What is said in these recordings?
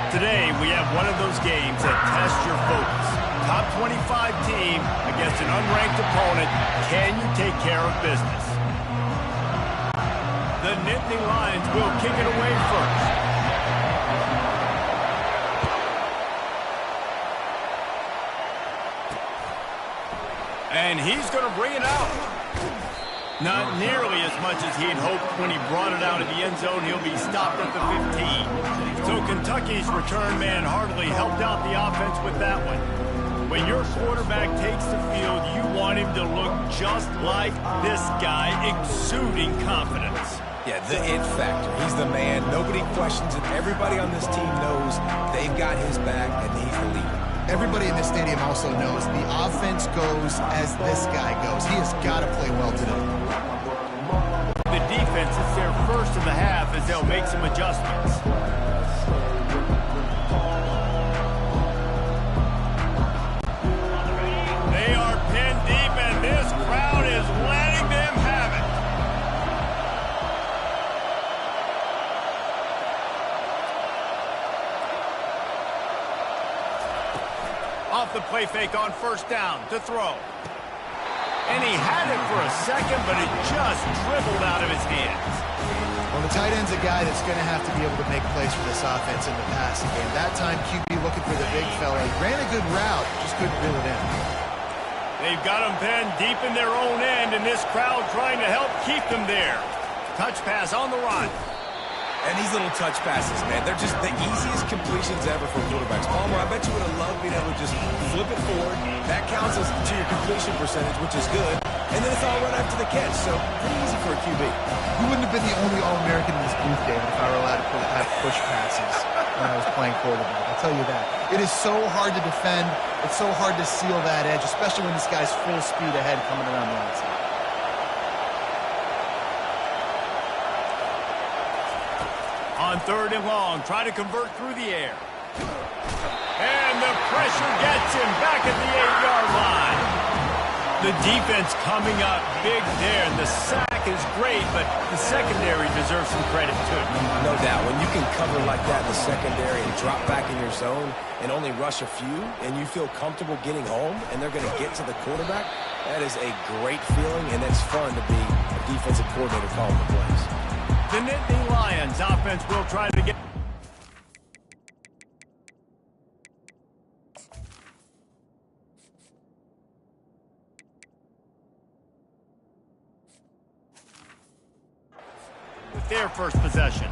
Today, we have one of those games that tests your focus. Top 25 team against an unranked opponent. Can you take care of business? The Nittany Lions will kick it away first. And he's going to bring it out. Not nearly as much as he'd hoped when he brought it out of the end zone. He'll be stopped at the 15. So Kentucky's return man hardly helped out the offense with that one. When your quarterback takes the field, you want him to look just like this guy, exuding confidence. Yeah, the it factor. He's the man. Nobody questions it. Everybody on this team knows they've got his back, and he's the leader. Everybody in this stadium also knows the offense goes as this guy goes. He has got to play well today. The defense is their first in the half as they'll make some adjustments. They are pinned deep, and this crowd is letting them have it. Off the play fake on first down to throw. And he had it for a second, but it just dribbled out of his hands. Well, the tight end's a guy that's going to have to be able to make plays for this offense in the passing game. That time, QB looking for the big fella. He ran a good route, just couldn't reel it in. They've got him pinned deep in their own end, and this crowd trying to help keep them there. Touch pass on the run. And these little touch passes, man, they're just the easiest completions ever for quarterbacks. Palmer, I bet you would have loved being able to just flip it forward. That counts as to your completion percentage, which is good. And then it's all right after the catch, so pretty easy for a QB. You wouldn't have been the only All-American in this booth, David, if I were allowed to have push passes when I was playing quarterback. I'll tell you that. It is so hard to defend. It's so hard to seal that edge, especially when this guy's full speed ahead coming around the outside. On third and long, try to convert through the air. And the pressure gets him back at the 8-yard line. The defense coming up big there. The sack is great, but the secondary deserves some credit too. No doubt. When you can cover like that in the secondary and drop back in your zone and only rush a few, and you feel comfortable getting home, and they're going to get to the quarterback, that is a great feeling, and it's fun to be a defensive coordinator calling the plays. The Nittany Lions offense will try to get... with their first possession.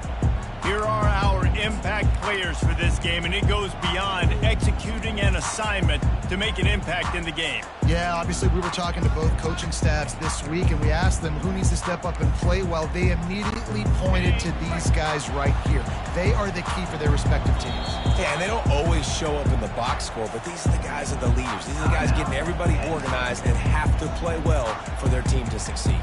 Here are our impact players for this game, and it goes beyond executing an assignment to make an impact in the game. Yeah, obviously we were talking to both coaching staffs this week, and we asked them who needs to step up and play well. They immediately pointed to these guys right here. They are the key for their respective teams. Yeah, and they don't always show up in the box score, but these are the guys that are the leaders. These are the guys getting everybody organized and have to play well for their team to succeed.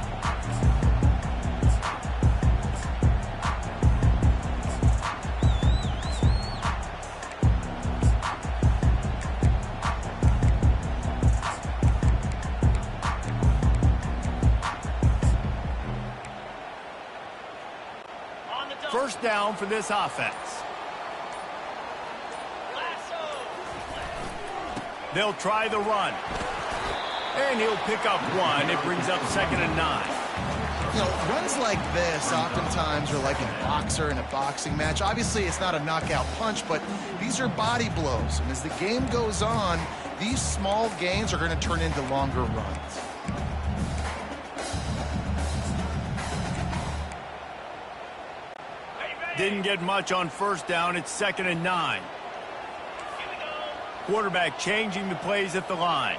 First down for this offense. They'll try the run. And he'll pick up one. It brings up 2nd and 9. You know, runs like this oftentimes are like a boxer in a boxing match. Obviously, it's not a knockout punch, but these are body blows. And as the game goes on, these small gains are going to turn into longer runs. Didn't get much on first down. It's 2nd and 9. Quarterback changing the plays at the line.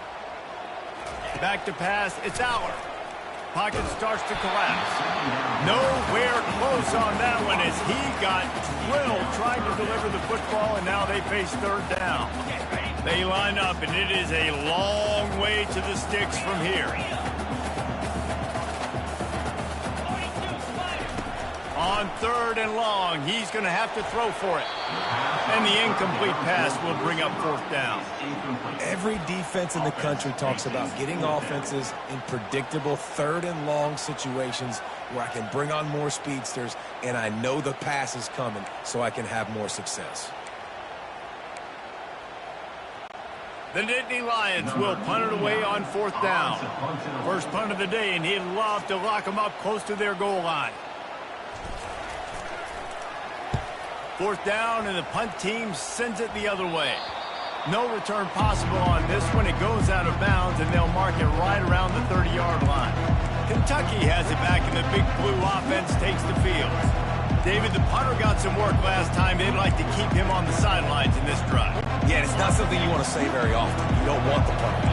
Back to pass. It's Aller. Pocket starts to collapse. Nowhere close on that one as he got drilled trying to deliver the football, and now they face third down. They line up, and it is a long way to the sticks from here. On third and long, he's going to have to throw for it. And the incomplete pass will bring up 4th down. Every defense in the country talks about getting offenses in predictable third and long situations where I can bring on more speedsters and I know the pass is coming so I can have more success. The Nittany Lions will punt it away on 4th down. First punt of the day, and he'd love to lock them up close to their goal line. 4th down, and the punt team sends it the other way. No return possible on this one. It goes out of bounds, and they'll mark it right around the 30-yard line. Kentucky has it back, and the Big Blue offense takes the field. David, the punter got some work last time. They'd like to keep him on the sidelines in this drive. Yeah, it's not something you want to say very often. You don't want the punter.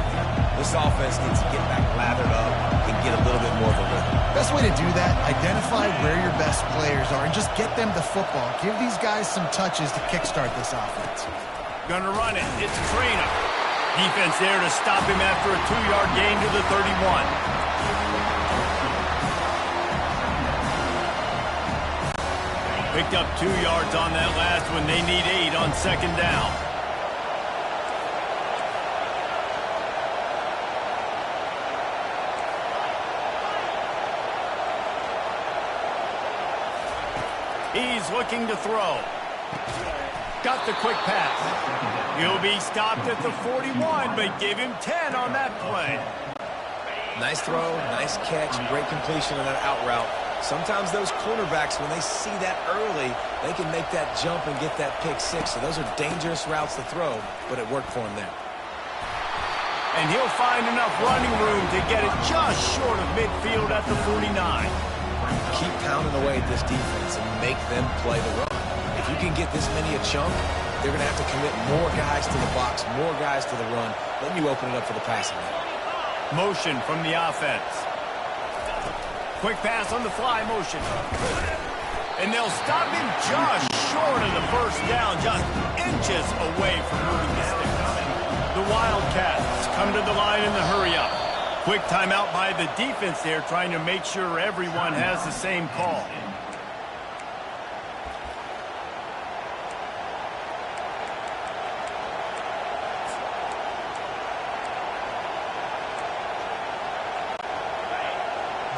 This offense needs to get back lathered up and get a little bit more of a rhythm. Best way to do that, identify where your best players are and just get them the football. Give these guys some touches to kickstart this offense. Gonna run it. It's Trainer. Defense there to stop him after a 2-yard gain to the 31. Picked up 2 yards on that last one. They need 8 on 2nd down. He's looking to throw. Got the quick pass. He'll be stopped at the 41, but give him 10 on that play. Nice throw, nice catch, great completion on that out route. Sometimes those cornerbacks, when they see that early, they can make that jump and get that pick 6. So those are dangerous routes to throw, but it worked for him there. And he'll find enough running room to get it just short of midfield at the 49. Keep pounding away at this defense and make them play the run. If you can get this many a chunk, they're going to have to commit more guys to the box, more guys to the run. Then you open it up for the passing game. Motion from the offense. Quick pass on the fly motion. And they'll stop him just short of the 1st down, just inches away from moving the sticks. The Wildcats come to the line in the hurry-up. Quick timeout by the defense there, trying to make sure everyone has the same call.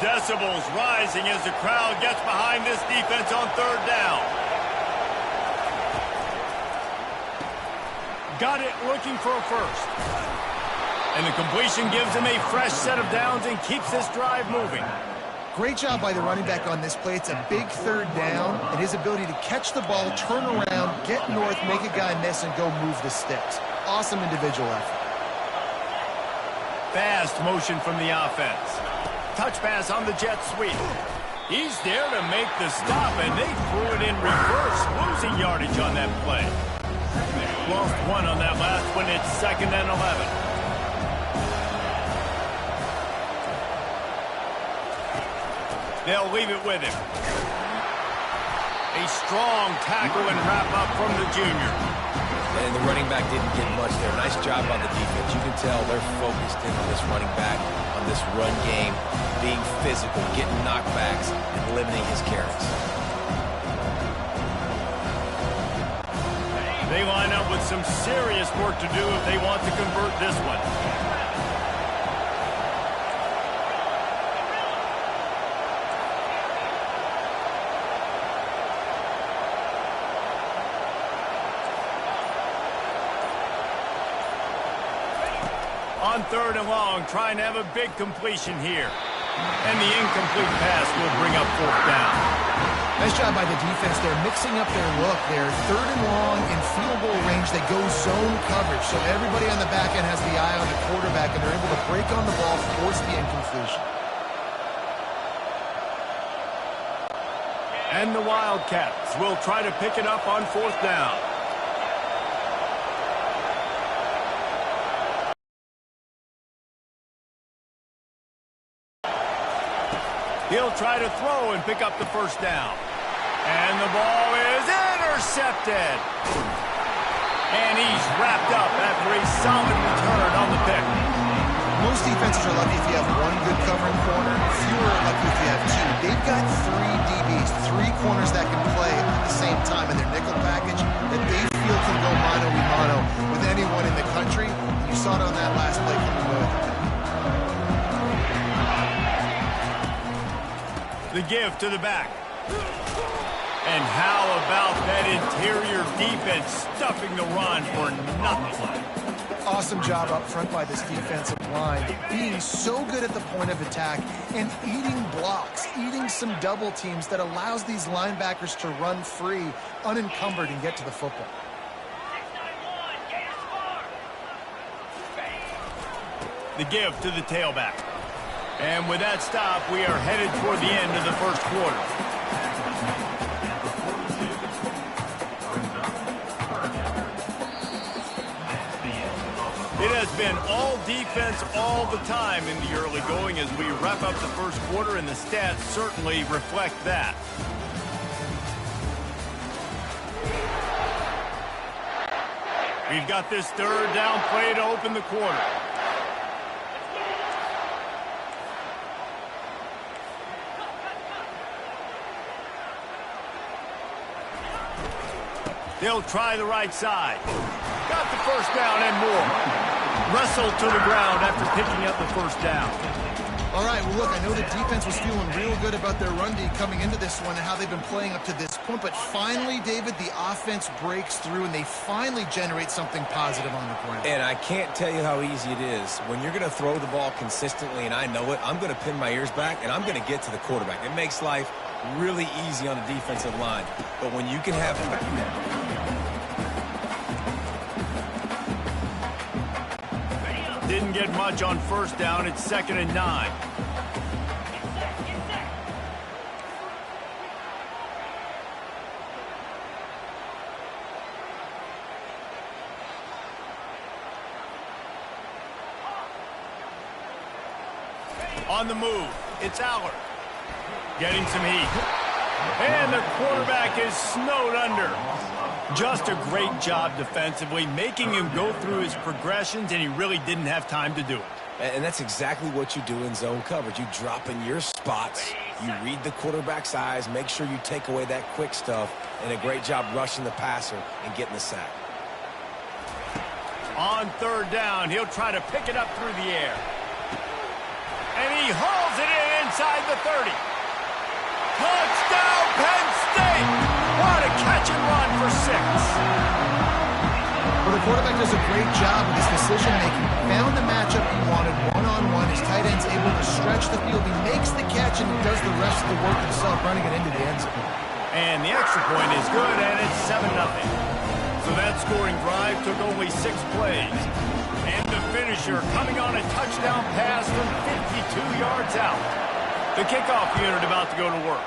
Decibels rising as the crowd gets behind this defense on 3rd down. Got it, looking for a first. And the completion gives him a fresh set of downs and keeps this drive moving. Great job by the running back on this play. It's a big 3rd down, and his ability to catch the ball, turn around, get north, make a guy miss, and go move the sticks. Awesome individual effort. Fast motion from the offense. Touch pass on the jet sweep. He's there to make the stop, and they threw it in reverse, losing yardage on that play. Lost 1 on that last one. It's 2nd and 11. They'll leave it with him. A strong tackle and wrap up from the junior. And the running back didn't get much there. Nice job by the defense. You can tell they're focused in on this running back, on this run game, being physical, getting knockbacks, and limiting his carries. They line up with some serious work to do if they want to convert this one. On 3rd and long, trying to have a big completion here. And the incomplete pass will bring up 4th down. Nice job by the defense. They're mixing up their look. They're 3rd and long in field goal range. They go zone coverage. So everybody on the back end has the eye on the quarterback, and they're able to break on the ball, force the incompletion. And the Wildcats will try to pick it up on 4th down. He'll try to throw and pick up the 1st down. And the ball is intercepted. And he's wrapped up after a solid return on the pick. Most defenses are lucky if you have 1 good covering corner. Fewer are lucky if you have 2. They've got 3 DBs, 3 corners that can play at the same time in their nickel package that they feel can go mano-a-mano with anyone in the country. You saw it on that last play coming with. The give to the back. And how about that interior defense stuffing the run for nothing? Awesome job up front by this defensive line, being so good at the point of attack and eating blocks, eating some double teams that allows these linebackers to run free, unencumbered, and get to the football. The give to the tailback. And with that stop, we are headed toward the end of the first quarter. It has been all defense all the time in the early going as we wrap up the first quarter, and the stats certainly reflect that. We've got this third down play to open the quarter. They'll try the right side. Got the first down and more. Wrestled to the ground after picking up the first down. All right, well, look, I know the defense was feeling real good about their run D coming into this one and how they've been playing up to this point. But finally, David, the offense breaks through and they finally generate something positive on the ground. And I can't tell you how easy it is. When you're going to throw the ball consistently, and I know it, I'm going to pin my ears back, and I'm going to get to the quarterback. It makes life really easy on the defensive line. But when you can have Didn't get much on first down. It's 2nd and 9. On the move, it's Aller. Getting some heat. And the quarterback is snowed under. Just a great job defensively, making him go through his progressions, and he really didn't have time to do it. And that's exactly what you do in zone coverage. You drop in your spots, you read the quarterback's eyes, make sure you take away that quick stuff, and a great job rushing the passer and getting the sack. On third down, he'll try to pick it up through the air. And he hauls it in inside the 30. Touchdown, Penn State! What a catch and run for 6. Well, the quarterback does a great job with his decision-making. Found the matchup he wanted one-on-one. His tight end's able to stretch the field. He makes the catch and does the rest of the work himself, running it into the end zone. And the extra point is good, and it's 7-0. So that scoring drive took only 6 plays. And the finisher coming on a touchdown pass from 52 yards out. The kickoff unit about to go to work.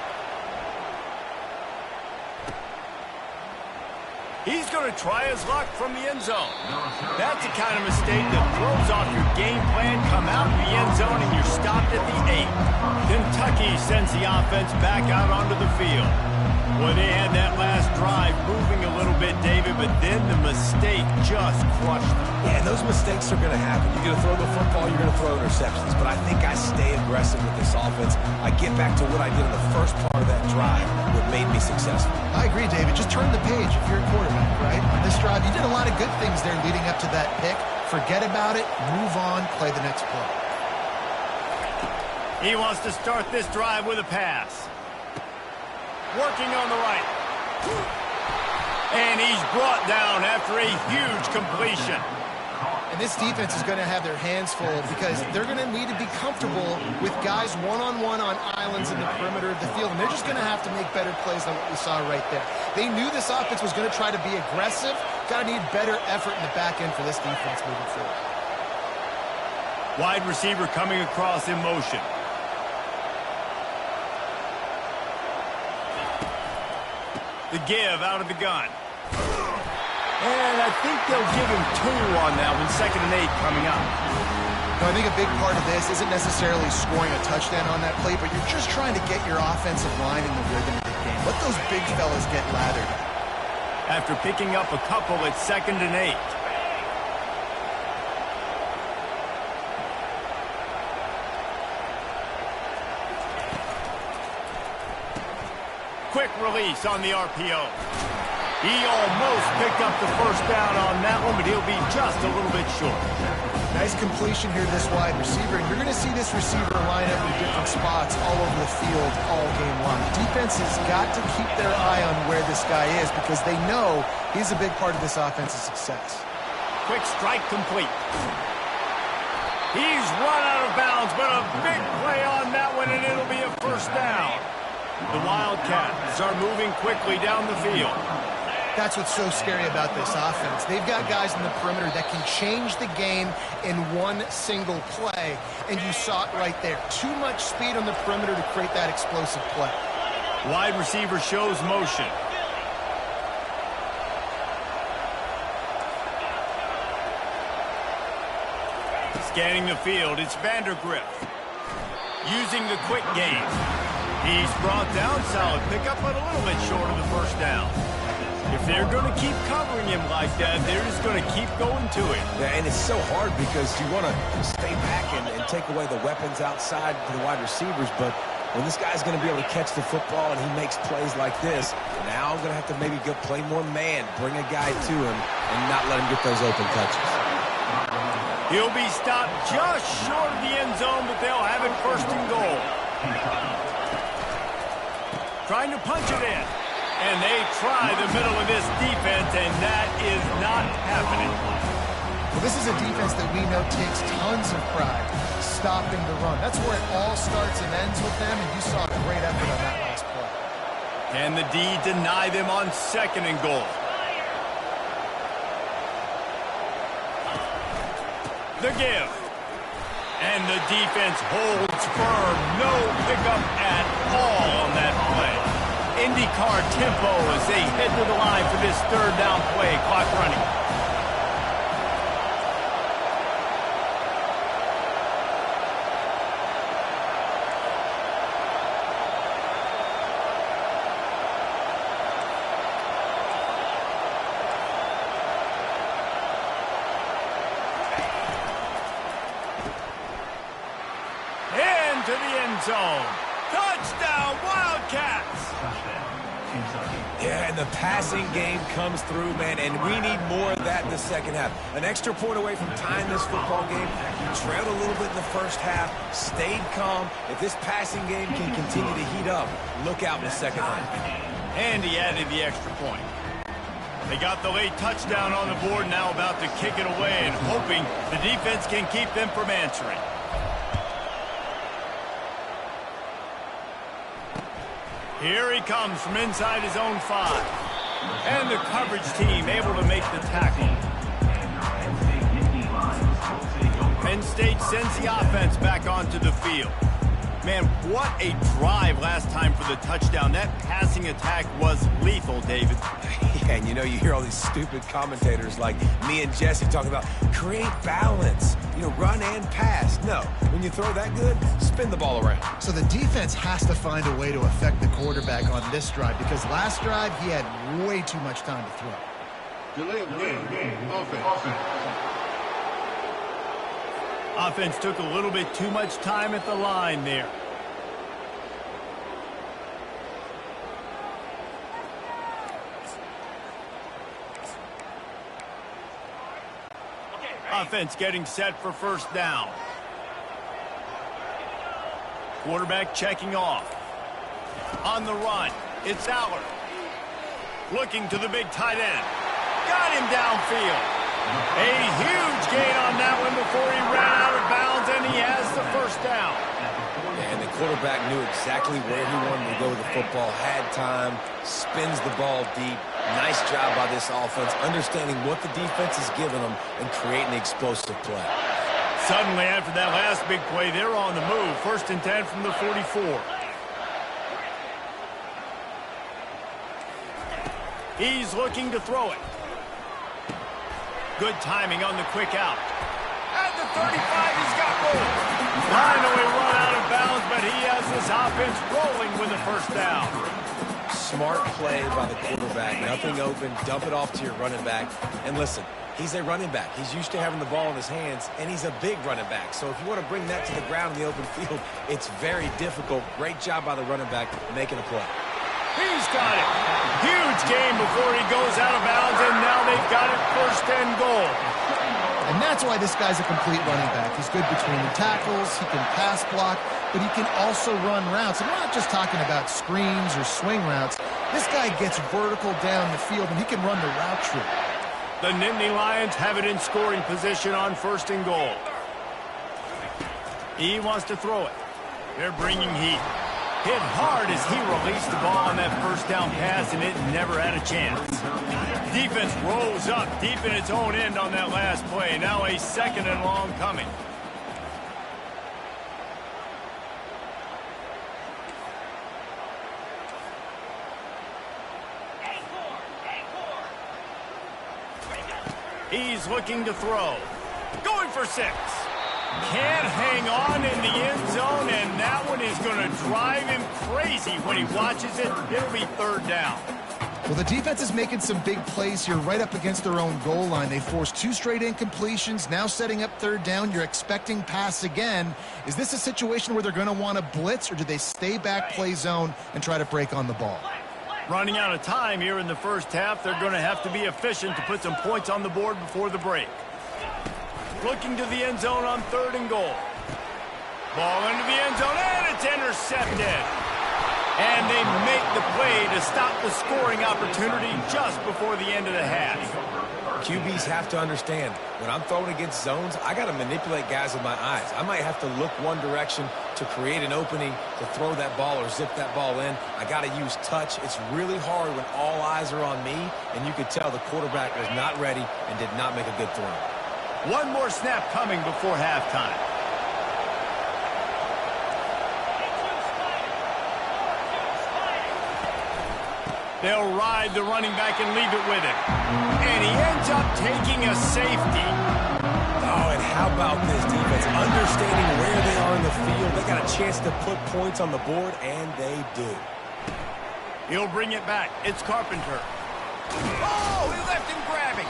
He's going to try his luck from the end zone. That's the kind of mistake that throws off your game plan. Come out in the end zone and you're stopped at the 8. Kentucky sends the offense back out onto the field. Well, they had that last drive moving a little bit, David, but then the mistake just crushed them. Yeah, and those mistakes are going to happen. You're going to throw the football, you're going to throw interceptions. But I think I stay aggressive with this offense. I get back to what I did in the first part of that drive, what made me successful. I agree, David. Just turn the page if you're a quarterback, right? On this drive, you did a lot of good things there leading up to that pick. Forget about it, move on, play the next play. He wants to start this drive with a pass. Working on the right. And he's brought down after a huge completion. And this defense is going to have their hands full because they're going to need to be comfortable with guys one-on-one on islands in the perimeter of the field. And they're just going to have to make better plays than what we saw right there. They knew this offense was going to try to be aggressive. Got to need better effort in the back end for this defense moving forward. Wide receiver coming across in motion. The give out of the gun. And I think they'll give him 2 on that one. 2nd and 8 coming up. No, I think a big part of this isn't necessarily scoring a touchdown on that play, but you're just trying to get your offensive line in the rhythm of the game. Let those big fellas get lathered. After picking up a couple, it's 2nd and 8. Quick release on the RPO. He almost picked up the first down on that one, but he'll be just a little bit short. Nice completion here, this wide receiver. And you're going to see this receiver line up in different spots all over the field all game long. Defense has got to keep their eye on where this guy is because they know he's a big part of this offense's success. quick strike complete. He's run out of bounds, but a big play on that one, and it'll be a first down. The Wildcats are moving quickly down the field. That's what's so scary about this offense. They've got guys in the perimeter that can change the game in one single play, and you saw it right there. Too much speed on the perimeter to create that explosive play. Wide receiver shows motion. Scanning the field, it's Vandergrift. Using the quick game. He's brought down, solid pickup, but a little bit short of the first down. If they're going to keep covering him like that, they're just going to keep going to it. Yeah, and it's so hard because you want to stay back and take away the weapons outside to the wide receivers, but when this guy's going to be able to catch the football and he makes plays like this, now I'm going to have to maybe go play more man, bring a guy to him, and not let him get those open touches. He'll be stopped just short of the end zone, but they'll have it first and goal. Trying to punch it in. And they try the middle of this defense, and that is not happening. Well, this is a defense that we know takes tons of pride stopping the run. That's where it all starts and ends with them, and you saw a great effort on that last play. Can the D deny them on second and goal? The give. And the defense holds firm. No pickup at all on that play. IndyCar tempo as they head to the line for this third down play. Clock running. Into the end zone. Touchdown, Wildcats! Yeah, and the passing game comes through, man, and we need more of that in the second half. An extra point away from tying this football game. You trailed a little bit in the first half, stayed calm. If this passing game can continue to heat up, look out in the second half. And he added the extra point. They got the late touchdown on the board, now about to kick it away and hoping the defense can keep them from answering. Here he comes from inside his own 5. And the coverage team able to make the tackle. Penn State sends the offense back onto the field. Man, what a drive last time for the touchdown. That passing attack was lethal, David. Yeah, and you know, you hear all these stupid commentators like me and Jesse talking about create balance, you know, run and pass. No, when you throw that good, spin the ball around. So the defense has to find a way to affect the quarterback on this drive because last drive he had way too much time to throw. Delay of game. Offense. Offense took a little bit too much time at the line there. Offense getting set for first down. Quarterback checking off. On the run, it's Aller. Looking to the big tight end. Got him downfield. A huge gain on that one before he ran out of bounds, and he has the first down. And the quarterback knew exactly where he wanted to go with the football, had time, spins the ball deep. Nice job by this offense, understanding what the defense is giving them and creating an explosive play. Suddenly, after that last big play, they're on the move. 1st and 10 from the 44. He's looking to throw it. Good timing on the quick out. At the 35, he's got room. Finally run out of bounds, but he has this offense rolling with a first down. Smart play by the quarterback. Nothing open. Dump it off to your running back. And listen, he's a running back. He's used to having the ball in his hands, and he's a big running back. So if you want to bring that to the ground in the open field, it's very difficult. Great job by the running back making a play. He's got it. Huge gain before he goes out of bounds, and now they've got it 1st and goal. And that's why this guy's a complete running back. He's good between the tackles, he can pass block, but he can also run routes. And we're not just talking about screens or swing routes. This guy gets vertical down the field, and he can run the route tree. The Nittany Lions have it in scoring position on 1st and goal. He wants to throw it. They're bringing heat. Hit hard as he released the ball on that 1st down pass, and it never had a chance. Defense rolls up deep in its own end on that last play. Now a 2nd and long coming. He's looking to throw. Going for 6. Can't hang on in the end zone, and that one is going to drive him crazy when he watches it. It'll be 3rd down. Well, the defense is making some big plays here right up against their own goal line. They forced 2 straight incompletions, now setting up 3rd down. You're expecting pass again. Is this a situation where they're going to want to blitz, or do they stay back, play zone, and try to break on the ball? Running out of time here in the 1st half, they're going to have to be efficient to put some points on the board before the break. Looking to the end zone on 3rd and goal. Ball into the end zone, and it's intercepted. And they make the play to stop the scoring opportunity just before the end of the half. QBs have to understand, when I'm throwing against zones, I got to manipulate guys with my eyes. I might have to look one direction to create an opening to throw that ball or zip that ball in. I got to use touch. It's really hard when all eyes are on me, and you could tell the quarterback was not ready and did not make a good throw. One more snap coming before halftime. They'll ride the running back and leave it with him. And he ends up taking a safety. Oh, and how about this defense? Understanding where they are in the field. They got a chance to put points on the board, and they do. He'll bring it back. It's Carpenter. Oh, he left him grabbing.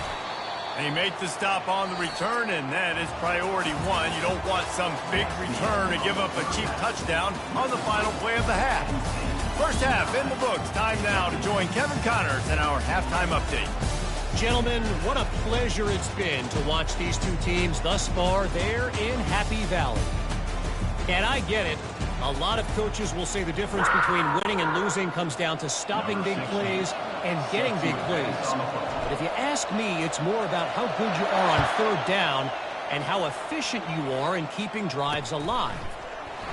They make the stop on the return, and that is priority 1. You don't want some big return to give up a cheap touchdown on the final play of the half. 1st half in the books. Time now to join Kevin Connors in our halftime update. Gentlemen, what a pleasure it's been to watch these 2 teams thus far there in Happy Valley. And I get it. A lot of coaches will say the difference between winning and losing comes down to stopping big plays and getting big plays. But if you ask me, it's more about how good you are on 3rd down and how efficient you are in keeping drives alive.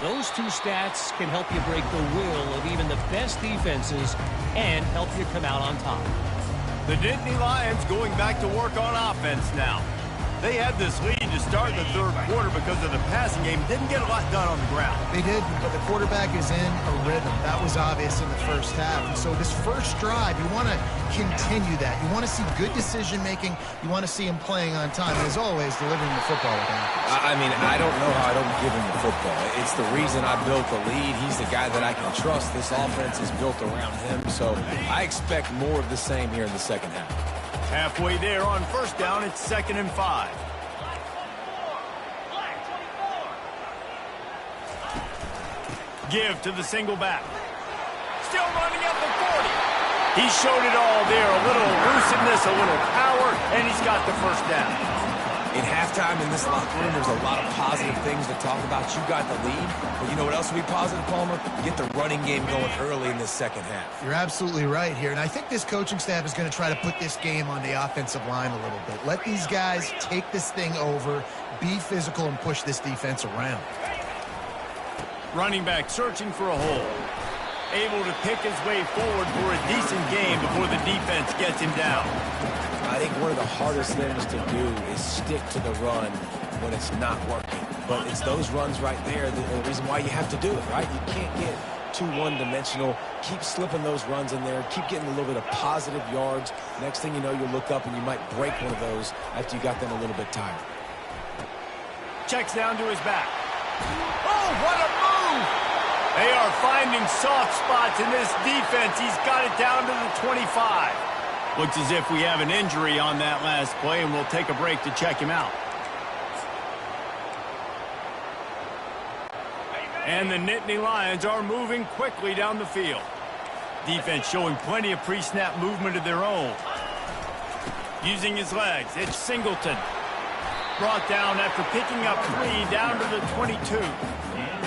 Those 2 stats can help you break the will of even the best defenses and help you come out on top. The Nittany Lions going back to work on offense now. They had this lead to start the 3rd quarter because of the passing game. Didn't get a lot done on the ground. They did, but the quarterback is in a rhythm. That was obvious in the 1st half. And so this 1st drive, you want to continue that. You want to see good decision-making. You want to see him playing on time. And as always, delivering the football with accuracy. I mean, I don't know how I don't give him the football. It's the reason I built the lead. He's the guy that I can trust. This offense is built around him. So I expect more of the same here in the 2nd half. Halfway there on 1st down, it's 2nd and 5. Give to the single back. Still running up the 40. He showed it all there. A little elusiveness, a little power, and he's got the 1st down. In halftime in this locker room, there's a lot of positive things to talk about. You got the lead, but you know what else will be positive, Palmer? Get the running game going early in this 2nd half. You're absolutely right here, and I think this coaching staff is going to try to put this game on the offensive line a little bit. Let these guys take this thing over, be physical, and push this defense around. Running back searching for a hole. Able to pick his way forward for a decent game before the defense gets him down. I think one of the hardest things to do is stick to the run when it's not working. But it's those runs right there the reason why you have to do it, right? You can't get too one-dimensional. Keep slipping those runs in there. Keep getting a little bit of positive yards. Next thing you know, you'll look up and you might break one of those after you got them a little bit tired. Checks down to his back. Oh, what a move! They are finding soft spots in this defense. He's got it down to the 25. Looks as if we have an injury on that last play, and we'll take a break to check him out. And the Nittany Lions are moving quickly down the field. Defense showing plenty of pre-snap movement of their own. Using his legs, it's Singleton. Brought down after picking up 3 down to the 22.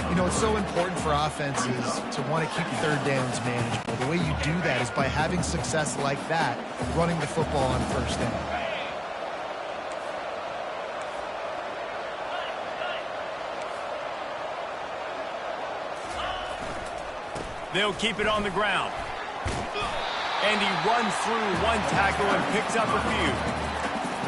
You know, it's so important for offenses to want to keep 3rd downs manageable. The way you do that is by having success like that, running the football on 1st down. They'll keep it on the ground. And he runs through one tackle and picks up a few.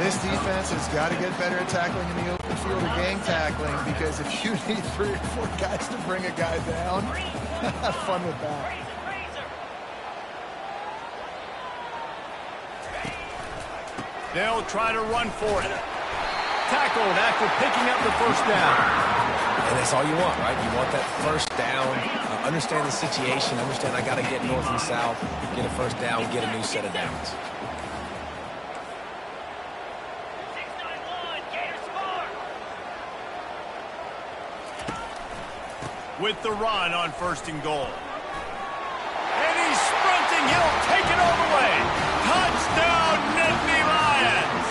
This defense has got to get better at tackling in the open field or gang tackling, because if you need 3 or 4 guys to bring a guy down, have fun with that. They'll try to run for it. Tackled after picking up the first down. And that's all you want, right? You want that first down, understand the situation, understand I got to get north and south, get a first down, get a new set of downs. With the run on 1st and goal. And he's sprinting. He'll take it all the way. Touchdown, Nittany Lions!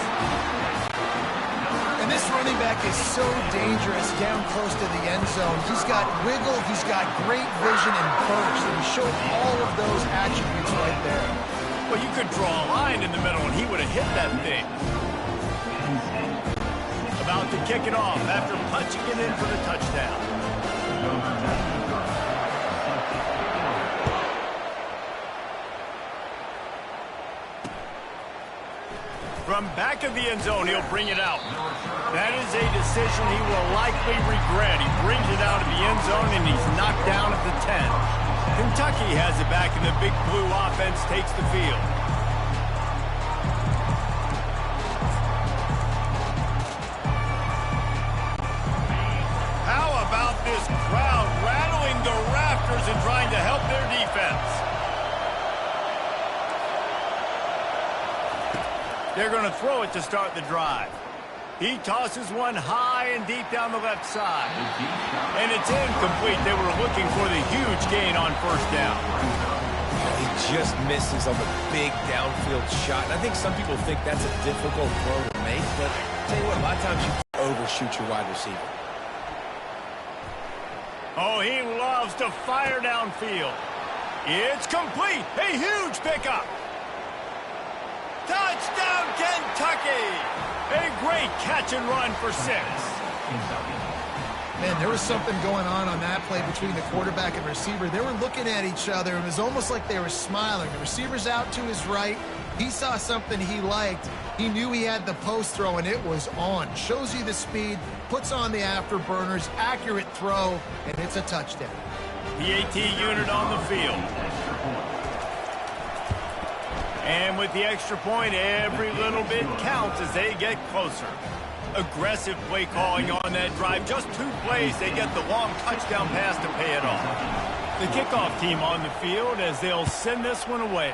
And this running back is so dangerous down close to the end zone. He's got wiggle, he's got great vision and burst, and he showed all of those attributes right there. Well, you could draw a line in the middle, and he would have hit that thing. About to kick it off after punching it in for the touchdown. From back of the end zone, he'll bring it out. That is a decision he will likely regret. He brings it out of the end zone, and he's knocked down at the 10. Kentucky has it back, and the Big Blue offense takes the field. How about this crowd rattling the rafters and trying to help their defense? They're going to throw it to start the drive. He tosses one high and deep down the left side. And it's incomplete. They were looking for the huge gain on 1st down. He just misses on the big downfield shot. And I think some people think that's a difficult throw to make, but I'll tell you what, a lot of times you overshoot your wide receiver. Oh, he loves to fire downfield. It's complete. A huge pickup. Touchdown, Kentucky! A great catch and run for 6. Man, there was something going on that play between the quarterback and receiver. They were looking at each other. It was almost like they were smiling. The receiver's out to his right. He saw something he liked. He knew he had the post throw, and it was on. Shows you the speed, puts on the afterburners, accurate throw, and it's a touchdown. The AT unit on the field. And with the extra point, every little bit counts as they get closer. Aggressive play calling on that drive. Just 2 plays, they get the long touchdown pass to pay it off. The kickoff team on the field as they'll send this one away.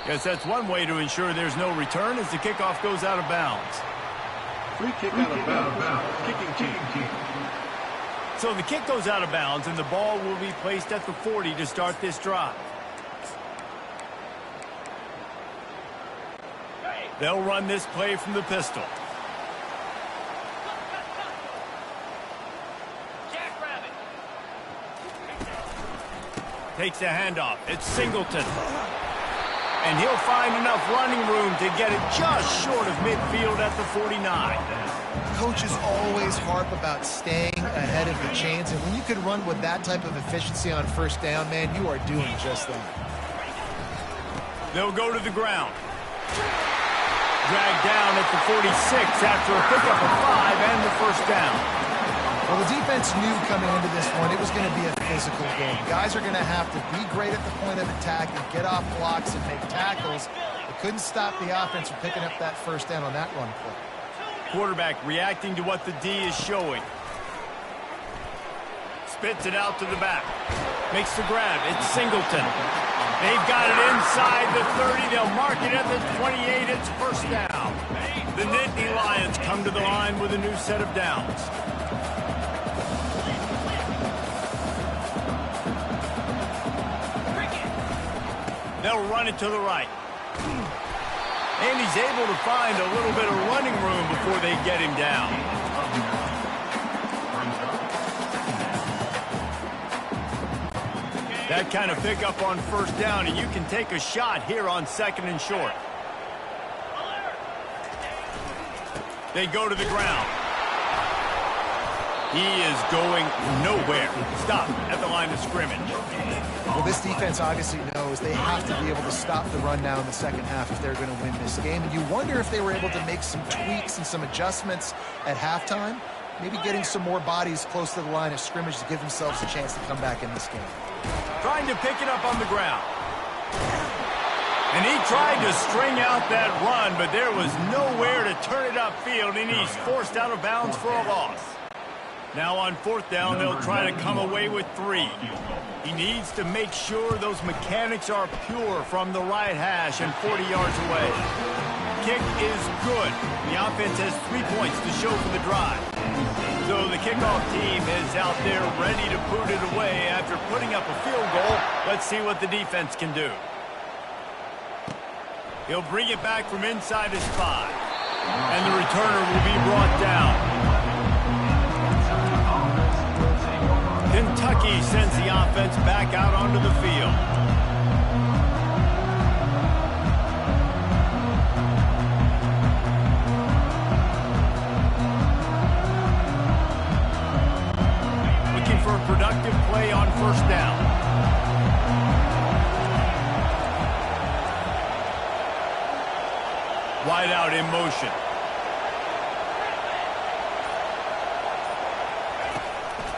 Guess that's one way to ensure there's no return as the kickoff goes out of bounds. Free kick out of bounds. Kicking team. So the kick goes out of bounds, and the ball will be placed at the 40 to start this drive. They'll run this play from the pistol. Takes the handoff. It's Singleton. And he'll find enough running room to get it just short of midfield at the 49. Coaches always harp about staying ahead of the chains, and when you can run with that type of efficiency on 1st down, man, you are doing just that. They'll go to the ground. Dragged down at the 46 after a pickup of 5 and the 1st down. Well, the defense knew coming into this one it was going to be a physical game. Guys are going to have to be great at the point of attack and get off blocks and make tackles. They couldn't stop the offense from picking up that 1st down on that run play. Quarterback reacting to what the D is showing. Spits it out to the back. Makes the grab. It's Singleton. They've got it inside the 30. They'll mark it at the 28. It's 1st down. The Nittany Lions come to the line with a new set of downs. They'll run it to the right. And he's able to find a little bit of running room before they get him down. That kind of pickup on 1st down, and you can take a shot here on 2nd and short. They go to the ground. He is going nowhere. Stop at the line of scrimmage. Well, this defense obviously knows they have to be able to stop the run now in the second half if they're going to win this game. And you wonder if they were able to make some tweaks and some adjustments at halftime, maybe getting some more bodies close to the line of scrimmage to give themselves a chance to come back in this game. Trying to pick it up on the ground. And he tried to string out that run, but there was nowhere to turn it upfield, and he's forced out of bounds for a loss. Now on fourth down, they'll try to come away with 3. He needs to make sure those mechanics are pure from the right hash and 40 yards away. Kick is good. The offense has 3 points to show for the drive. So the kickoff team is out there ready to boot it away after putting up a field goal. Let's see what the defense can do. He'll bring it back from inside his 5. And the returner will be brought down. Kentucky sends the offense back out onto the field. Looking for a productive play on first down. Wide out in motion.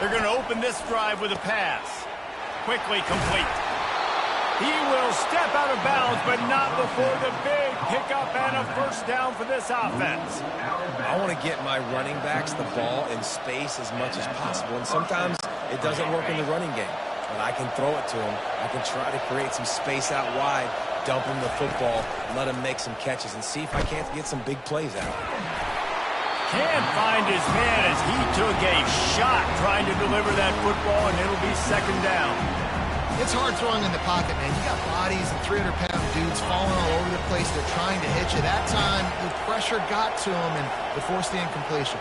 They're going to open this drive with a pass. Quickly complete. He will step out of bounds, but not before the big pickup and a first down for this offense. I want to get my running backs the ball in space as much as possible, and sometimes it doesn't work in the running game. But I can throw it to him. I can try to create some space out wide, dump him the football, let him make some catches, and see if I can't get some big plays out. Can't find his man as he took a shot trying to deliver that football, and it'll be second down. It's hard throwing in the pocket, man. You got bodies and 300-pound dudes falling all over the place. They're trying to hit you. That time, the pressure got to him, and they forced the incompletion.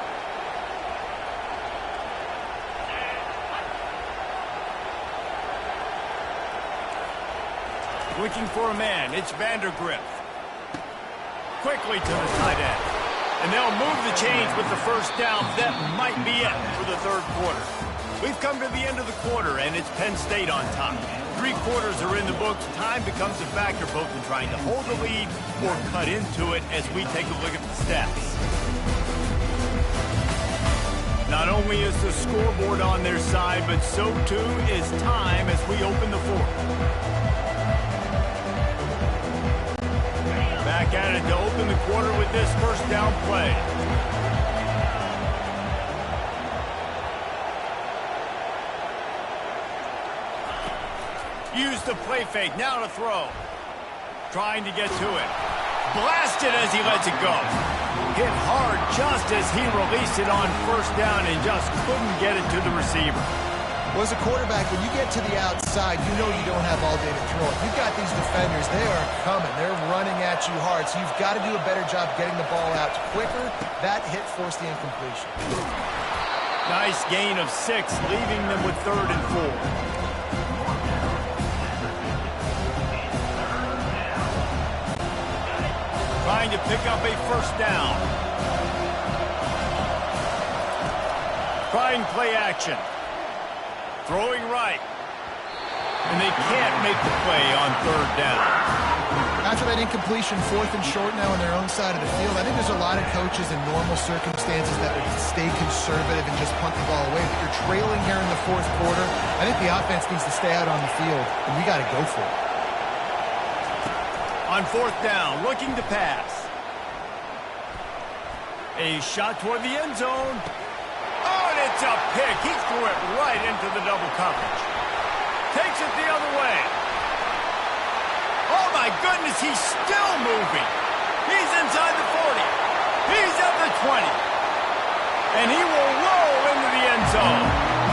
Looking for a man. It's Vandergrift. Quickly to the tight end. And they'll move the chains with the first down. That might be it for the third quarter. We've come to the end of the quarter, and it's Penn State on top. 3 quarters are in the books. Time becomes a factor both in trying to hold the lead or cut into it as we take a look at the stats. Not only is the scoreboard on their side, but so too is time as we open the fourth. Back at it to open the quarter with this first down play. Use the play fake, now to throw. Trying to get to it. Blasted as he lets it go. Hit hard just as he released it on first down and just couldn't get it to the receiver. Well, as a quarterback, when you get to the outside, you know you don't have all day to throw it. You've got these defenders. They are coming. They're running at you hard, so you've got to do a better job getting the ball out quicker. That hit forced the incompletion. Nice gain of 6, leaving them with 3rd and 4. Trying to pick up a first down. Trying play action. Throwing right. And they can't make the play on 3rd down. After that incompletion, 4th and short now on their own side of the field, I think there's a lot of coaches in normal circumstances that would stay conservative and just punt the ball away. But you're trailing here in the 4th quarter. I think the offense needs to stay out on the field, and we got to go for it. On 4th down, looking to pass. A shot toward the end zone. Oh, and it's a pick. He threw it right into the double coverage. Takes it the other way. Oh, my goodness, he's still moving. He's inside the 40. He's at the 20. And he will roll into the end zone.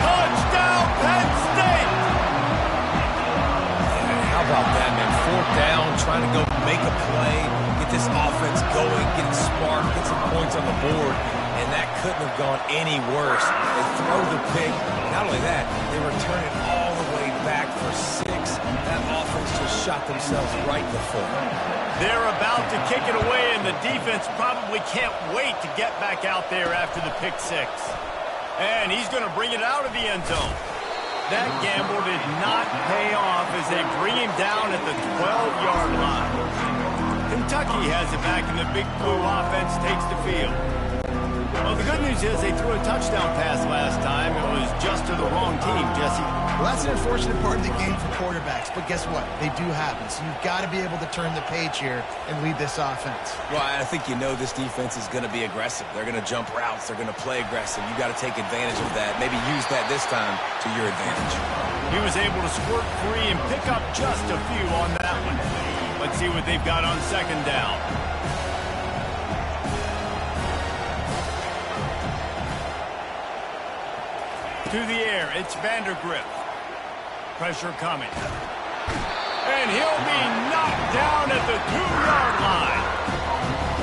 Touchdown, Penn State. How about that, man? 4th down, trying to go make a play, get this offense going, get it sparked, get some points on the board, and that couldn't have gone any worse. They throw the pick. Not only that, they return it all the way back for 6. That offense just shot themselves right in the foot. They're about to kick it away, and the defense probably can't wait to get back out there after the pick 6. And he's going to bring it out of the end zone. That gamble did not pay off as they bring him down at the 12-yard line. Kentucky has it back, and the Big Blue offense takes the field. Well, the good news is they threw a touchdown pass last time. It was just to the wrong team, Jesse. Well, that's an unfortunate part of the game for quarterbacks, but guess what? They do happen, so you've got to be able to turn the page here and lead this offense. Well, I think you know this defense is going to be aggressive. They're going to jump routes. They're going to play aggressive. You've got to take advantage of that. Maybe use that this time to your advantage. He was able to squirt free and pick up just a few on that one. Let's see what they've got on second down. To the air, it's Vandergrift. Pressure coming. And he'll be knocked down at the 2-yard line.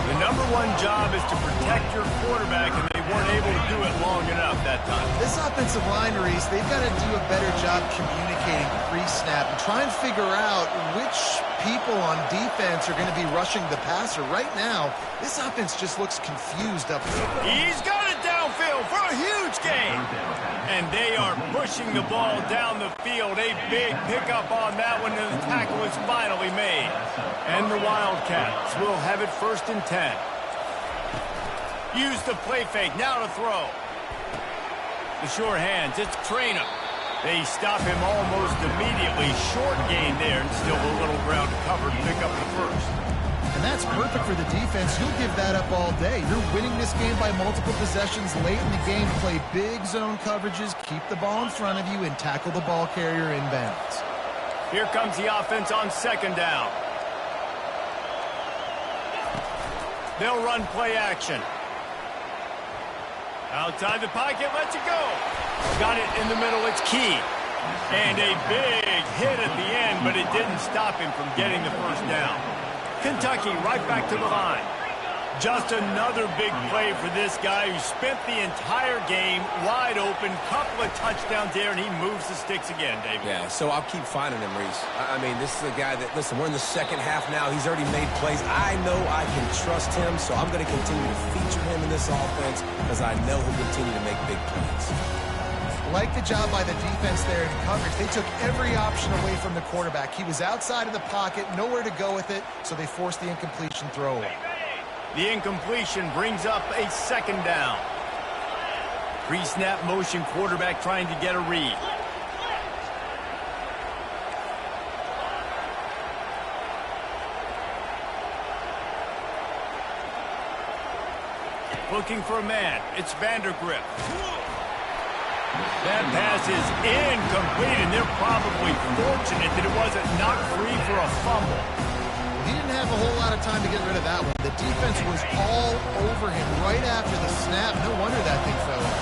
The number one job is to protect your quarterback, and they weren't able to do it long enough that time. This offensive line, Reese, they've got to do a better job communicating pre-snap and try and figure out which people on defense are going to be rushing the passer. Right now, this offense just looks confused up there. He's got it downfield for a huge gain. And they are pushing the ball down the field. A big pickup on that one, and the tackle is finally made. And the Wildcats will have it 1st and 10. Use the play fake, now to throw. The sure hands, it's Traynham. They stop him almost immediately. Short gain there, and still a little ground to cover to pick up the first. And that's perfect for the defense. You'll give that up all day. You're winning this game by multiple possessions late in the game. Play big zone coverages, keep the ball in front of you, and tackle the ball carrier inbounds. Here comes the offense on second down. They'll run play action. Outside the pocket, lets it go. Got it in the middle, it's Key. And a big hit at the end, but it didn't stop him from getting the first down. Kentucky right back to the line. Just another big play for this guy who spent the entire game wide open. Couple of touchdowns there, and he moves the sticks again, David. Yeah, so I'll keep finding him, Reese. I mean, this is a guy that, listen, we're in the second half now. He's already made plays. I know I can trust him, so I'm going to continue to feature him in this offense because I know he'll continue to make big plays. Like the job by the defense there in coverage. They took every option away from the quarterback. He was outside of the pocket, nowhere to go with it, so they forced the incompletion throwaway. The incompletion brings up a second down. Pre-snap motion, quarterback trying to get a read. Looking for a man. It's Vandergrift. That pass is incomplete, and they're probably fortunate that it wasn't knocked free for a fumble. He didn't have a whole lot of time to get rid of that one. The defense was all over him right after the snap. No wonder that thing fell out.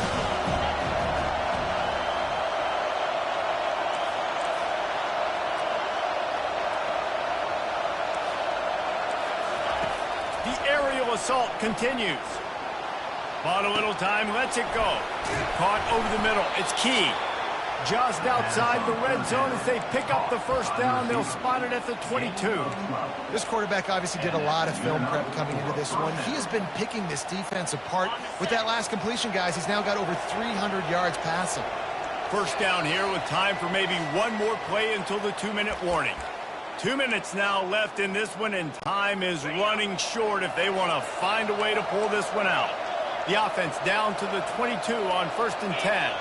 The aerial assault continues. Bought a little time, lets it go. Caught over the middle. It's Key. Just outside the red zone as they pick up the first down. They'll spot it at the 22. This quarterback obviously did a lot of film prep coming into this one. He has been picking this defense apart. With that last completion, guys, he's now got over 300 yards passing. First down here with time for maybe one more play until the 2-minute warning. 2 minutes now left in this one, and time is running short if they want to find a way to pull this one out. The offense down to the 22 on 1st and 10.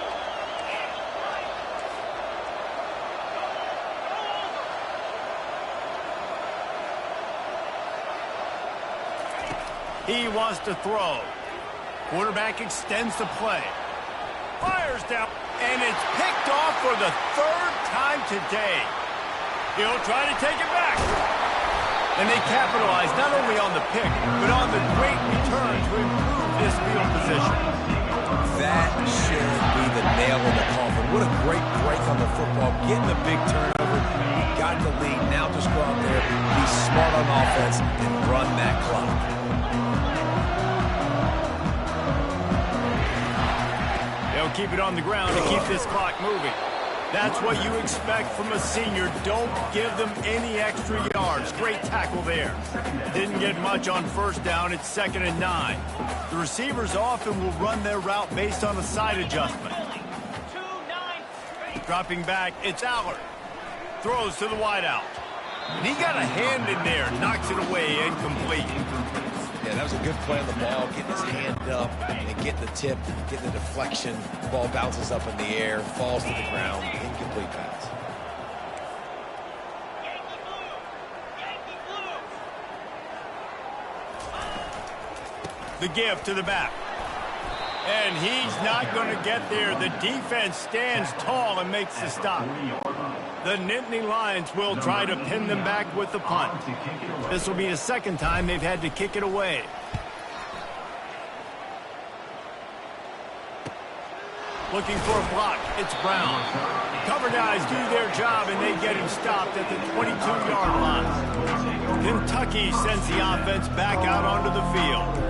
He wants to throw. Quarterback extends the play. Fires down, and it's picked off for the 3rd time today. He'll try to take it back. And they capitalize not only on the pick, but on the great return to improve this field position. That should be the nail in the coffin. What a great break on the football. Getting a big turnover. You got the lead. Now just go out there, be smart on offense, and run that clock. They'll keep it on the ground to keep this clock moving. That's what you expect from a senior. Don't give them any extra yards. Great tackle there. Didn't get much on first down. It's 2nd and 9. The receivers often will run their route based on a side adjustment. Dropping back, it's Allard. Throws to the wideout. And he got a hand in there. Knocks it away, incomplete. Yeah, that was a good play on the ball, getting his hand up and getting the tip, getting the deflection. The ball bounces up in the air, falls to the ground. Incomplete pass. The give to the back. And he's not going to get there. The defense stands tall and makes the stop. The Nittany Lions will try to pin them back with the punt. This will be the second time they've had to kick it away. Looking for a block. It's Brown. Cover guys do their job, and they get him stopped at the 22-yard line. Kentucky sends the offense back out onto the field.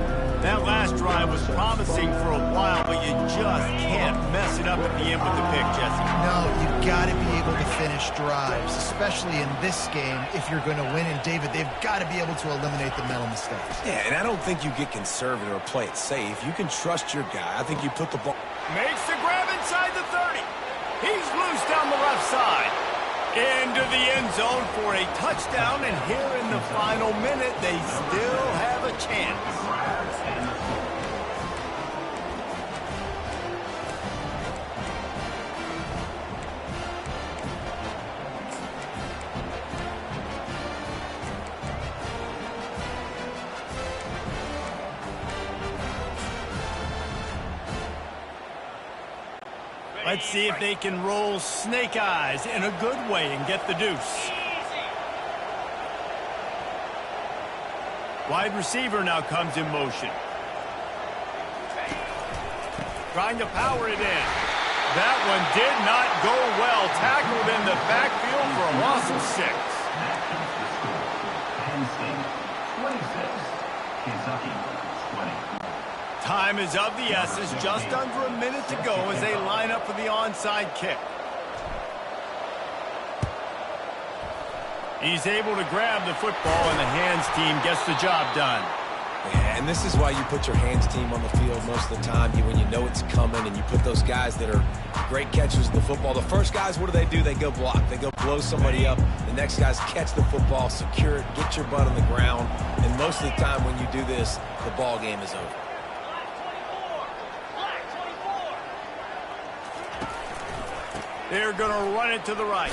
That last drive was promising for a while, but you just can't mess it up at the end with the pick, Jesse. No, you've got to be able to finish drives, especially in this game if you're going to win. And, David, they've got to be able to eliminate the mental mistakes. Yeah, and I don't think you get conservative or play it safe. You can trust your guy. I think you put the ball... Makes the grab inside the 30. He's loose down the left side. Into the end zone for a touchdown, and here in the final minute, they still have a chance. Let's see if they can roll snake eyes in a good way and get the deuce. Wide receiver now comes in motion. Trying to power it in. That one did not go well. Tackled in the backfield for a loss of 6. Time is of the essence. Just under a minute to go as they line up for the onside kick. He's able to grab the football, and the hands team gets the job done. Yeah, and this is why you put your hands team on the field most of the time. When you know it's coming, and you put those guys that are great catchers of the football. The first guys, what do? They go block. They go blow somebody up. The next guys catch the football, secure it, get your butt on the ground. And most of the time when you do this, the ball game is over. They're going to run it to the right.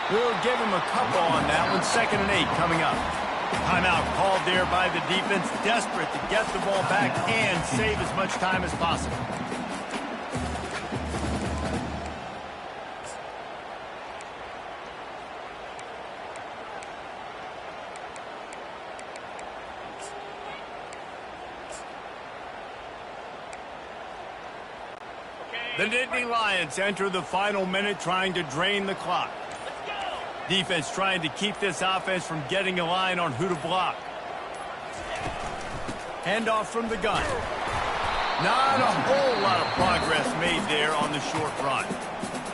We'll give him a couple on that one. 2nd and 8 coming up. Timeout called there by the defense. Desperate to get the ball back and save as much time as possible. The Nittany Lions enter the final minute trying to drain the clock. Defense trying to keep this offense from getting a line on who to block. Handoff from the gun. Not a whole lot of progress made there on the short run.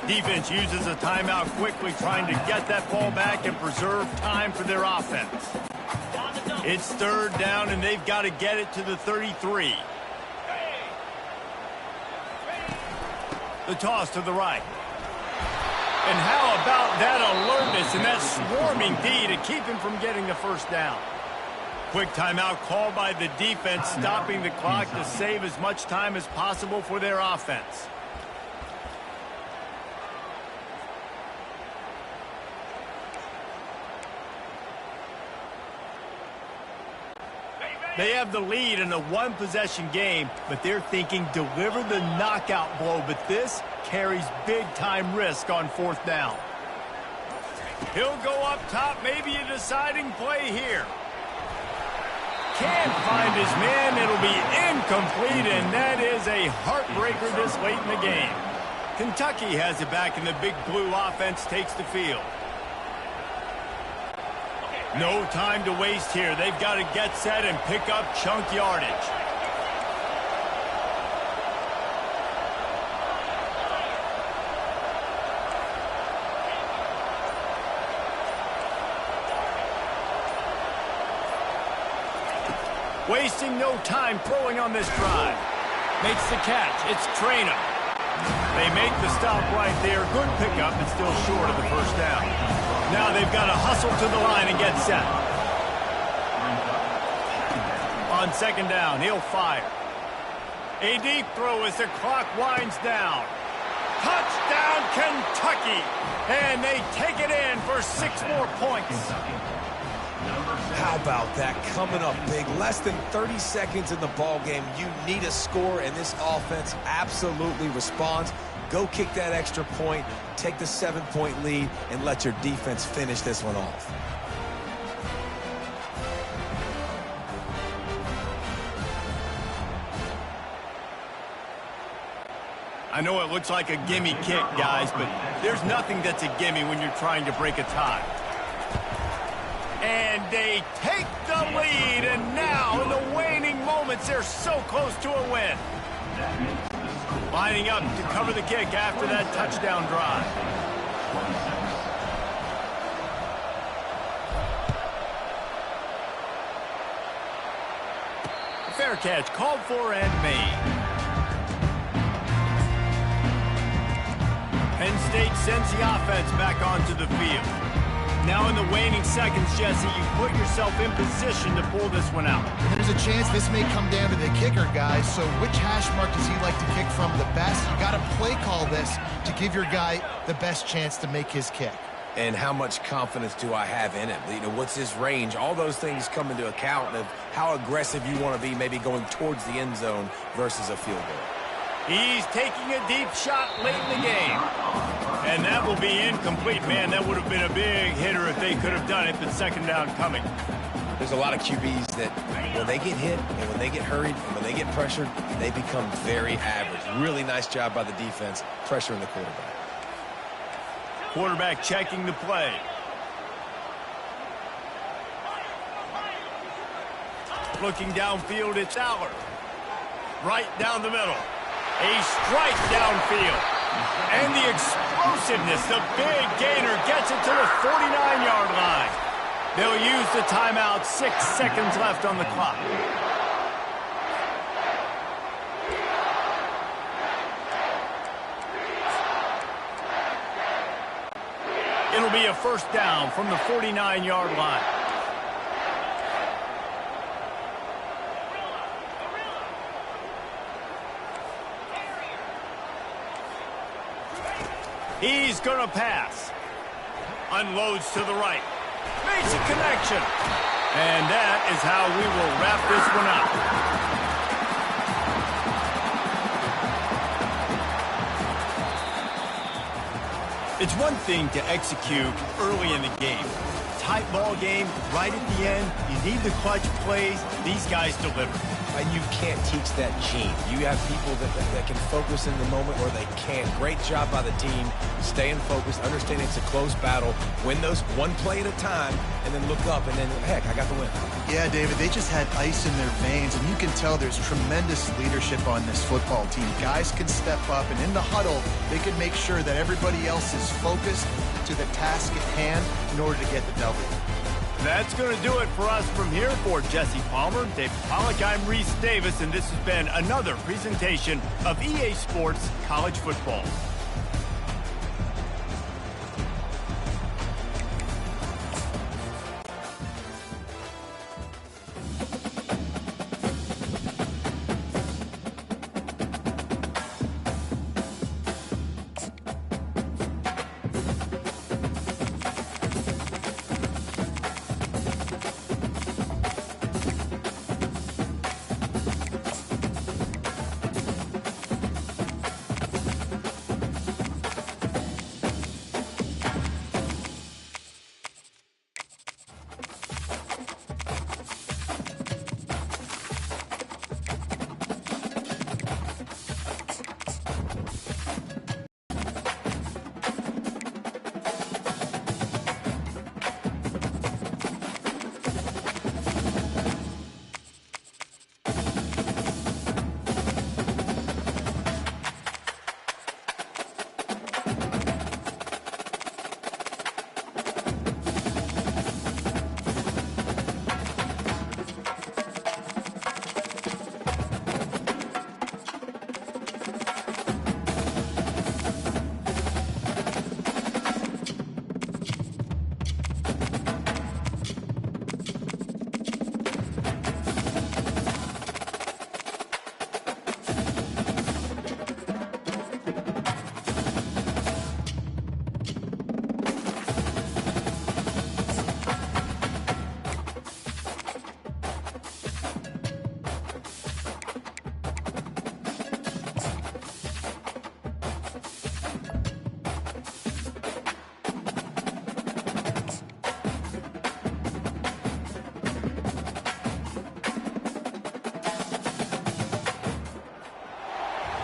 Defense uses a timeout quickly, trying to get that ball back and preserve time for their offense. It's 3rd down, and they've got to get it to the 33. The toss to the right. And how about that alertness and that swarming D to keep him from getting the first down? Quick timeout called by the defense, stopping the clock to save as much time as possible for their offense. They have the lead in a one-possession game, but they're thinking deliver the knockout blow, but this carries big-time risk on 4th down. He'll go up top, maybe a deciding play here. Can't find his man. It'll be incomplete, and that is a heartbreaker this late in the game. Kentucky has it back, and the big blue offense takes the field. No time to waste here. They've got to get set and pick up chunk yardage. Wasting no time throwing on this drive. Makes the catch. It's Traynor. They make the stop right there. Good pickup, but still short of the first down. Now they've got to hustle to the line and get set. On second down, he'll fire. A deep throw as the clock winds down. Touchdown, Kentucky! And they take it in for 6 more points. How about that? Coming up big. Less than 30 seconds in the ball game. You need a score, and this offense absolutely responds. Go kick that extra point, take the 7-point lead, and let your defense finish this one off. I know it looks like a gimme kick, guys, but there's nothing that's a gimme when you're trying to break a tie. And they take the lead, and now in the waning moments, they're so close to a win. Lining up to cover the kick after that touchdown drive. Fair catch called for and made. Penn State sends the offense back onto the field. Now in the waning seconds, Jesse, you put yourself in position to pull this one out. There's a chance this may come down to the kicker, guys. So which hash mark does he like to kick from the best? You got to play call this to give your guy the best chance to make his kick. And how much confidence do I have in it? You know, what's his range? All those things come into account of how aggressive you want to be, maybe going towards the end zone versus a field goal. He's taking a deep shot late in the game. And that will be incomplete. Man, that would have been a big hitter if they could have done it, but second down coming. There's a lot of QBs that when they get hit and when they get hurried and when they get pressured, they become very average. Really nice job by the defense, pressuring the quarterback. Quarterback checking the play. Looking downfield, it's Aller. Right down the middle. A strike downfield. And the explosiveness, the big gainer gets it to the 49-yard line. They'll use the timeout, 6 seconds left on the clock. It'll be a first down from the 49-yard line. He's going to pass. Unloads to the right. Makes a connection. And that is how we will wrap this one up. It's one thing to execute early in the game. Tight ball game, right at the end. You need the clutch plays. These guys deliver. And you can't teach that gene. You have people that can focus in the moment or they can't. Great job by the team, staying focused, understanding it's a close battle, win those one play at a time, and then look up, and then, heck, I got the win. Yeah, David, they just had ice in their veins, and you can tell there's tremendous leadership on this football team. Guys can step up, and in the huddle, they can make sure that everybody else is focused to the task at hand in order to get the W. That's going to do it for us from here. For Jesse Palmer, David Pollack, I'm Reese Davis, and this has been another presentation of EA Sports College Football.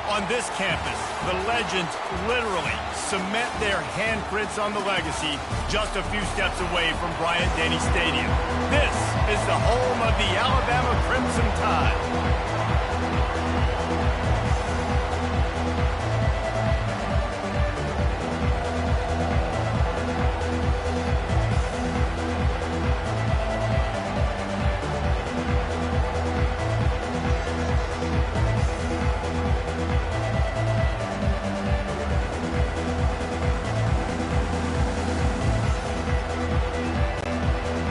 On this campus, the legends literally cement their handprints on the legacy just a few steps away from Bryant-Denny Stadium. This is the home of the Alabama Crimson Tide.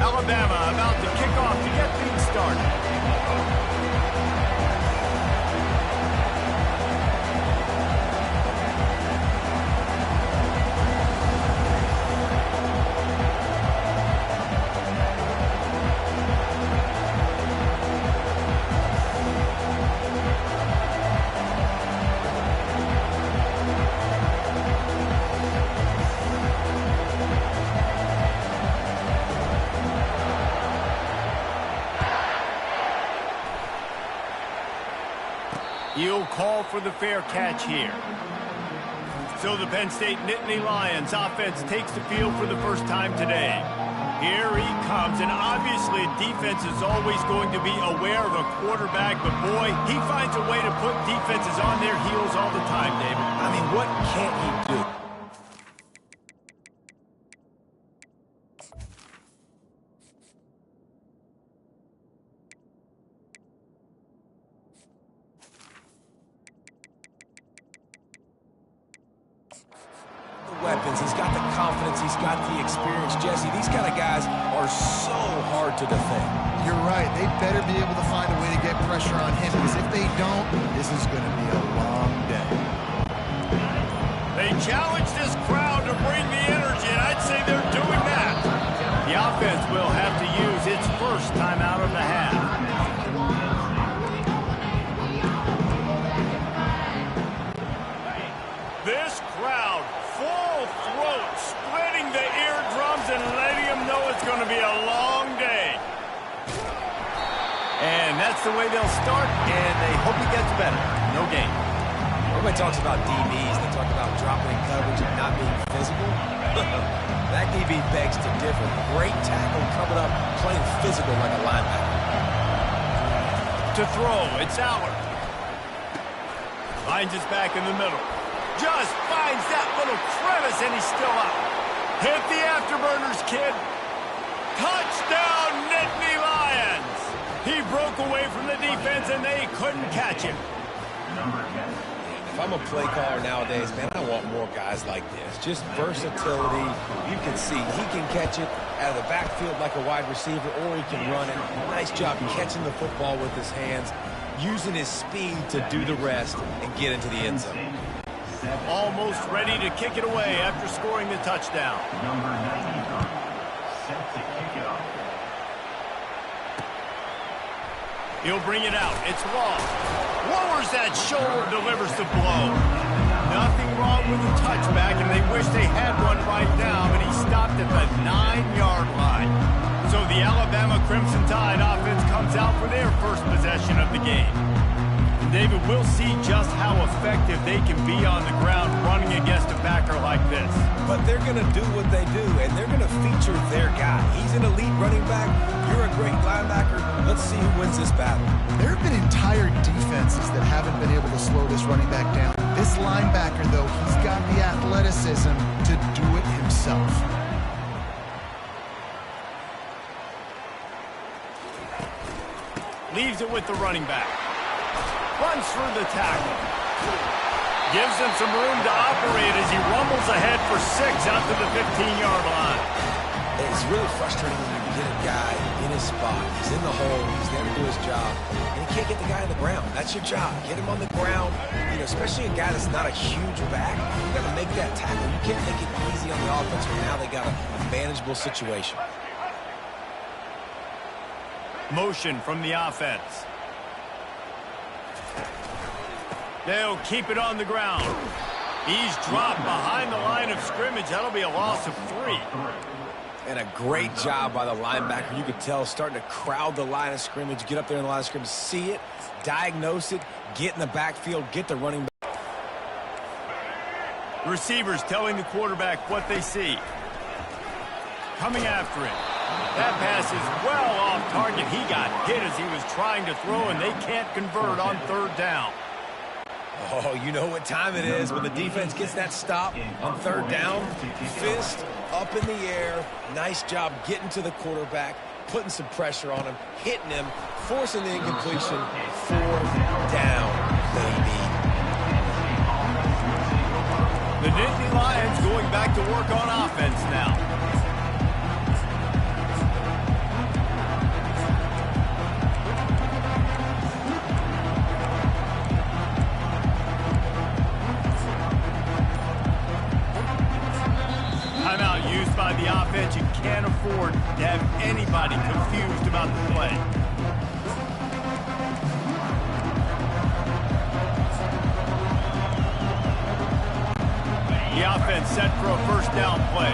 Alabama about to kick off to get things started. He'll call for the fair catch here. So the Penn State Nittany Lions offense takes the field for the first time today. Here he comes, and obviously defense is always going to be aware of a quarterback, but boy, he finds a way to put defenses on their heels all the time, David. I mean, what can't he do? Weapons. He's got the confidence. He's got the experience. Jesse, these kind of guys are so hard to defend. You're right. They better be able to find a way to get pressure on him, because if they don't, this is going to be a long day. They challenge this crowd to bring the energy, and I'd say they're doing that. The offense will have to use its first timeout of the half. This crowd, full throat, splitting the eardrums and letting them know it's going to be a long day. And that's the way they'll start, and they hope it gets better. No gain. Everybody talks about DBs. They talk about dropping in coverage and not being physical. That DB begs to differ. Great tackle coming up, playing physical like a linebacker. To throw, it's Aller. Finds his back in the middle. Just finds that little crevice, and he's still out. Hit the afterburners, kid. Touchdown, Nittany Lions. He broke away from the defense, and they couldn't catch him. If I'm a play caller nowadays, man, I want more guys like this. Just versatility. You can see he can catch it out of the backfield like a wide receiver, or he can run it. Nice job catching the football with his hands, using his speed to do the rest and get into the end zone. Almost ready to kick it away after scoring the touchdown. Number 95, set to kick it off. He'll bring it out. It's long. Lowers that shoulder, delivers the blow. Nothing wrong with the touchback, and they wish they had one right now, but he stopped at the 9-yard line. So the Alabama Crimson Tide offense comes out for their first possession of the game. David, we'll see just how effective they can be on the ground running against a backer like this. But they're going to do what they do, and they're going to feature their guy. He's an elite running back. You're a great linebacker. Let's see who wins this battle. There have been entire defenses that haven't been able to slow this running back down. This linebacker, though, he's got the athleticism to do it himself. Leaves it with the running back. Runs through the tackle. Gives him some room to operate as he rumbles ahead for 6 out to the 15-yard line. It's really frustrating when you get a guy in his spot. He's in the hole. He's there to do his job. And you can't get the guy on the ground. That's your job. Get him on the ground. You know, especially a guy that's not a huge back. You got to make that tackle. You can't make it easy on the offense, but now they got a manageable situation. Motion from the offense. They'll keep it on the ground. He's dropped behind the line of scrimmage. That'll be a loss of 3. And a great job by the linebacker. You could tell starting to crowd the line of scrimmage, get up there in the line of scrimmage, see it, diagnose it, get in the backfield, get the running back. Receivers telling the quarterback what they see. Coming after it. That pass is well off target. He got hit as he was trying to throw, and they can't convert on third down. Oh, you know what time it is when the defense gets that stop on third down. Fist up in the air. Nice job getting to the quarterback, putting some pressure on him, hitting him, forcing the incompletion. Fourth down, baby. The Nittany Lions going back to work on offense now. Timeout used by the offense. You can't afford to have anybody confused about the play. The offense set for a first down play.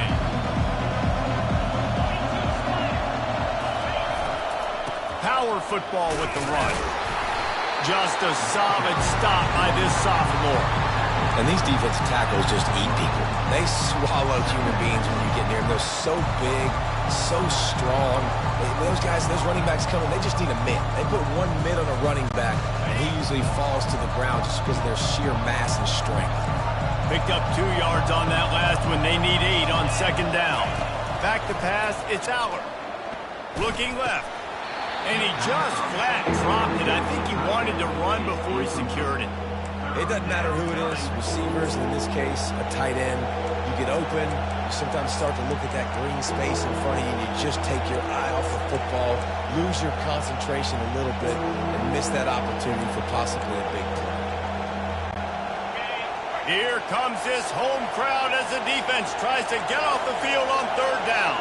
Power football with the run. Just a solid stop by this sophomore. And these defensive tackles just eat people. They swallow human beings when you get near them. They're so big, so strong. Those guys, those running backs coming, they just need a mitt. They put one mitt on a running back, and he usually falls to the ground just because of their sheer mass and strength. Picked up 2 yards on that last one. They need 8 on second down. Back to pass, it's Aller. Looking left. And he just flat dropped it. I think he wanted to run before he secured it. It doesn't matter who it is, receivers, in this case, a tight end. You get open, you sometimes start to look at that green space in front of you, and you just take your eye off the football, lose your concentration a little bit, and miss that opportunity for possibly a big play. Here comes this home crowd as the defense tries to get off the field on third down.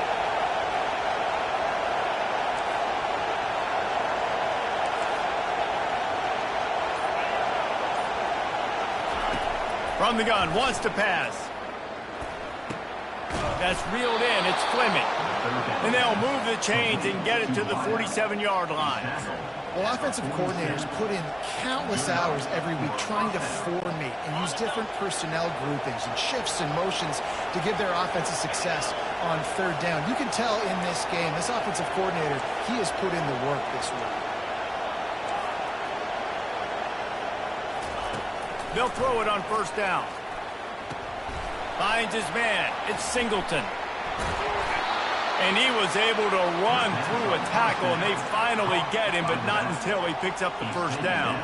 From the gun, wants to pass. That's reeled in, it's Fleming. And they'll move the chains and get it to the 47-yard line. Well, offensive coordinators put in countless hours every week trying to formate and use different personnel groupings and shifts and motions to give their offensive success on third down. You can tell in this game, this offensive coordinator, he has put in the work this week. They'll throw it on first down. Finds his man. It's Singleton. And he was able to run through a tackle, and they finally get him, but not until he picks up the first down.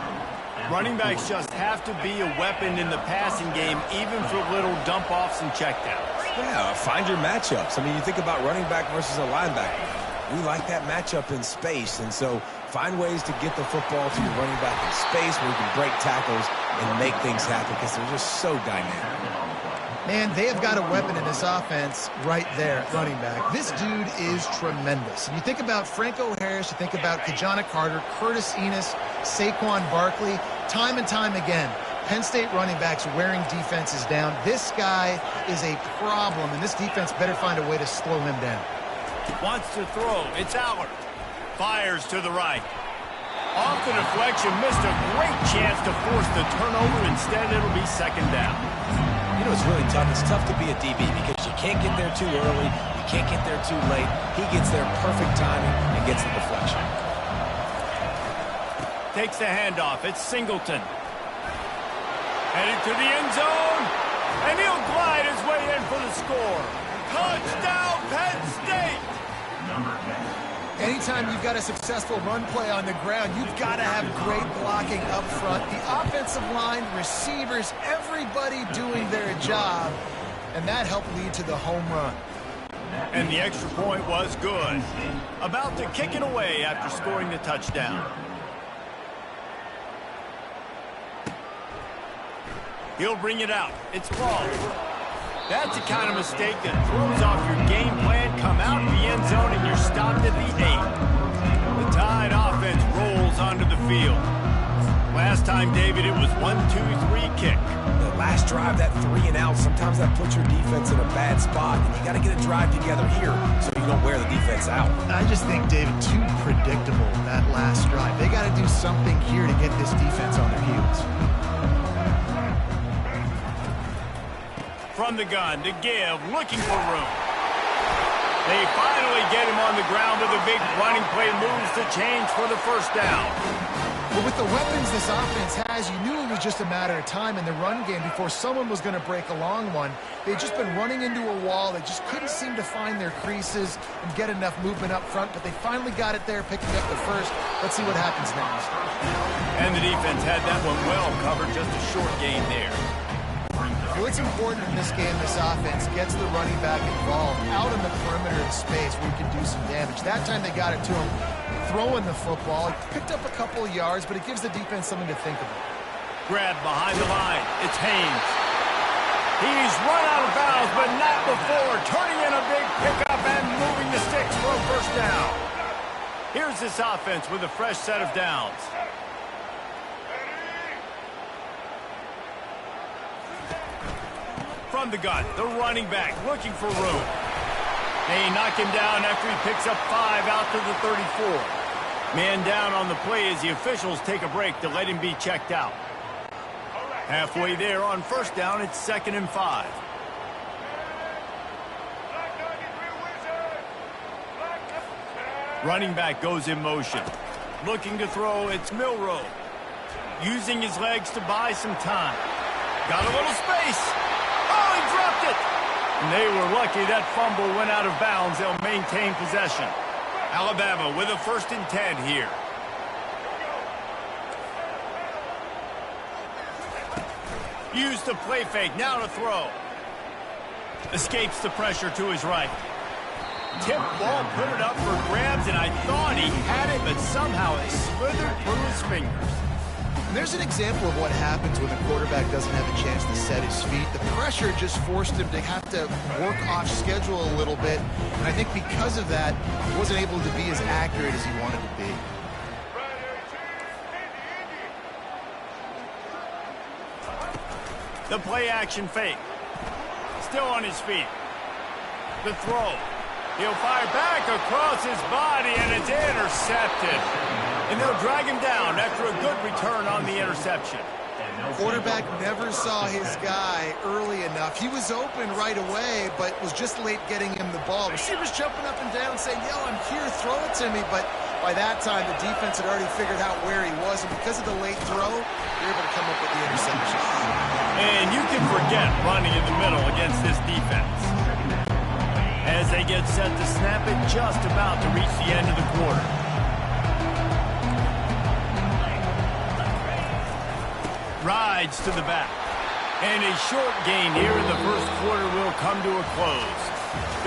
Running backs just have to be a weapon in the passing game, even for little dump-offs and checkdowns. Yeah, find your matchups. I mean, you think about running back versus a linebacker. We like that matchup in space, and so find ways to get the football to your running back in space where you can break tackles and make things happen because they're just so dynamic. Man, they have got a weapon in this offense right there at running back. This dude is tremendous. And you think about Franco Harris, you think about Kajana Carter, Curtis Enos, Saquon Barkley, time and time again, Penn State running backs wearing defenses down. This guy is a problem, and this defense better find a way to slow him down. Wants to throw. It's Aller. Fires to the right. Off the deflection, missed a great chance to force the turnover. Instead, it'll be second down. You know, it's really tough. It's tough to be a DB because you can't get there too early. You can't get there too late. He gets there perfect timing and gets the deflection. Takes the handoff. It's Singleton. Headed to the end zone. And he'll glide his way in for the score. Touchdown, Penn State! Anytime you've got a successful run play on the ground, you've got to have great blocking up front. The offensive line, receivers, everybody doing their job. And that helped lead to the home run. And the extra point was good. About to kick it away after scoring the touchdown. He'll bring it out. It's Paul. That's the kind of mistake that throws off your game plan. Come out in the end zone and you're stopped at the 8. The Tide offense rolls onto the field. Last time, David, it was 1-2-3 kick. The last drive, that 3 and out, sometimes that puts your defense in a bad spot. And you got to get a drive together here so you don't wear the defense out. I just think, David, too predictable that last drive. They got to do something here to get this defense on their heels. From the gun to give, looking for room. They finally get him on the ground with a big running play, moves the change for the first down. But with the weapons this offense has, you knew it was just a matter of time in the run game before someone was going to break a long one. They'd just been running into a wall. They just couldn't seem to find their creases and get enough movement up front, but they finally got it there, picking up the first. Let's see what happens next. And the defense had that one well covered, just a short gain there. What's important in this game, this offense gets the running back involved out in the perimeter of space where he can do some damage. That time they got it to him throwing the football. He picked up a couple of yards, but it gives the defense something to think about. Grab behind the line. It's Haynes. He's run out of bounds, but not before. Turning in a big pickup and moving the sticks for a first down. Here's this offense with a fresh set of downs. From the gun, the running back looking for room. They knock him down after he picks up 5 out to the 34. Man down on the play as the officials take a break to let him be checked out. Halfway there on first down, it's 2nd and 5. Running back goes in motion. Looking to throw, it's Milroe. Using his legs to buy some time. Got a little space. Oh, he dropped it! And they were lucky that fumble went out of bounds. They'll maintain possession. Alabama with a 1st and 10 here. Used the play fake, now to throw. Escapes the pressure to his right. Tip ball, put it up for grabs, and I thought he had it, but somehow it slithered through his fingers. And there's an example of what happens when the quarterback doesn't have a chance to set his feet. The pressure just forced him to have to work off schedule a little bit. And I think because of that, he wasn't able to be as accurate as he wanted to be. The play action fake. Still on his feet. The throw. He'll fire back across his body, and it's intercepted. And they'll drag him down after a good return on the interception. Quarterback never saw his guy early enough. He was open right away, but was just late getting him the ball. Receivers jumping up and down saying, yo, I'm here, throw it to me. But by that time, the defense had already figured out where he was. And because of the late throw, they were able to come up with the interception. And you can forget running in the middle against this defense. As they get set to snap it, just about to reach the end of the quarter. Rides to the back. And a short gain here in the first quarter will come to a close.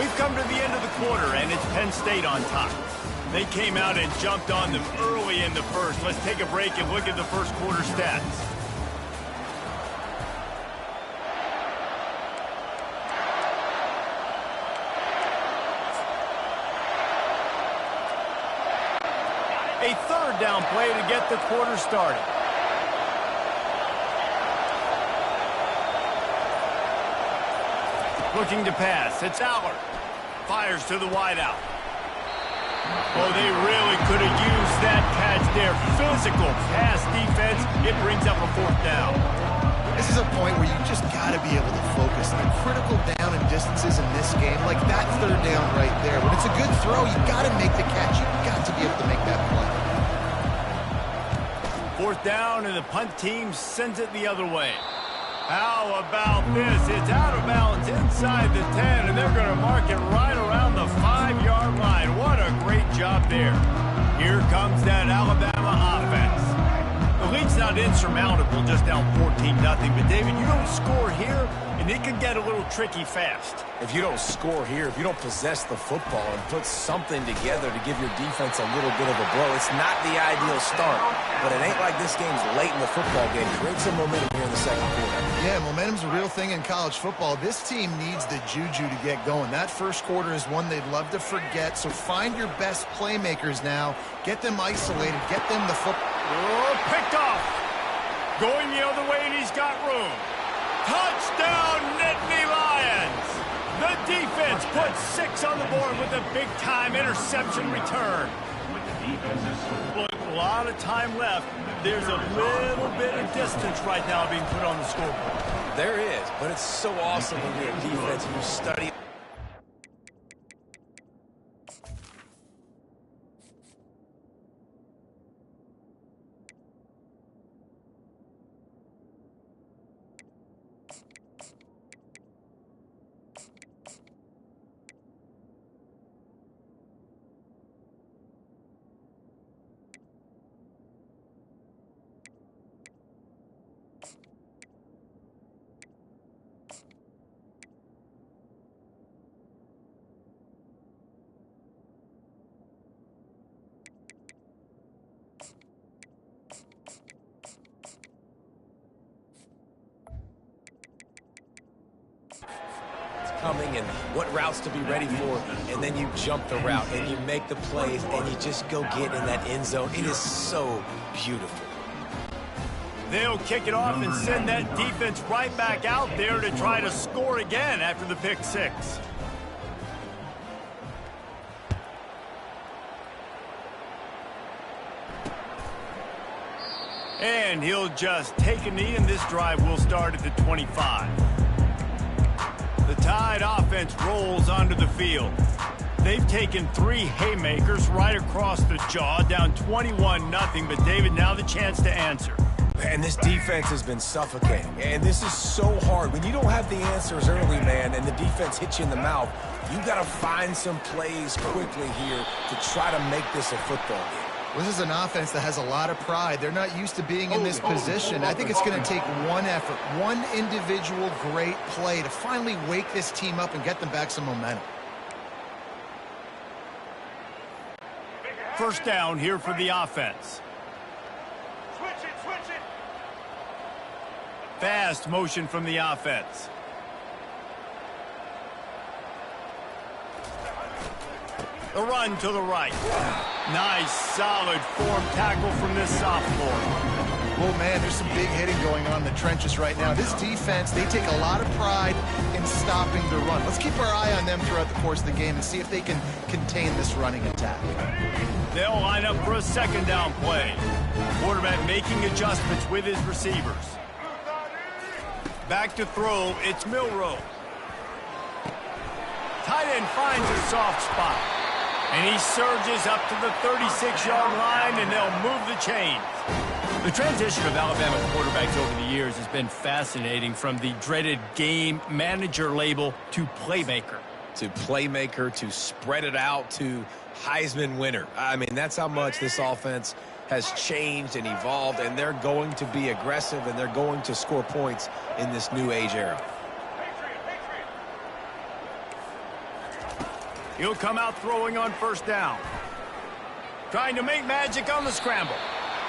We've come to the end of the quarter, and it's Penn State on top. They came out and jumped on them early in the first. Let's take a break and look at the first quarter stats. A 3rd down play to get the quarter started. Looking to pass. It's Allard. Fires to the wideout. Oh, they really could have used that catch there. Physical pass defense. It brings up a 4th down. This is a point where you just got to be able to focus. The critical down and distances in this game, like that 3rd down right there. When it's a good throw, you got to make the catch. You've got to be able to make that play. 4th down, and the punt team sends it the other way. How about this? It's out of bounds inside the 10, and they're going to mark it right around the 5-yard line. What a great job there. Here comes that Alabama offense. The lead's not insurmountable, just down 14-0. But, David, you don't score here, and it can get a little tricky fast. If you don't score here, if you don't possess the football and put something together to give your defense a little bit of a blow, it's not the ideal start. But it ain't like this game's late in the football game. Create some momentum here in the second quarter. Yeah, momentum's a real thing in college football. This team needs the juju to get going. That first quarter is one they'd love to forget. So find your best playmakers now. Get them isolated. Get them the football. Oh, picked off. Going the other way, and he's got room. Touchdown, Nittany Lions. The defense puts 6 on the board with a big-time interception return. Defensive score. Look, a lot of time left. There's a little bit of distance right now being put on the scoreboard. There is, but it's so awesome when you're a defense and you study. Coming and what routes to be ready for, and then you jump the route and you make the plays and you just go get in that end zone. It is so beautiful. They'll kick it off and send that defense right back out there to try to score again after the pick six. And he'll just take a knee, and this drive will start at the 25. The Tide offense rolls onto the field. They've taken 3 haymakers right across the jaw, down 21-0, but David, now the chance to answer. And this defense has been suffocating, and this is so hard. When you don't have the answers early, man, and the defense hits you in the mouth, you got to find some plays quickly here to try to make this a football game. This is an offense that has a lot of pride. They're not used to being in this position. I think it's going to take one effort, one individual great play to finally wake this team up and get them back some momentum. First down here for the offense. Switch it. Fast motion from the offense. The run to the right. Nice, solid form tackle from this sophomore. Oh, man, there's some big hitting going on in the trenches right now. This defense, they take a lot of pride in stopping the run. Let's keep our eye on them throughout the course of the game and see if they can contain this running attack. They'll line up for a second down play. Quarterback making adjustments with his receivers. Back to throw, it's Milroe. Tight end finds a soft spot. And he surges up to the 36-yard line, and they'll move the chains. The transition of Alabama quarterbacks over the years has been fascinating, from the dreaded game manager label to playmaker. To spread it out, to Heisman winner. I mean, that's how much this offense has changed and evolved, and they're going to be aggressive, and they're going to score points in this new age era. He'll come out throwing on first down. Trying to make magic on the scramble.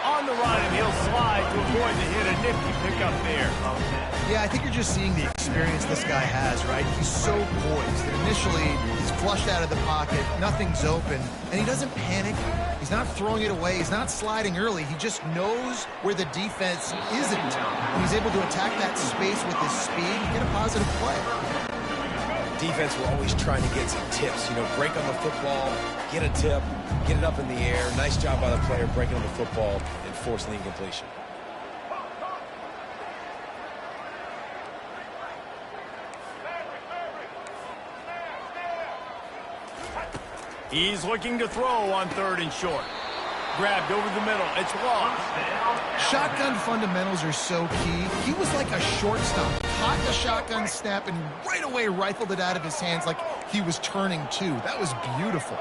On the run, and he'll slide to avoid the hit. A nifty pickup there. Yeah, I think you're just seeing the experience this guy has, right? He's so poised. And initially, he's flushed out of the pocket. Nothing's open. And he doesn't panic. He's not throwing it away. He's not sliding early. He just knows where the defense isn't. And he's able to attack that space with his speed and get a positive play. Defense, we're always trying to get some tips. You know, break on the football, get a tip, get it up in the air. Nice job by the player breaking on the football and forcing the incompletion. He's looking to throw on third and short. Grabbed over the middle. It's lost. Shotgun fundamentals are so key. He was like a shortstop. Caught the shotgun snap and right away rifled it out of his hands like he was turning two. That was beautiful.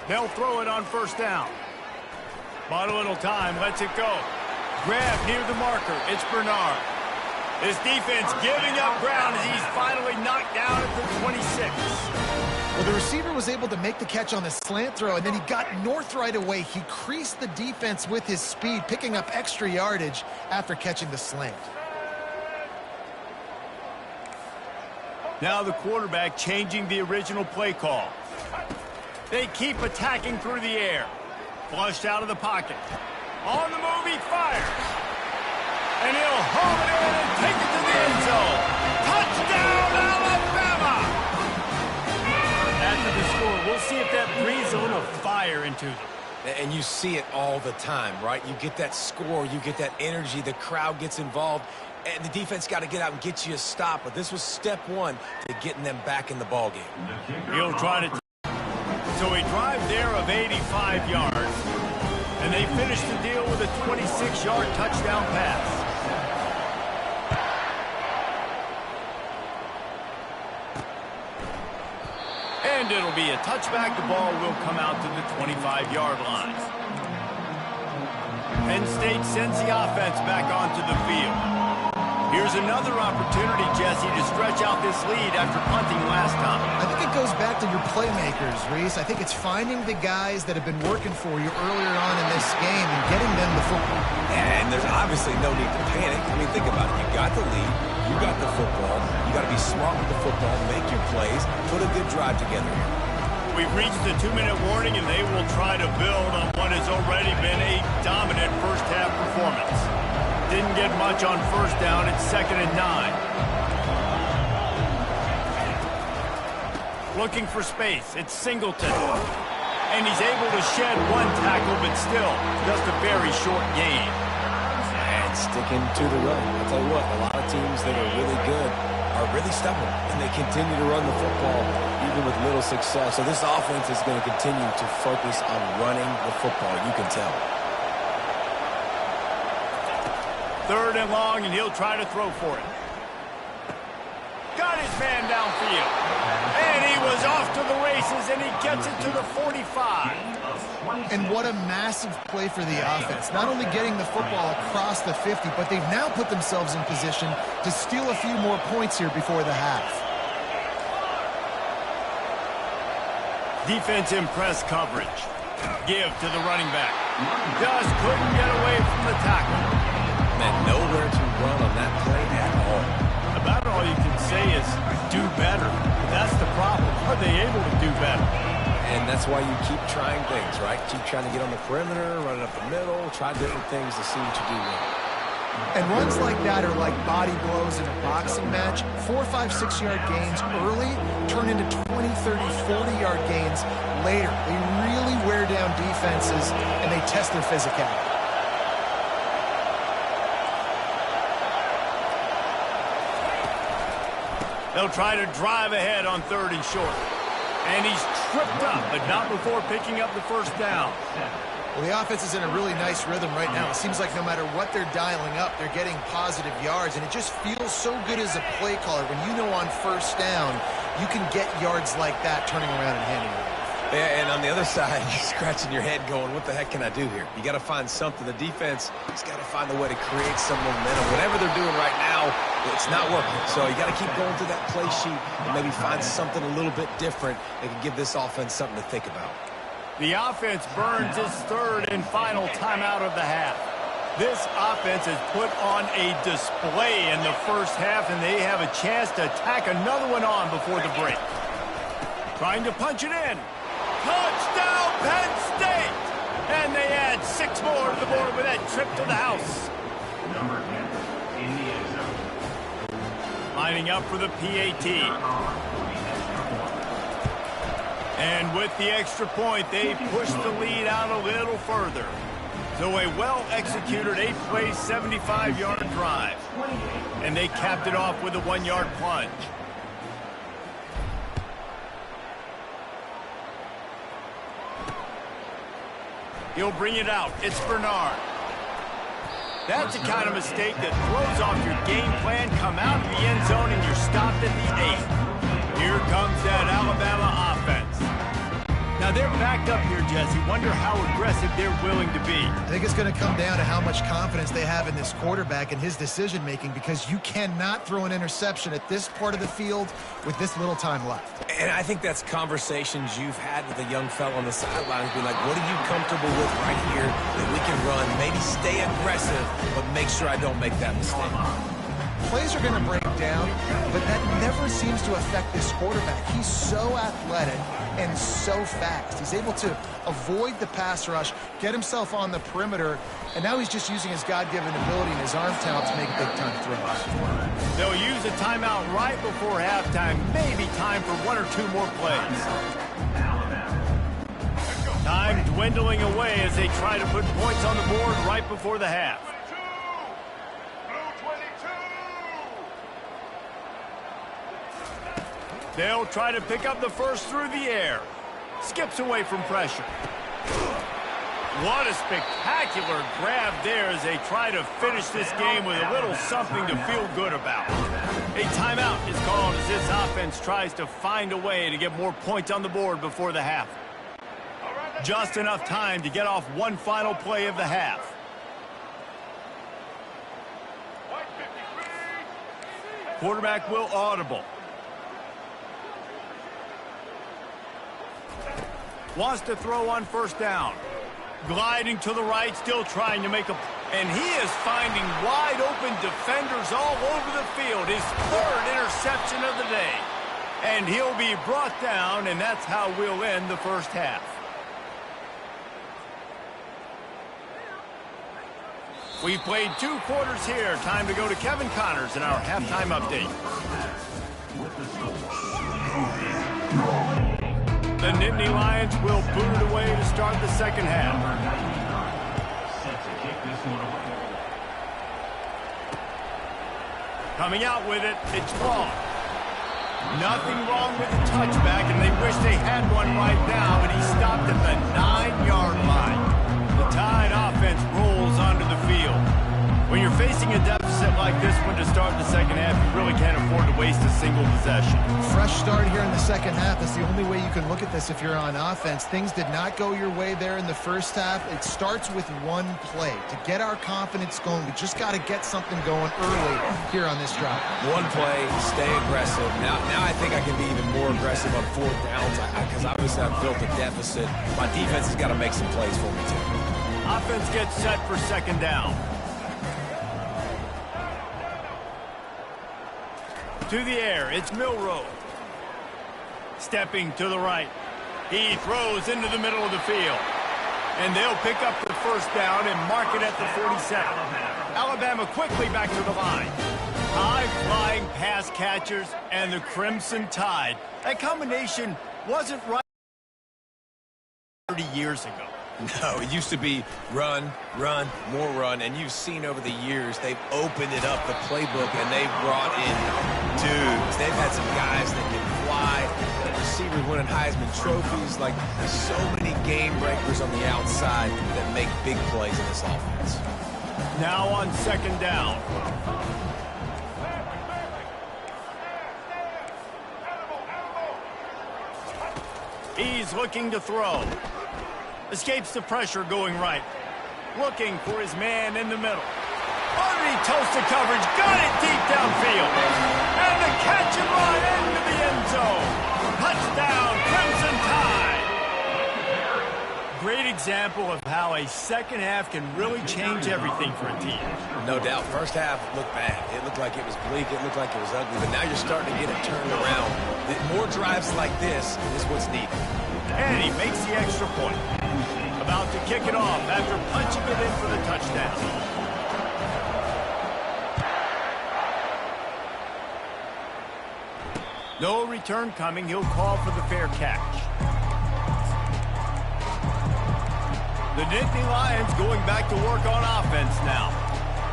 They'll throw it on first down. Bought a little time. Lets it go. Grab near the marker. It's Bernard. This defense giving up ground as he's finally knocked down at the 26. Well, the receiver was able to make the catch on the slant throw, and then he got north right away. He creased the defense with his speed, picking up extra yardage after catching the slant. Now the quarterback changing the original play call. They keep attacking through the air. Flushed out of the pocket. On the move, he fires. And he'll haul it in and take it to the end zone. Touchdown, Alabama! to the score. We'll see if that breathes a little fire into them. And you see it all the time, right? You get that score, you get that energy, the crowd gets involved, and the defense got to get out and get you a stop. But this was step one to getting them back in the ballgame. He'll try to... So a drive there of 85 yards, and they finish the deal with a 26-yard touchdown pass. And it'll be a touchback. The ball will come out to the 25-yard line. Penn State sends the offense back onto the field. Here's another opportunity, Jesse, to stretch out this lead after punting last time. I think it goes back to your playmakers, Reese. I think it's finding the guys that have been working for you earlier on in this game and getting them the football. And there's obviously no need to panic. I mean, think about it. You got the lead. You got the football. You got to be smart with the football, make your plays, put a good drive together here. We've reached the 2-minute warning, and they will try to build on what has already been a dominant first-half performance. Didn't get much on first down. It's 2nd and 9. Looking for space. It's Singleton. And he's able to shed one tackle, but still just a very short gain. And sticking to the run. I'll tell you what, a lot of teams that are really good are really stubborn, and they continue to run the football even with little success. So this offense is going to continue to focus on running the football. You can tell. 3rd and long, and he'll try to throw for it. Got his man downfield. And he was off to the races, and he gets it to the 45. And what a massive play for the offense. Not only getting the football across the 50, but they've now put themselves in position to steal a few more points here before the half. Defense in press coverage. Give to the running back. Just couldn't get away from the tackle. And nowhere to run on that play at all. About all you can say is do better. That's the problem. Are they able to do better? And that's why you keep trying things, right? Keep trying to get on the perimeter, run it up the middle, try different things to see what you do well. And runs like that are like body blows in a boxing match. 4, 5, 6-yard gains early turn into 20, 30, 40-yard gains later. They really wear down defenses, and they test their physicality. They'll try to drive ahead on 3rd and short. And he's tripped up, but not before picking up the first down. Well, the offense is in a really nice rhythm right now. It seems like no matter what they're dialing up, they're getting positive yards, and it just feels so good as a play caller when you know on first down you can get yards like that turning around and handing it. Yeah, and on the other side, you're scratching your head going, what the heck can I do here? You got to find something. The defense has got to find a way to create some momentum. Whatever they're doing right now, it's not working. So you got to keep going through that play sheet and maybe find something a little bit different that can give this offense something to think about. The offense burns its 3rd and final timeout of the half. This offense has put on a display in the first half, and they have a chance to tack another one on before the break. Trying to punch it in. Touchdown, Penn State! And they add 6 more to the board with that trip to the house. Number 10 in the end zone. Lining up for the PAT. And with the extra point, they push the lead out a little further. So a well-executed 8-play, 75-yard drive. And they capped it off with a 1-yard plunge. He'll bring it out. It's Bernard. That's the kind of mistake that throws off your game plan. Come out of the end zone and you're stopped at the 8. Here comes that Alabama offense. Now they're backed up here, Jesse. Wonder how aggressive they're willing to be. I think it's going to come down to how much confidence they have in this quarterback and his decision-making, because you cannot throw an interception at this part of the field with this little time left. And I think that's conversations you've had with a young fella on the sidelines, being like, what are you comfortable with right here that we can run? Maybe stay aggressive, but make sure I don't make that mistake. plays are going to break down, but that never seems to affect this quarterback. He's so athletic and so fast. He's able to avoid the pass rush, get himself on the perimeter, and now he's just using his God-given ability and his arm talent to make big-time throws. They'll use a timeout right before halftime. Maybe time for one or two more plays. Time dwindling away as they try to put points on the board right before the half. They'll try to pick up the first through the air. Skips away from pressure. What a spectacular grab there as they try to finish this game with a little something to feel good about. A timeout is called as this offense tries to find a way to get more points on the board before the half. Just enough time to get off one final play of the half. Quarterback will audible. Wants to throw on first down. Gliding to the right, still trying to make a... And he is finding wide open defenders all over the field. His third interception of the day. And he'll be brought down, and that's how we'll end the first half. We've played 2 quarters here. Time to go to Kevin Connors in our halftime update. The Nittany Lions will boot it away to start the second half. Set to kick this one away. Coming out with it, it's long. Nothing wrong with the touchback, and they wish they had one right now, but he stopped at the 9-yard line. The Tide offense rolls onto the field. When you're facing a deficit like this one to start the second half, you really can't afford to waste a single possession. Fresh start here in the second half. That's the only way you can look at this if you're on offense. Things did not go your way there in the first half. It starts with one play. To get our confidence going, we just got to get something going early here on this drive. One play, stay aggressive. Now I think I can be even more aggressive on fourth downs because obviously I've built a deficit. My defense has got to make some plays for me, too. Offense gets set for second down. To the air, it's Milroe. Stepping to the right. He throws into the middle of the field. And they'll pick up the first down and mark it at the 47. Alabama quickly back to the line. High-flying pass catchers and the Crimson Tide. That combination wasn't right 30 years ago. No, it used to be run, run, more run, and you've seen over the years they've opened it up, the playbook, and they've brought in dudes. They've had some guys that can fly, receivers winning Heisman trophies, like so many game breakers on the outside that make big plays in this offense. Now on second down. He's looking to throw. Escapes the pressure going right. Looking for his man in the middle. Underneath toasted coverage. Got it deep downfield. And the catch and run into the end zone. Touchdown, Crimson Tide. Great example of how a second half can really change everything for a team. No doubt. First half looked bad. It looked like it was bleak. It looked like it was ugly. But now you're starting to get it turned around. More drives like this is what's needed. And he makes the extra point. About to kick it off after punching it in for the touchdown. No return coming. He'll call for the fair catch. The Nittany Lions going back to work on offense now.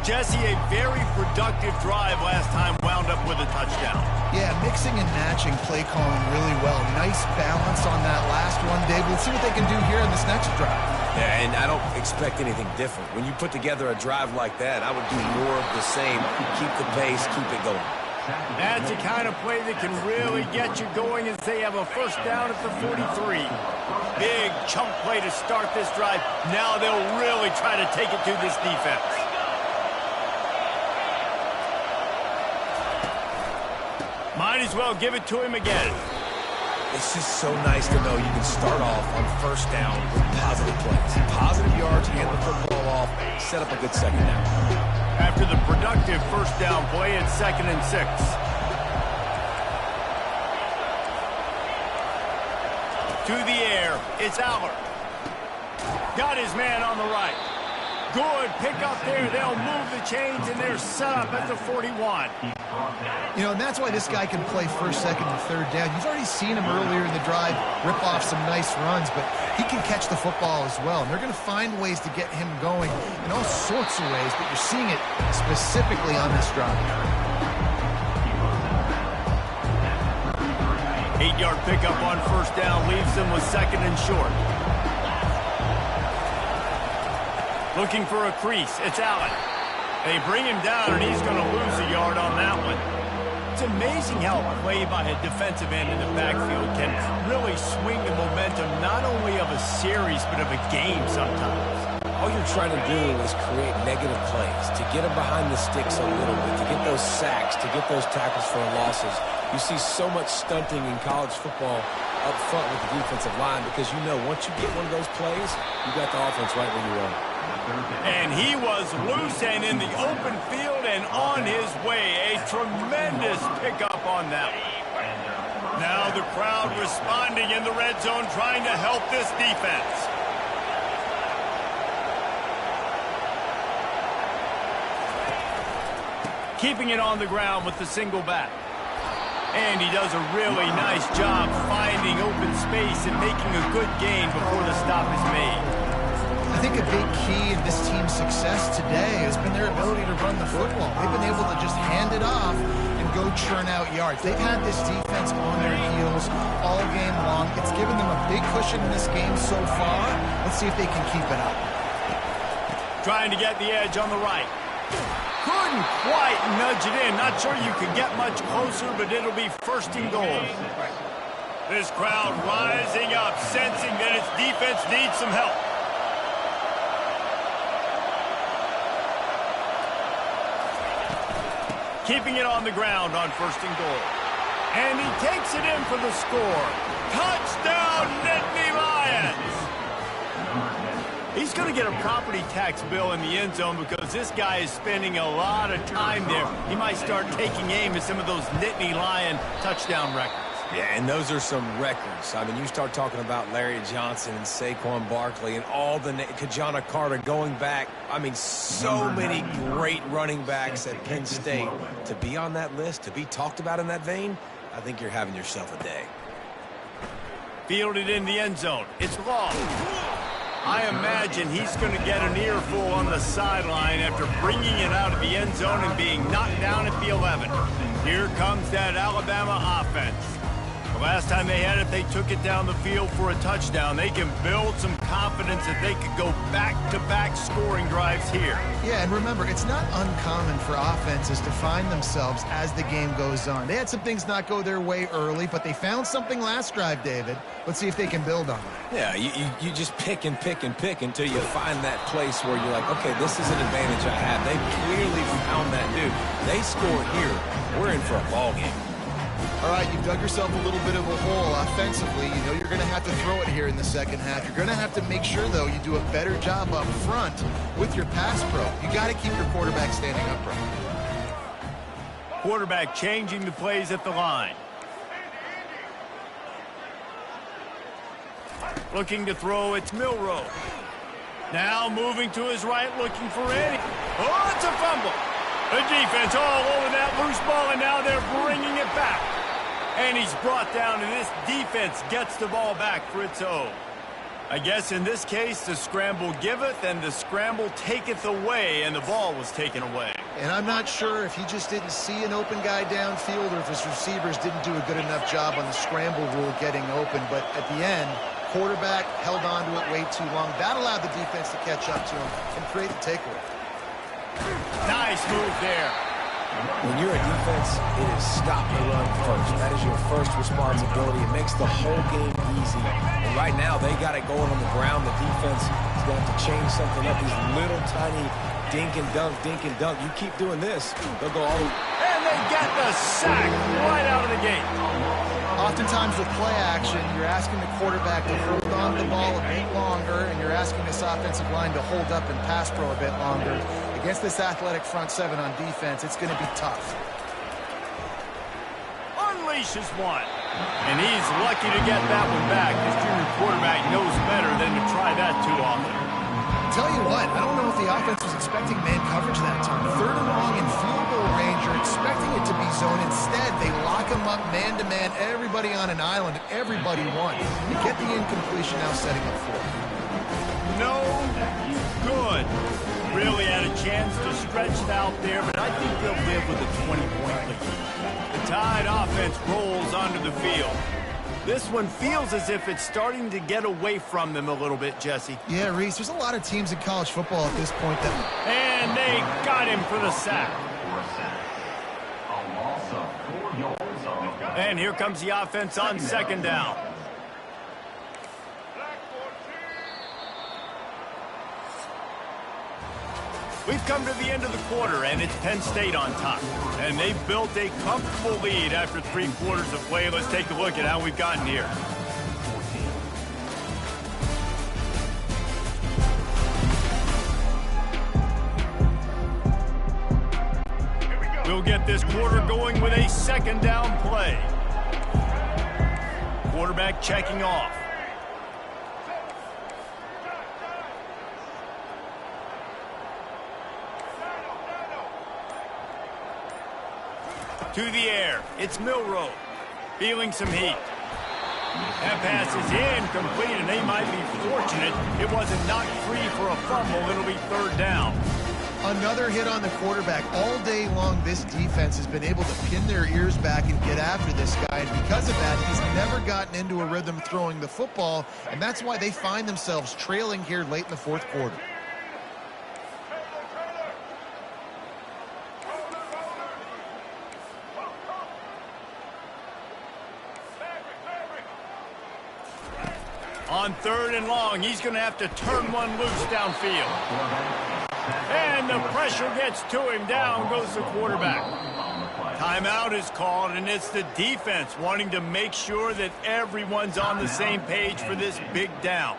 Jesse, a very productive drive last time wound up with a touchdown. Yeah, mixing and matching play calling really well. Nice balance on that last one, Dave. Let's see what they can do here in this next drive. Yeah, and I don't expect anything different. When you put together a drive like that, I would do more of the same. Keep the pace, keep it going. That's the kind of play that can really get you going as they have a first down at the 43. Big chunk play to start this drive. Now they'll really try to take it to this defense. Might as well give it to him again. It's just so nice to know you can start off on first down with positive plays. Positive yards, hand the football off, set up a good second down. After the productive first down play, it's 2nd and 6. To the air, it's Aller. Got his man on the right. Good pickup there. They'll move the chains, and they're set up at the 41. You know, and that's why this guy can play first, second, and third down. You've already seen him earlier in the drive rip off some nice runs, but he can catch the football as well. And they're going to find ways to get him going in all sorts of ways, but you're seeing it specifically on this drive. 8-yard pickup on first down leaves them with 2nd and short. Looking for a crease. It's Allen. They bring him down, and he's going to lose a yard on that one. It's amazing how a play by a defensive end in the backfield can really swing the momentum not only of a series but of a game sometimes. All you're trying to do is create negative plays, to get them behind the sticks a little bit, to get those sacks, to get those tackles for losses. You see so much stunting in college football up front with the defensive line because you know once you get one of those plays, you got the offense right where you want it. And he was loose and in the open field and on his way. A tremendous pickup on that one. Now the crowd responding in the red zone, trying to help this defense. Keeping it on the ground with the single back. And he does a really nice job finding open space and making a good gain before the stop is made. I think a big key in this team's success today has been their ability to run the football. They've been able to just hand it off and go churn out yards. They've had this defense on their heels all game long. It's given them a big cushion in this game so far. Let's see if they can keep it up. Trying to get the edge on the right. Couldn't quite nudge it in. Not sure you could get much closer, but it'll be 1st and goal. This crowd rising up, sensing that its defense needs some help. Keeping it on the ground on 1st and goal. And he takes it in for the score. Touchdown, Nittany Lions! He's going to get a property tax bill in the end zone because this guy is spending a lot of time there. He might start taking aim at some of those Nittany Lion touchdown records. Yeah, and those are some records. I mean, you start talking about Larry Johnson and Saquon Barkley and all the Kajana Carter going back. I mean, so many great running backs at Penn State. To be on that list, to be talked about in that vein, I think you're having yourself a day. Fielded in the end zone. It's long. I imagine he's going to get an earful on the sideline after bringing it out of the end zone and being knocked down at the 11. Here comes that Alabama offense. The last time they had it, they took it down the field for a touchdown. They can build some confidence that they could go back-to-back scoring drives here. Yeah, and remember, it's not uncommon for offenses to find themselves as the game goes on. They had some things not go their way early, but they found something last drive, David. Let's see if they can build on it. Yeah, you just pick and pick and pick until you find that place where you're like, okay, this is an advantage I have. They clearly found that dude. They scored here. We're in for a ball game. All right, you've dug yourself a little bit of a hole offensively. You know you're going to have to throw it here in the second half. You're going to have to make sure, though, you do a better job up front with your pass pro. You got to keep your quarterback standing upright. Quarterback changing the plays at the line. Looking to throw, it's Milroe. Now moving to his right, looking for Eddie. Oh, it's a fumble. The defense all over that loose ball, and now they're bringing it back. And he's brought down, and this defense gets the ball back for its own. I guess in this case, the scramble giveth, and the scramble taketh away, and the ball was taken away. And I'm not sure if he just didn't see an open guy downfield or if his receivers didn't do a good enough job on the scramble rule getting open. But at the end, quarterback held on to it way too long. That allowed the defense to catch up to him and create the takeaway. Nice move there. When you're a defense, it is stop the run first. That is your first responsibility. It makes the whole game easy. And right now, they got it going on the ground. The defense is going to have to change something up. These little tiny dink and dunk, dink and dunk. You keep doing this, they'll go all the way. And they get the sack right out of the gate. Oftentimes with play action, you're asking the quarterback to hold on to the ball a bit longer, and you're asking this offensive line to hold up and pass pro a bit longer. It Against this athletic front seven on defense, it's going to be tough. Unleashes one. And he's lucky to get that one back. His junior quarterback knows better than to try that too often. Tell you what, I don't know if the offense was expecting man coverage that time. 3rd and long in field goal range, you're expecting it to be zone. Instead, they lock him up man-to-man, everybody on an island, everybody won. They get the incompletion now setting up for it. No good. Really had a chance to stretch it out there, but I think they'll live with a 20-point lead. The Tide offense rolls onto the field. This one feels as if it's starting to get away from them a little bit, Jesse. Yeah, Reese, there's a lot of teams in college football at this point that... And they got him for the sack. A loss of 4 yards on the guy. And here comes the offense on 2nd down. We've come to the end of the quarter, and it's Penn State on top. And they've built a comfortable lead after 3 quarters of play. Let's take a look at how we've gotten here. We'll get this quarter going with a 2nd down play. Quarterback checking off. To the air, it's Milroe, feeling some heat. That pass is incomplete, and they might be fortunate it wasn't knocked free for a fumble. It'll be 3rd down. Another hit on the quarterback. All day long, this defense has been able to pin their ears back and get after this guy. And because of that, he's never gotten into a rhythm throwing the football, and that's why they find themselves trailing here late in the 4th quarter. On 3rd and long, he's going to have to turn one loose downfield. And the pressure gets to him. Down goes the quarterback. Timeout is called, and it's the defense wanting to make sure that everyone's on the same page for this big down.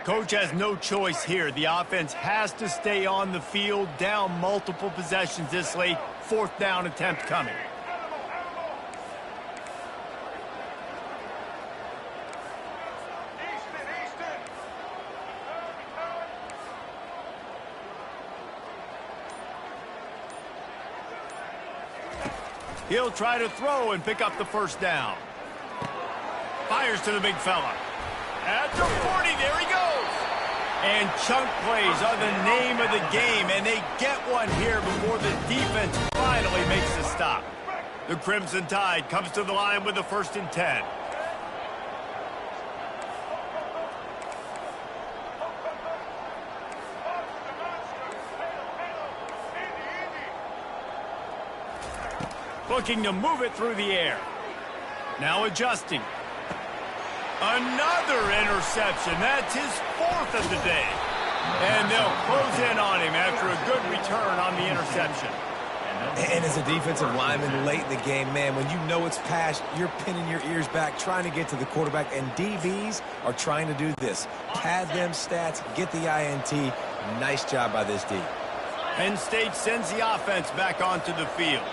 Coach has no choice here. The offense has to stay on the field, down multiple possessions this late. 4th down attempt coming. He'll try to throw and pick up the 1st down. Fires to the big fella. At the 40, there he goes. And chunk plays are the name of the game, and they get one here before the defense finally makes the stop. The Crimson Tide comes to the line with the 1st and 10. Looking to move it through the air. Now adjusting. Another interception. That's his 4th of the day. And they'll close in on him after a good return on the interception. And as a defensive lineman late in the game, man, when you know it's passed, you're pinning your ears back, trying to get to the quarterback, and DBs are trying to do this. Pad them stats, get the INT. Nice job by this D. Penn State sends the offense back onto the field.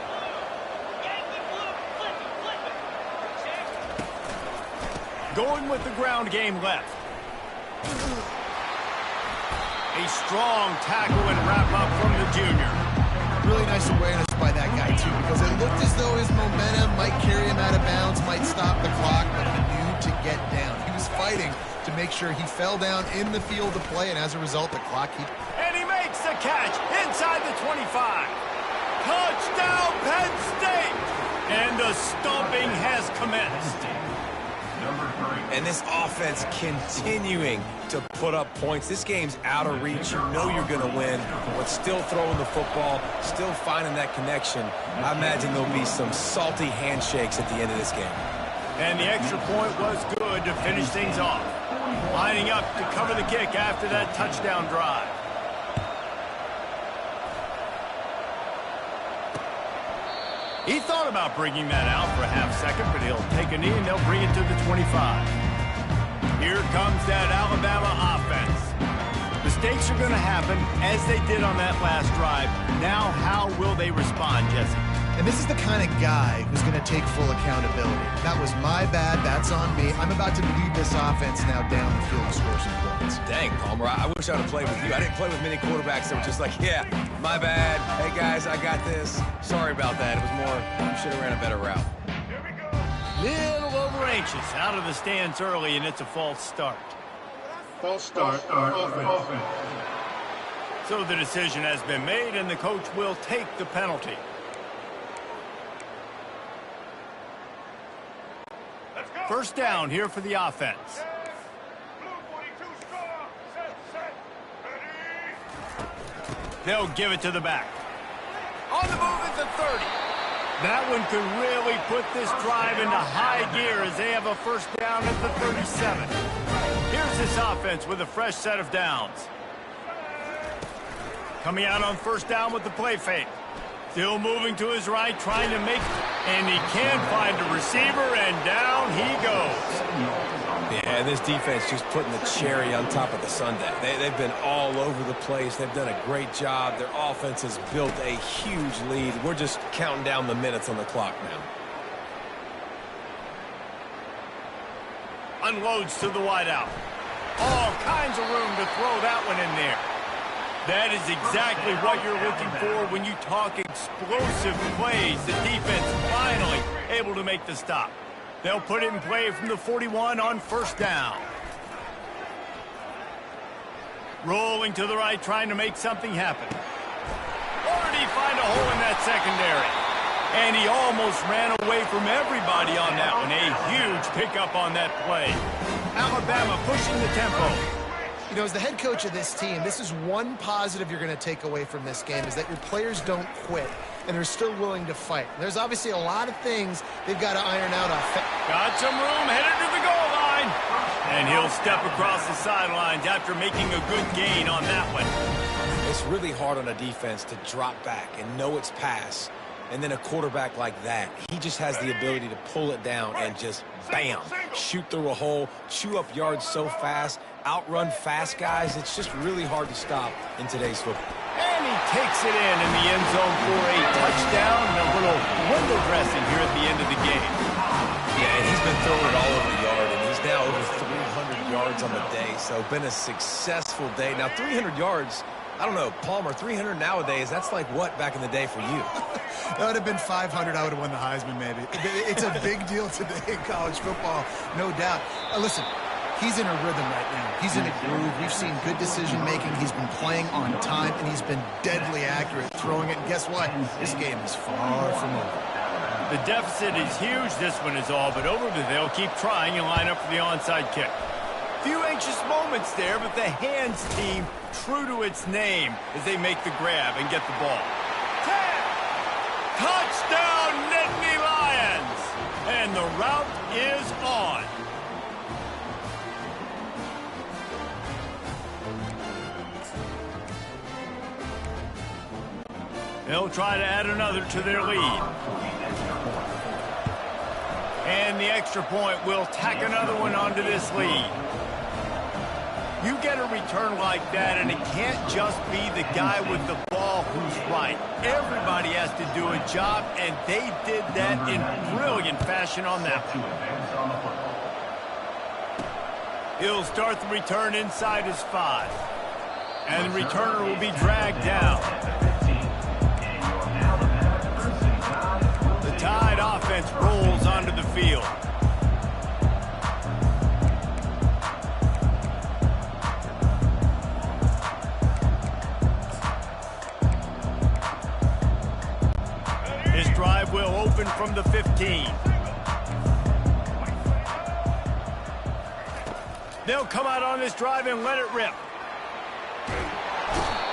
Going with the ground game left. A strong tackle and wrap-up from the junior. Really nice awareness by that guy, too, because it looked as though his momentum might carry him out of bounds, might stop the clock, but he knew to get down. He was fighting to make sure he fell down in the field of play, and as a result, the clock keeps... And he makes the catch inside the 25. Touchdown, Penn State! And the stomping has commenced. And this offense continuing to put up points. This game's out of reach. You know you're going to win, but still throwing the football, still finding that connection. I imagine there'll be some salty handshakes at the end of this game. And the extra point was good to finish things off. Lining up to cover the kick after that touchdown drive. He thought about bringing that out for a half second, but he'll take a knee and they'll bring it to the 25. Here comes that Alabama offense. Mistakes are going to happen, as they did on that last drive. Now, how will they respond, Jesse? And this is the kind of guy who's going to take full accountability. That was my bad. That's on me. I'm about to lead this offense now down the field to score some points. Dang, Palmer, I wish I would have played with you. I didn't play with many quarterbacks that were just like, yeah, my bad. Hey, guys, I got this. Sorry about that. It was more, you should have ran a better route. Little over anxious, out of the stands early, and it's a false start. False start. Offense. So the decision has been made, and the coach will take the penalty. First down here for the offense. They'll give it to the back. On the move at the 30. That one could really put this drive into high gear as they have a first down at the 37. Here's this offense with a fresh set of downs. Coming out on first down with the play fake. Still moving to his right, trying to make, and he can't find a receiver, and down he goes. Yeah, this defense just putting the cherry on top of the sundae. They've been all over the place. They've done a great job. Their offense has built a huge lead. We're just counting down the minutes on the clock now. Unloads to the wideout. All kinds of room to throw that one in there. That is exactly what you're looking for when you talk explosive plays. The defense finally able to make the stop. They'll put it in play from the 41 on first down. Rolling to the right, trying to make something happen. Already find a hole in that secondary. And he almost ran away from everybody on that one. A huge pickup on that play. Alabama pushing the tempo. You know, as the head coach of this team, this is one positive you're going to take away from this game, is that your players don't quit, and they're still willing to fight. There's obviously a lot of things they've got to iron out. Got some room, headed to the goal line. And he'll step across the sidelines after making a good gain on that one. It's really hard on a defense to drop back and know it's pass. And then a quarterback like that, he just has the ability to pull it down and just, bam, shoot through a hole, chew up yards so fast, outrun fast guys. It's just really hard to stop in today's football. And he takes it in the end zone for a touchdown and a little window dressing here at the end of the game. Yeah, and he's been throwing it all over the yard, and he's now over 300 yards on the day, so been a successful day. Now, 300 yards, I don't know, Palmer, 300 nowadays, that's like what back in the day for you? That would have been 500. I would have won the Heisman, maybe. It's a big deal today in college football, no doubt. Listen, he's in a rhythm right now. He's in a groove. We've seen good decision-making. He's been playing on time, and he's been deadly accurate throwing it. And guess what? This game is far from over. The deficit is huge. This one is all but over, but they'll keep trying and line up for the onside kick. Few anxious moments there, but the hands team true to its name as they make the grab and get the ball. Touchdown, Nittany Lions! And the route is on. They'll try to add another to their lead. And the extra point will tack another one onto this lead. You get a return like that, and it can't just be the guy with the ball who's right. Everybody has to do a job, and they did that in brilliant fashion on that one. He'll start the return inside his 5. And the returner will be dragged down. The Tide offense rolls onto the field. This drive will open from the 15. They'll come out on this drive and let it rip.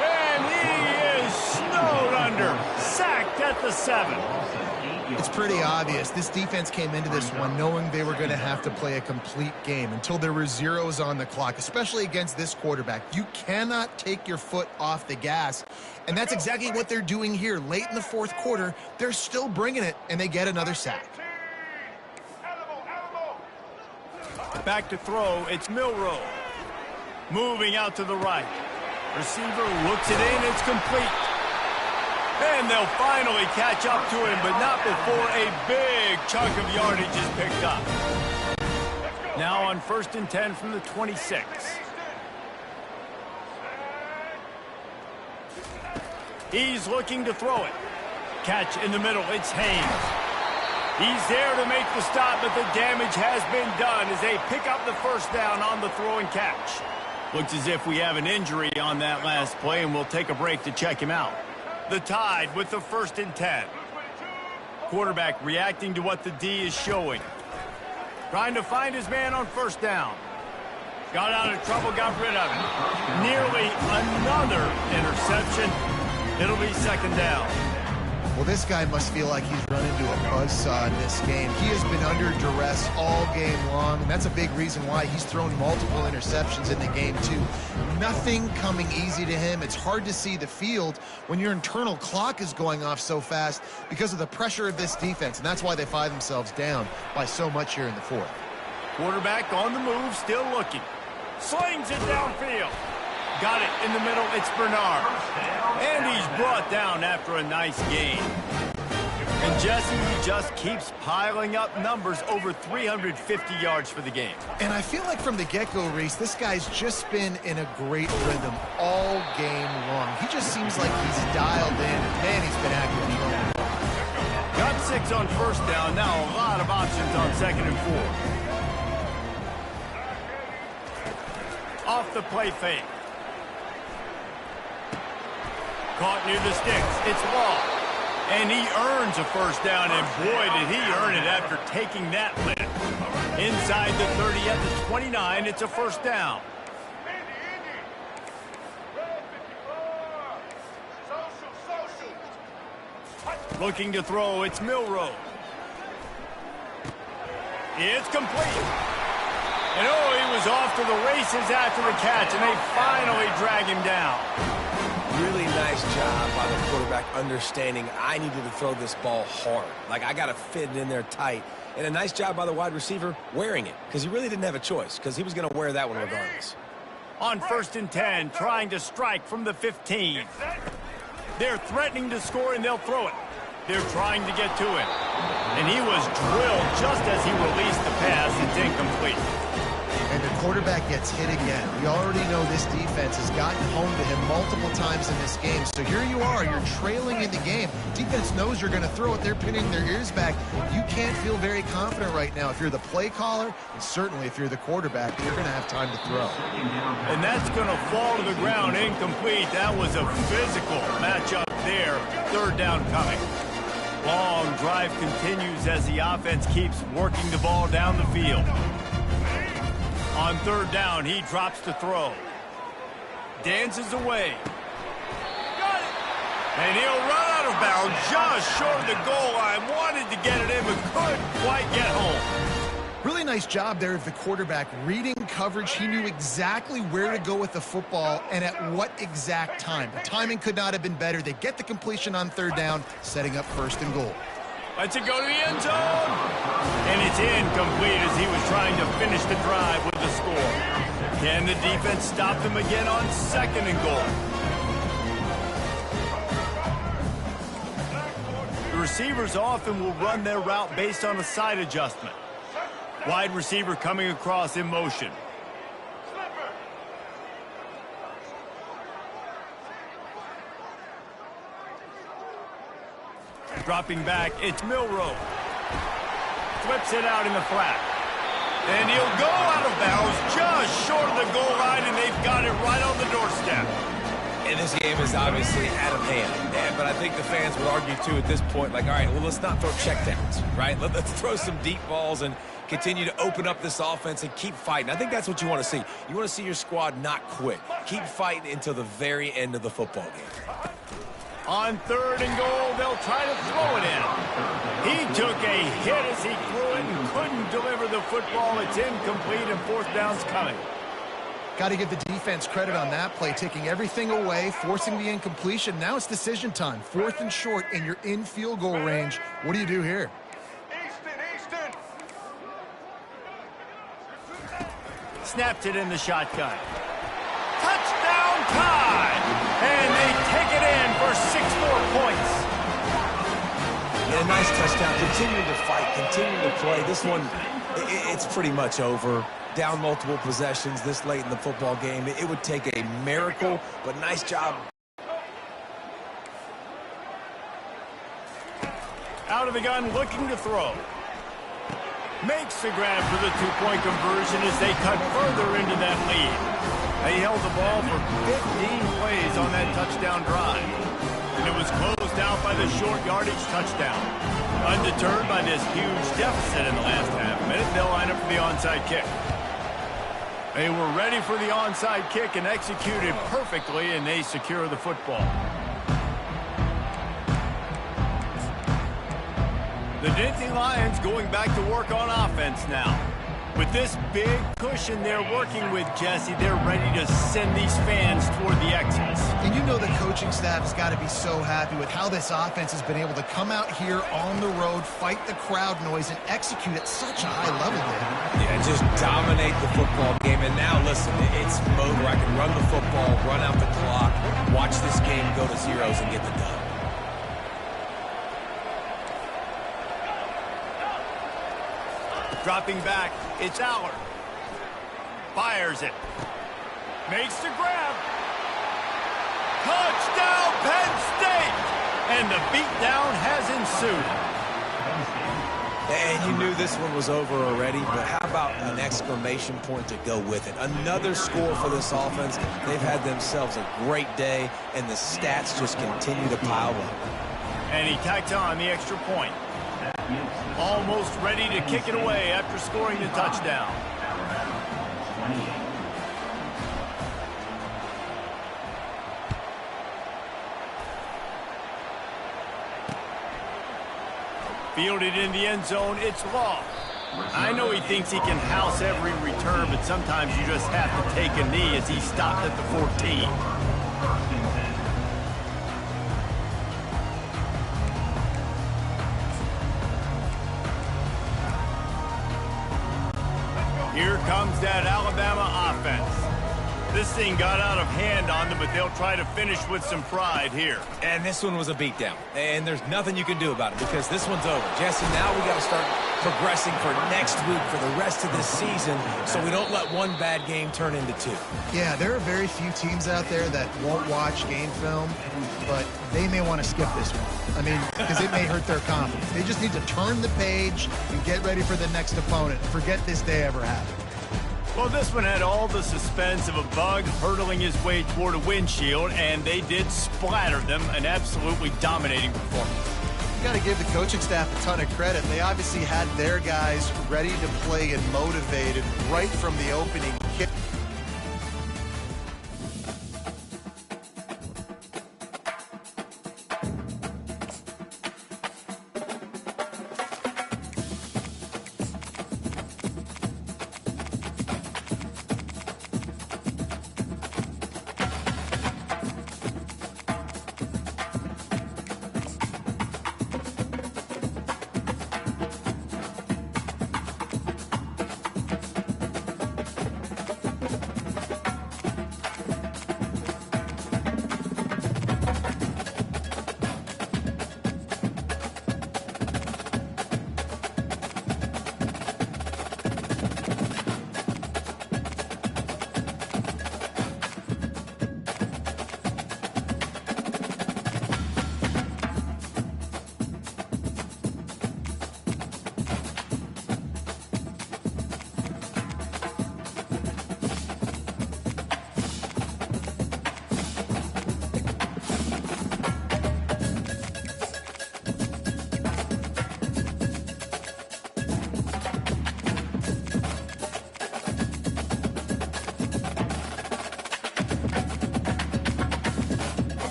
And he is snowed under, sacked at the 7. It's pretty obvious. This defense came into this one knowing they were going to have to play a complete game until there were zeros on the clock, especially against this quarterback. You cannot take your foot off the gas, and that's exactly what they're doing here. Late in the fourth quarter, they're still bringing it, and they get another sack. Back to throw, it's Milroe. Moving out to the right. Receiver looks it in, it's complete. And they'll finally catch up to him, but not before a big chunk of yardage is picked up. Now on 1st and 10 from the 26. He's looking to throw it. Catch in the middle, it's Haynes. He's there to make the stop, but the damage has been done as they pick up the first down on the throw and catch. Looks as if we have an injury on that last play, and we'll take a break to check him out. The Tide with the 1st and 10. Quarterback reacting to what the D is showing. Trying to find his man on 1st down. Got out of trouble, got rid of it. Nearly another interception. It'll be 2nd down. Well, this guy must feel like he's run into a buzzsaw in this game. He has been under duress all game long, and that's a big reason why he's thrown multiple interceptions in the game, too. Nothing coming easy to him. It's hard to see the field when your internal clock is going off so fast because of the pressure of this defense, and that's why they find themselves down by so much here in the 4th. Quarterback on the move, still looking. Slings it downfield. Got it in the middle, it's Bernard. And he's brought down after a nice gain. And Jesse, he just keeps piling up numbers, over 350 yards for the game. And I feel like from the get-go, Reese, this guy's just been in a great rhythm all game long. He just seems like he's dialed in, and man, he's been accurate. Got 6 on 1st down, now a lot of options on 2nd and 4. Off the play fake. Caught near the sticks. It's Law. And he earns a 1st down, and boy, did he earn it after taking that lift. Inside the 30 at the 29, it's a 1st down. Looking to throw, it's Milroe. It's complete. And oh, he was off to the races after the catch, and they finally drag him down. Really nice job by the quarterback understanding I needed to throw this ball hard. Like, I got to fit it in there tight. And a nice job by the wide receiver wearing it, because he really didn't have a choice, because he was going to wear that one regardless. On 1st and 10, trying to strike from the 15. They're threatening to score, and they'll throw it. They're trying to get to him. And he was drilled just as he released the pass. It's incomplete. And the quarterback gets hit again. We already know this defense has gotten home to him multiple times in this game. So here you are, you're trailing in the game. Defense knows you're going to throw it. They're pinning their ears back. You can't feel very confident right now if you're the play caller, and certainly if you're the quarterback, you're going to have time to throw. And that's going to fall to the ground incomplete. That was a physical matchup there. 3rd down coming. Long drive continues as the offense keeps working the ball down the field. On 3rd down, he drops to throw. Dances away. And he'll run out of bounds just short of the goal line. Wanted to get it in, but couldn't quite get home. Really nice job there of the quarterback reading coverage. He knew exactly where to go with the football and at what exact time. The timing could not have been better. They get the completion on 3rd down, setting up 1st and goal. Lets it go to the end zone. And it's incomplete as he was trying to finish the drive with the score. Can the defense stop them again on 2nd and goal? The receivers often will run their route based on a side adjustment. Wide receiver coming across in motion. Dropping back, it's Milroe. Flips it out in the flat. And he'll go out of bounds just short of the goal line, and they've got it right on the doorstep. And this game is obviously out of hand. But I think the fans would argue, too, at this point, like, all right, well, let's not throw checkdowns, right? Let's throw some deep balls and continue to open up this offense and keep fighting. I think that's what you want to see. You want to see your squad not quit. Keep fighting until the very end of the football game. On 3rd and goal, they'll try to throw it in. He took a hit as he threw it and couldn't deliver the football. It's incomplete, and 4th down's coming. Got to give the defense credit on that play, taking everything away, forcing the incompletion. Now it's decision time. 4th and short, and you're in field goal range. What do you do here? Snaps it in the shotgun. Touchdown time! And they take it in for 6 more points. And a nice touchdown. Continuing to fight, continuing to play. This one, it's pretty much over. Down multiple possessions this late in the football game. It would take a miracle, but nice job. Out of the gun, looking to throw. Makes the grab for the 2-point conversion as they cut further into that lead. They held the ball for 15 plays on that touchdown drive. And it was closed out by the short yardage touchdown. Undeterred by this huge deficit in the last half minute, they'll line up for the onside kick. They were ready for the onside kick and executed perfectly, and they secure the football. The Nittany Lions going back to work on offense now. With this big cushion they're working with, Jesse, they're ready to send these fans toward the exits. And you know the coaching staff has got to be so happy with how this offense has been able to come out here on the road, fight the crowd noise, and execute at such a high level, David. Yeah, just dominate the football game. And now, listen, it's mode where I can run the football, run out the clock, watch this game go to zeros and get the dub. Dropping back, it's Aller. Fires it. Makes the grab. Touchdown, Penn State! And the beatdown has ensued. And you knew this one was over already, but how about an exclamation point to go with it? Another score for this offense. They've had themselves a great day, and the stats just continue to pile up. And he tacked on the extra point. Almost ready to kick it away after scoring the touchdown. Fielded in the end zone, it's Law. I know he thinks he can house every return, but sometimes you just have to take a knee as he stopped at the 14. Here comes that Alabama offense. This thing got out of hand on them, but they'll try to finish with some pride here. And this one was a beatdown. And there's nothing you can do about it because this one's over. Jesse, now we got to start progressing for next week for the rest of this season so we don't let one bad game turn into 2. Yeah, there are very few teams out there that won't watch game film, but they may want to skip this one. I mean, because it may hurt their confidence. They just need to turn the page and get ready for the next opponent. Forget this day ever happened. Well, this one had all the suspense of a bug hurtling his way toward a windshield, and they did splatter them. An absolutely dominating performance. You got to give the coaching staff a ton of credit. They obviously had their guys ready to play and motivated right from the opening kick.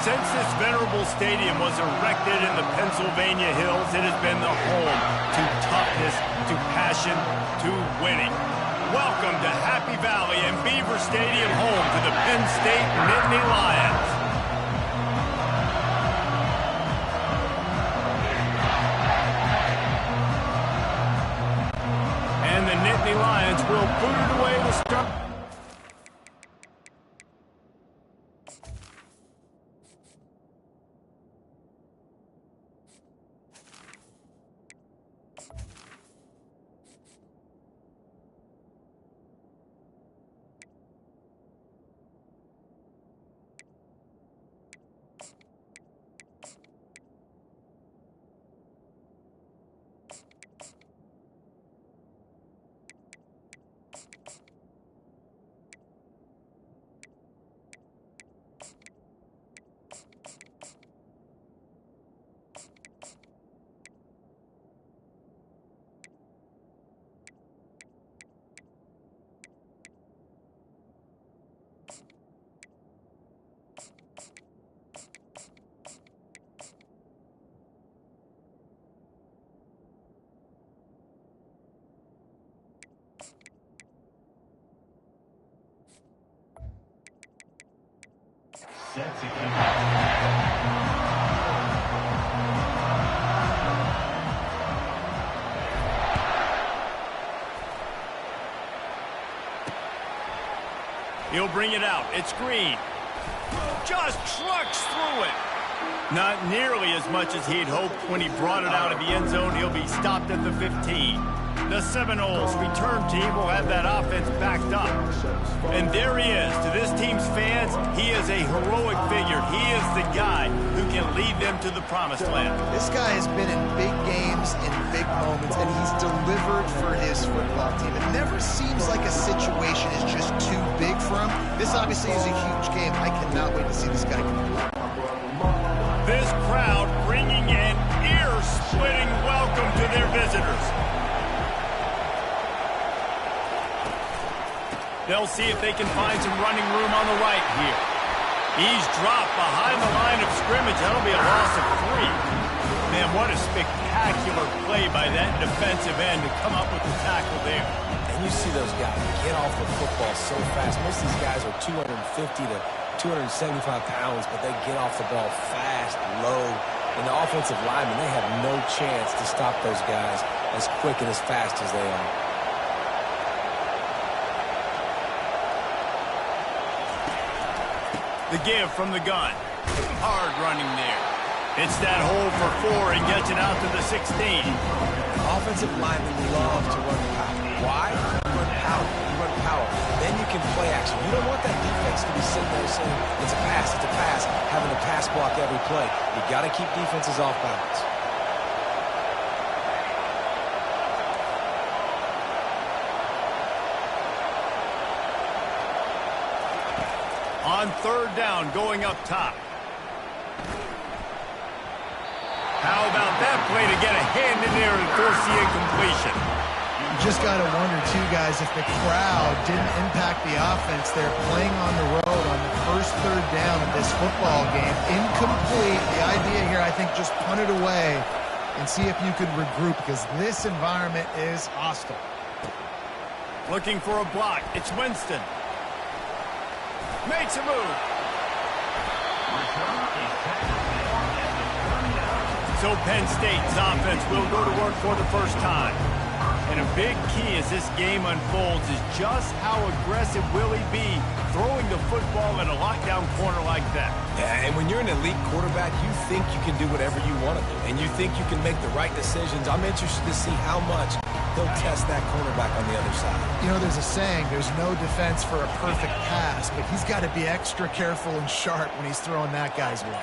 Since this venerable stadium was erected in the Pennsylvania Hills, it has been the home to toughness, to passion, to winning. Welcome to Happy Valley and Beaver Stadium, home to the Penn State Nittany Lions. And the Nittany Lions will boot it away to start. Set to kick off. He'll bring it out. It's Green. Just trucks through it. Not nearly as much as he'd hoped when he brought it out of the end zone. He'll be stopped at the 15. The Seminoles return team will have that offense backed up. And there he is. To this team's fans, he is a heroic figure. He is the guy who can lead them to the promised land. This guy has been in big games, in big moments, and he's delivered for his football team. It never seems like a situation is just too big for him. This obviously is a huge game. I cannot wait to see this guy compete. This crowd bringing an ear-splitting welcome to their visitors. They'll see if they can find some running room on the right here. He's dropped behind the line of scrimmage. That'll be a loss of 3. Man, what a spectacular play by that defensive end to come up with the tackle there. And you see those guys get off the football so fast. Most of these guys are 250 to 275 pounds, but they get off the ball fast, low. And the offensive linemen, they have no chance to stop those guys as quick and as fast as they are. The give from the gun. Hard running there. It's that hole for 4 and gets it out to the 16. Offensive linemen love to run power. Why? You run power. You run power. Then you can play action. You don't want that defense to be sitting there saying, it's a pass, having to pass block every play. You got to keep defenses off balance. On 3rd down, going up top. How about that play to get a hand in there and force the incompletion? You just got to wonder, too, guys, if the crowd didn't impact the offense. They're playing on the road on the first 3rd down of this football game. Incomplete. The idea here, I think, just punt it away and see if you could regroup, because this environment is hostile. Looking for a block. It's Winston. Makes a move. So Penn State's offense will go to work for the first time. And a big key as this game unfolds is just how aggressive will he be throwing the football in a lockdown corner like that. Yeah, and when you're an elite quarterback, you think you can do whatever you want to do. And you think you can make the right decisions. I'm interested to see how much he'll test that cornerback on the other side. You know, there's a saying, there's no defense for a perfect pass, but he's got to be extra careful and sharp when he's throwing that guy's way.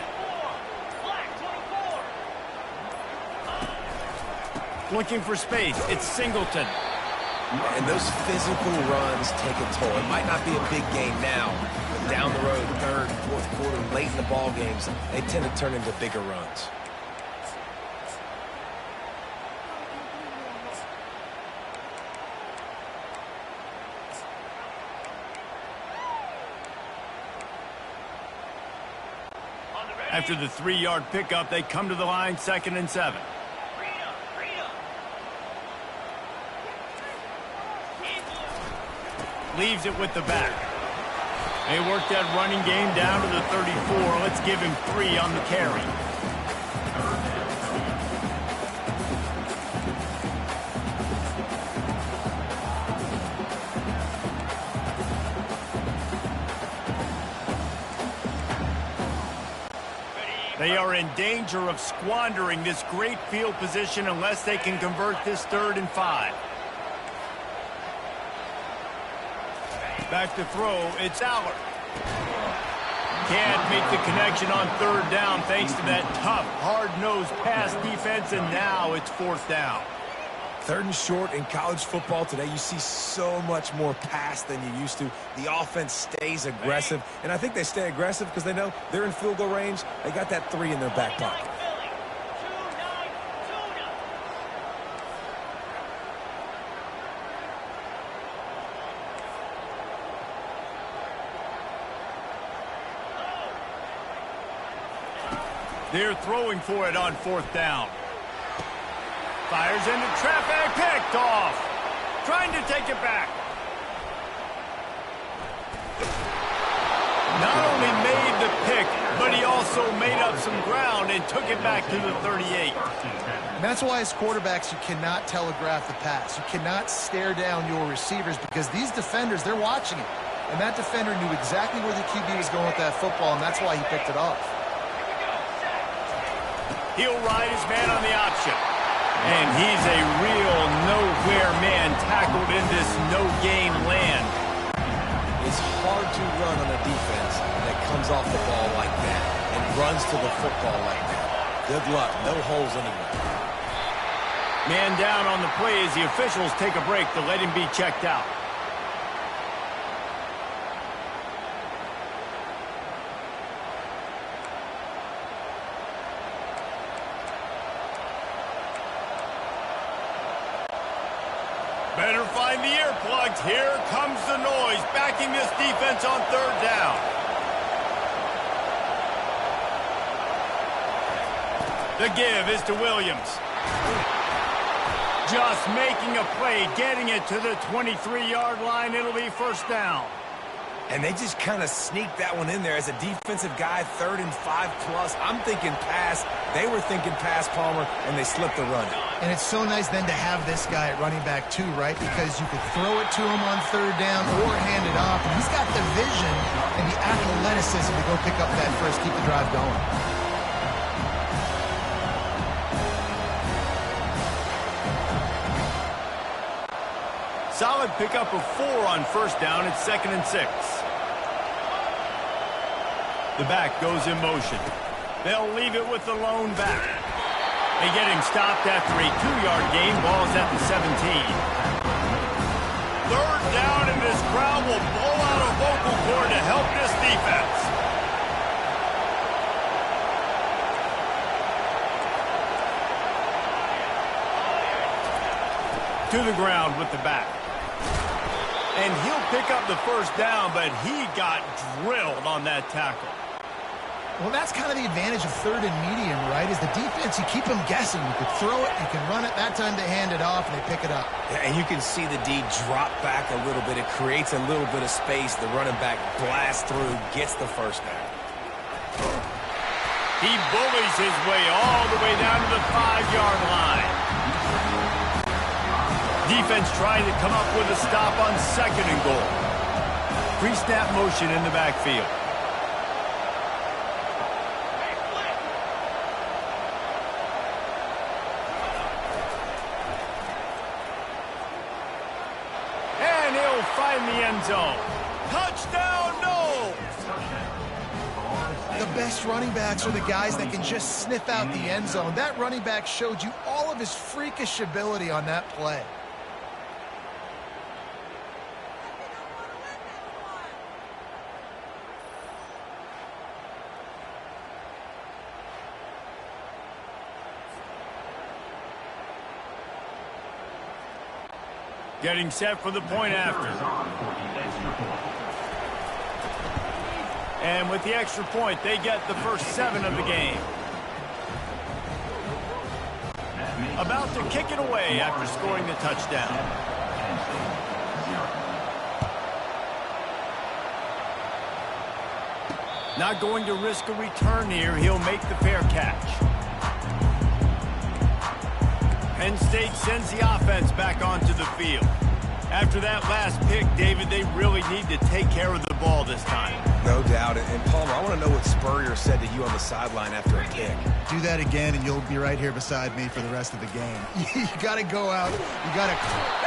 Looking for space. It's Singleton. And those physical runs take a toll. It might not be a big game now, but down the road, 3rd, 4th quarter, late in the ball games, they tend to turn into bigger runs. On the After the 3-yard pickup, they come to the line, 2nd and 7. Leaves it with the back. They work that running game down to the 34. Let's give him 3 on the carry. They are in danger of squandering this great field position unless they can convert this 3rd and 5. Back to throw, it's Aller. Can't make the connection on 3rd down thanks to that tough, hard-nosed pass defense, and now it's 4th down. 3rd and short in college football today, you see so much more pass than you used to. The offense stays aggressive, and I think they stay aggressive because they know they're in field goal range. They got that 3 in their back pocket. They're throwing for it on 4th down. Fires into traffic, picked off. Trying to take it back. Not only made the pick, but he also made up some ground and took it back to the 38. And that's why as quarterbacks, you cannot telegraph the pass. You cannot stare down your receivers because these defenders, they're watching it. And that defender knew exactly where the QB was going with that football, and that's why he picked it off. He'll ride his man on the option. And he's a real nowhere man tackled in this no-gain land. It's hard to run on a defense that comes off the ball like that and runs to the football like that. Good luck. No holes anywhere. Man down on the play as the officials take a break to let him be checked out. Better find the earplugs. Here comes the noise, backing this defense on 3rd down. The give is to Williams. Just making a play, getting it to the 23-yard line. It'll be 1st down. And they just kind of sneaked that one in there as a defensive guy, 3rd and 5+. I'm thinking pass. They were thinking pass, Palmer, and they slipped the run. And it's so nice then to have this guy at running back too, right? Because you could throw it to him on 3rd down or hand it off. And he's got the vision and the athleticism to go pick up that first, keep the drive going. Solid pickup of 4 on 1st down. It's 2nd and 6. The back goes in motion. They'll leave it with the lone back. They get him stopped after a 2-yard gain. Ball's at the 17. 3rd down, and this crowd will blow out a vocal cord to help this defense. To the ground with the back. And he'll pick up the 1st down, but he got drilled on that tackle. Well, that's kind of the advantage of 3rd and medium, right? Is the defense, you keep them guessing. You could throw it, you can run it. That time they hand it off, and they pick it up. Yeah, and you can see the D drop back a little bit. It creates a little bit of space. The running back blasts through, gets the 1st down. He bullies his way all the way down to the 5-yard line. Defense trying to come up with a stop on 2nd and goal. Pre-snap motion in the backfield. And he'll find the end zone. Touchdown, no! The best running backs are the guys that can just sniff out the end zone. That running back showed you all of his freakish ability on that play. Getting set for the point after. And with the extra point, they get the first 7 of the game. About to kick it away after scoring the touchdown. Not going to risk a return here. He'll make the fair catch. Penn State sends the offense back onto the field. After that last pick, David, they really need to take care of the ball this time. No doubt. And Palmer, I want to know what Spurrier said to you on the sideline after a kick. Do that again, and you'll be right here beside me for the rest of the game. You got to go out. You got to...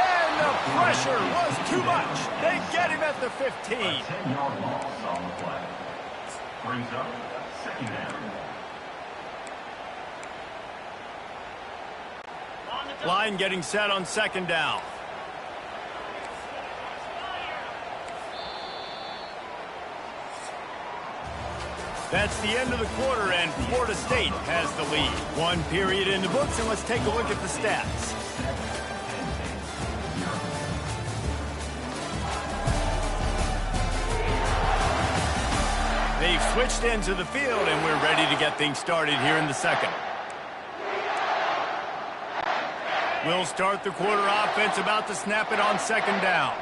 And the pressure was too much. They get him at the 15. 10-yard loss on the play. Brings up second down. Line getting set on second down. That's the end of the quarter, and Florida State has the lead. 1 period in the books, and let's take a look at the stats. They've switched ends of the field, and we're ready to get things started here in the second. We'll start the quarter offense, about to snap it on second down.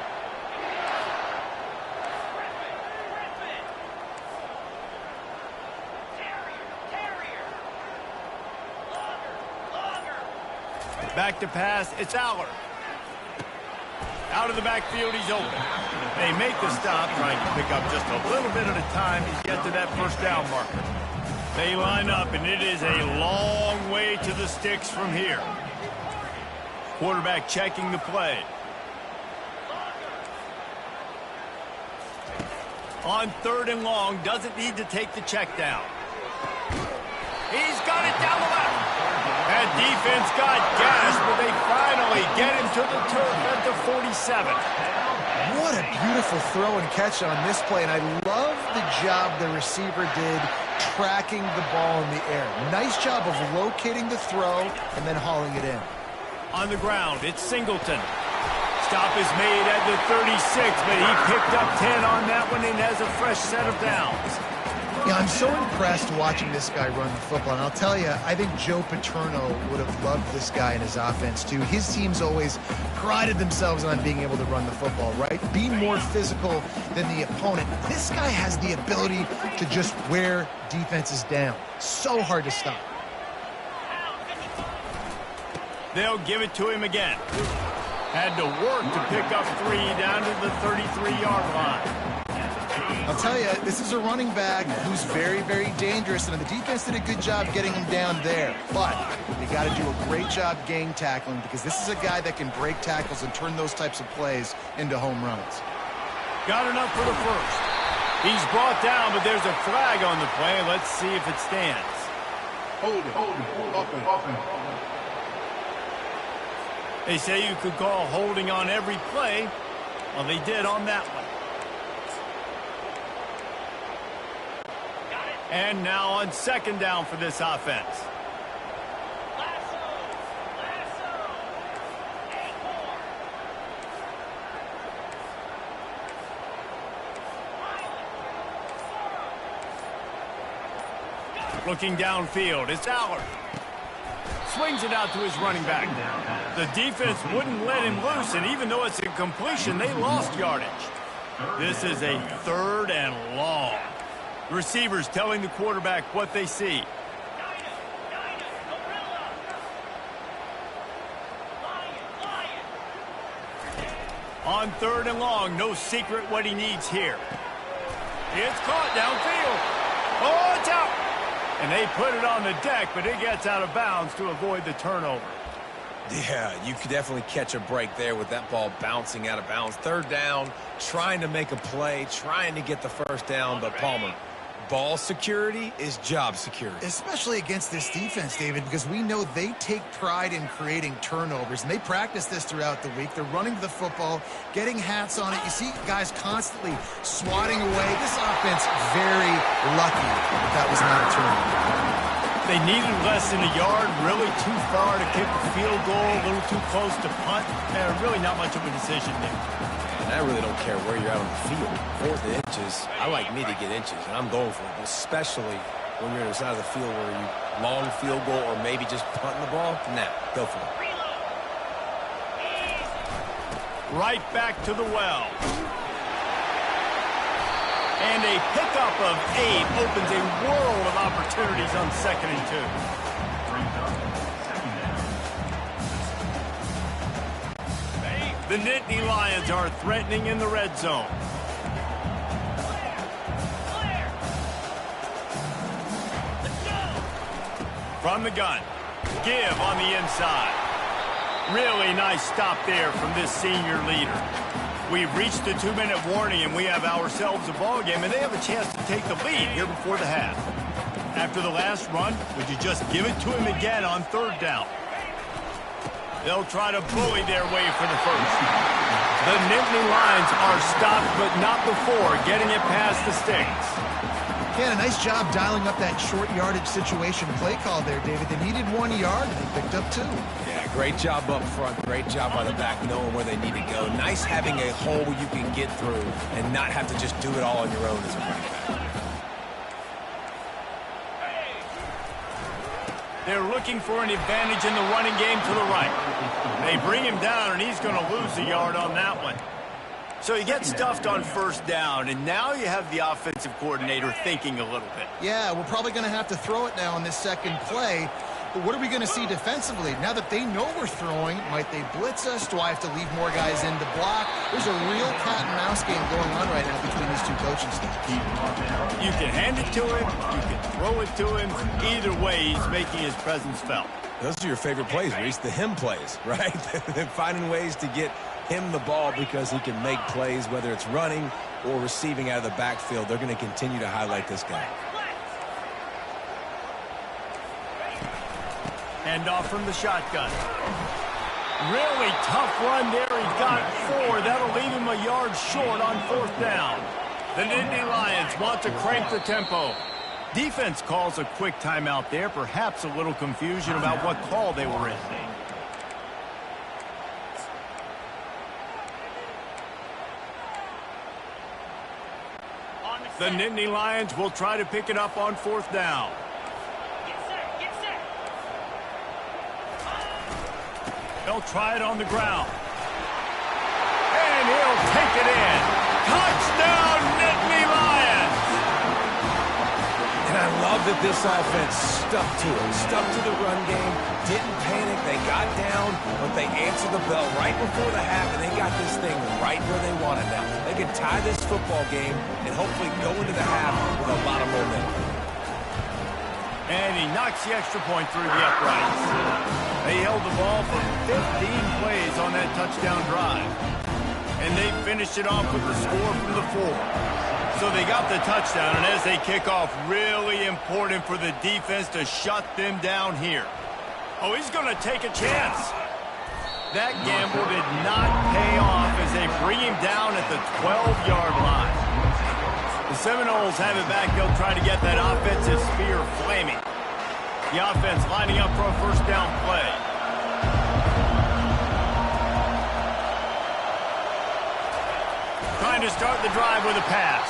Back to pass, it's Aller. Out of the backfield, he's open. They make the stop, trying to pick up just a little bit at a time to get to that first down marker. They line up, and it is a long way to the sticks from here. Quarterback checking the play. On 3rd and long, doesn't need to take the check down. He's got it down the left. That defense got gas, but they finally get him to the turf at the 47. What a beautiful throw and catch on this play, and I love the job the receiver did tracking the ball in the air. Nice job of locating the throw and then hauling it in. On the ground, it's Singleton. Stop is made at the 36, but he picked up 10 on that one and has a fresh set of downs. Yeah, I'm so impressed watching this guy run the football, and I'll tell you, I think Joe Paterno would have loved this guy in his offense, too. His teams always prided themselves on being able to run the football, right? Be more physical than the opponent. This guy has the ability to just wear defenses down. So hard to stop. They'll give it to him again. Had to work to pick up 3 down to the 33-yard line. I'll tell you, this is a running back who's very, very dangerous, and the defense did a good job getting him down there. But they got to do a great job gang tackling, because this is a guy that can break tackles and turn those types of plays into home runs. Got enough for the first. He's brought down, but there's a flag on the play. Let's see if it stands. Hold it. They say you could call holding on every play. Well, they did on that one. And now on second down for this offense. Looking downfield, it's Aller. Swings it out to his running back. The defense wouldn't let him loose, and even though it's a completion, they lost yardage. This is a 3rd and long. Receivers telling the quarterback what they see. On 3rd and long, no secret what he needs here. It's caught downfield. Oh, it's out. And they put it on the deck, but it gets out of bounds to avoid the turnover. Yeah, you could definitely catch a break there with that ball bouncing out of bounds. 3rd down, trying to make a play, trying to get the first down, but Palmer, ball security is job security. Especially against this defense, David, because we know they take pride in creating turnovers, and they practice this throughout the week. They're running the football, getting hats on it. You see guys constantly swatting away. This offense very lucky that was not a turnover. They needed less than a yard, really too far to kick the field goal, a little too close to punt, and really not much of a decision there. And I really don't care where you're out on the field. 4th and inches, I like me to get inches, and I'm going for it, especially when you're on the side of the field where you long field goal or maybe just punting the ball. Nah, go for it. Right back to the well. And a pickup of 8 opens a world of opportunities on 2nd and 2. The Nittany Lions are threatening in the red zone. From the gun, give on the inside. Really nice stop there from this senior leader. We've reached the 2-minute warning, and we have ourselves a ball game, and they have a chance to take the lead here before the half. After the last run, would you just give it to him again on 3rd down? They'll try to bully their way for the first. The Nittany Lions are stopped, but not before getting it past the sticks. Ken, a nice job dialing up that short yardage situation play call there, David. They needed 1 yard, and they picked up 2. Yeah, great job up front. Great job by the back, knowing where they need to go. Nice having a hole you can get through and not have to just do it all on your own as a running back. They're looking for an advantage in the running game to the right. They bring him down, and he's going to lose a yard on that one. So he gets stuffed on 1st down, and now you have the offensive coordinator thinking a little bit. Yeah, we're probably going to have to throw it now in this 2nd play. But what are we going to see defensively? Now that they know we're throwing, might they blitz us? Do I have to leave more guys in to block? There's a real cat and mouse game going on right now between these 2 coaching staffs. You can hand it to him. You can throw it to him. Either way, he's making his presence felt. Those are your favorite plays, Reese, the him plays, right? Finding ways to get him the ball because he can make plays, whether it's running or receiving out of the backfield. They're going to continue to highlight this guy. Hand off from the shotgun. Really tough run there. He got 4. That'll leave him a yard short on 4th down. The Nittany Lions want to crank the tempo. Defense calls a quick timeout there. Perhaps a little confusion about what call they were in. The Nittany Lions will try to pick it up on 4th down. They'll try it on the ground. And he'll take it in. Touchdown, Nittany Lions! And I love that this offense stuck to it. Stuck to the run game. Didn't panic. They got down, but they answered the bell right before the half, and they got this thing right where they want it now. They can tie this football game and hopefully go into the half with a lot of momentum. And he knocks the extra point through the uprights. They held the ball for 15 plays on that touchdown drive. And they finished it off with the score from the 4. So they got the touchdown, and as they kick off, really important for the defense to shut them down here. Oh, he's going to take a chance. That gamble did not pay off as they bring him down at the 12-yard line. The Seminoles have it back. They'll try to get that offensive spear flaming. The offense lining up for a 1st down play. Trying to start the drive with a pass.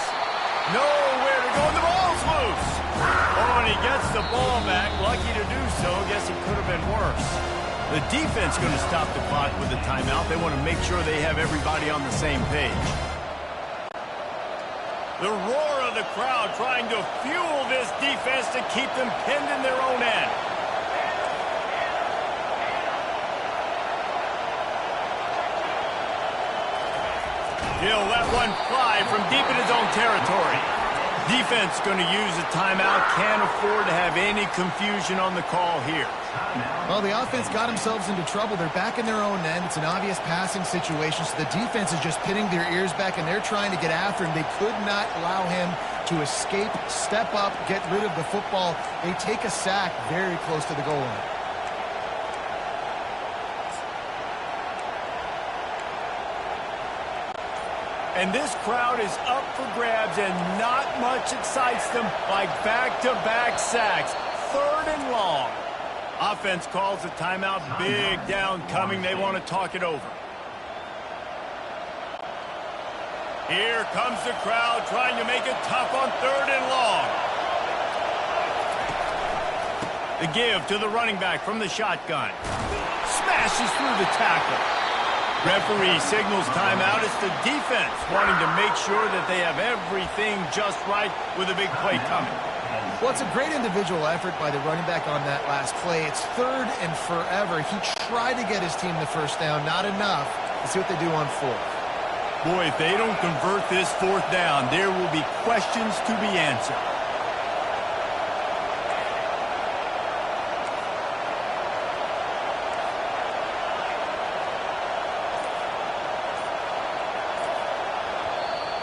Nowhere to go. The ball's loose. Oh, and he gets the ball back. Lucky to do so. Guess it could have been worse. The defense going to stop the clock with a timeout. They want to make sure they have everybody on the same page. The roar of the crowd trying to fuel this defense to keep them pinned in their own end. He'll let one fly from deep in his own territory. Defense going to use a timeout. Can't afford to have any confusion on the call here. Well, the offense got themselves into trouble. They're back in their own end. It's an obvious passing situation, so the defense is just pinning their ears back, and they're trying to get after him. They could not allow him to escape, step up, get rid of the football. They take a sack very close to the goal line. And this crowd is up for grabs, and not much excites them like back-to-back sacks. 3rd and long. Offense calls a timeout. Big down coming. They want to talk it over. Here comes the crowd trying to make it tough on 3rd and long. The give to the running back from the shotgun. Smashes through the tackle. Referee signals timeout. It's the defense wanting to make sure that they have everything just right with a big play coming. Well, it's a great individual effort by the running back on that last play. It's 3rd and forever. He tried to get his team the first down. Not enough. Let's see what they do on 4th. Boy, if they don't convert this 4th down, there will be questions to be answered.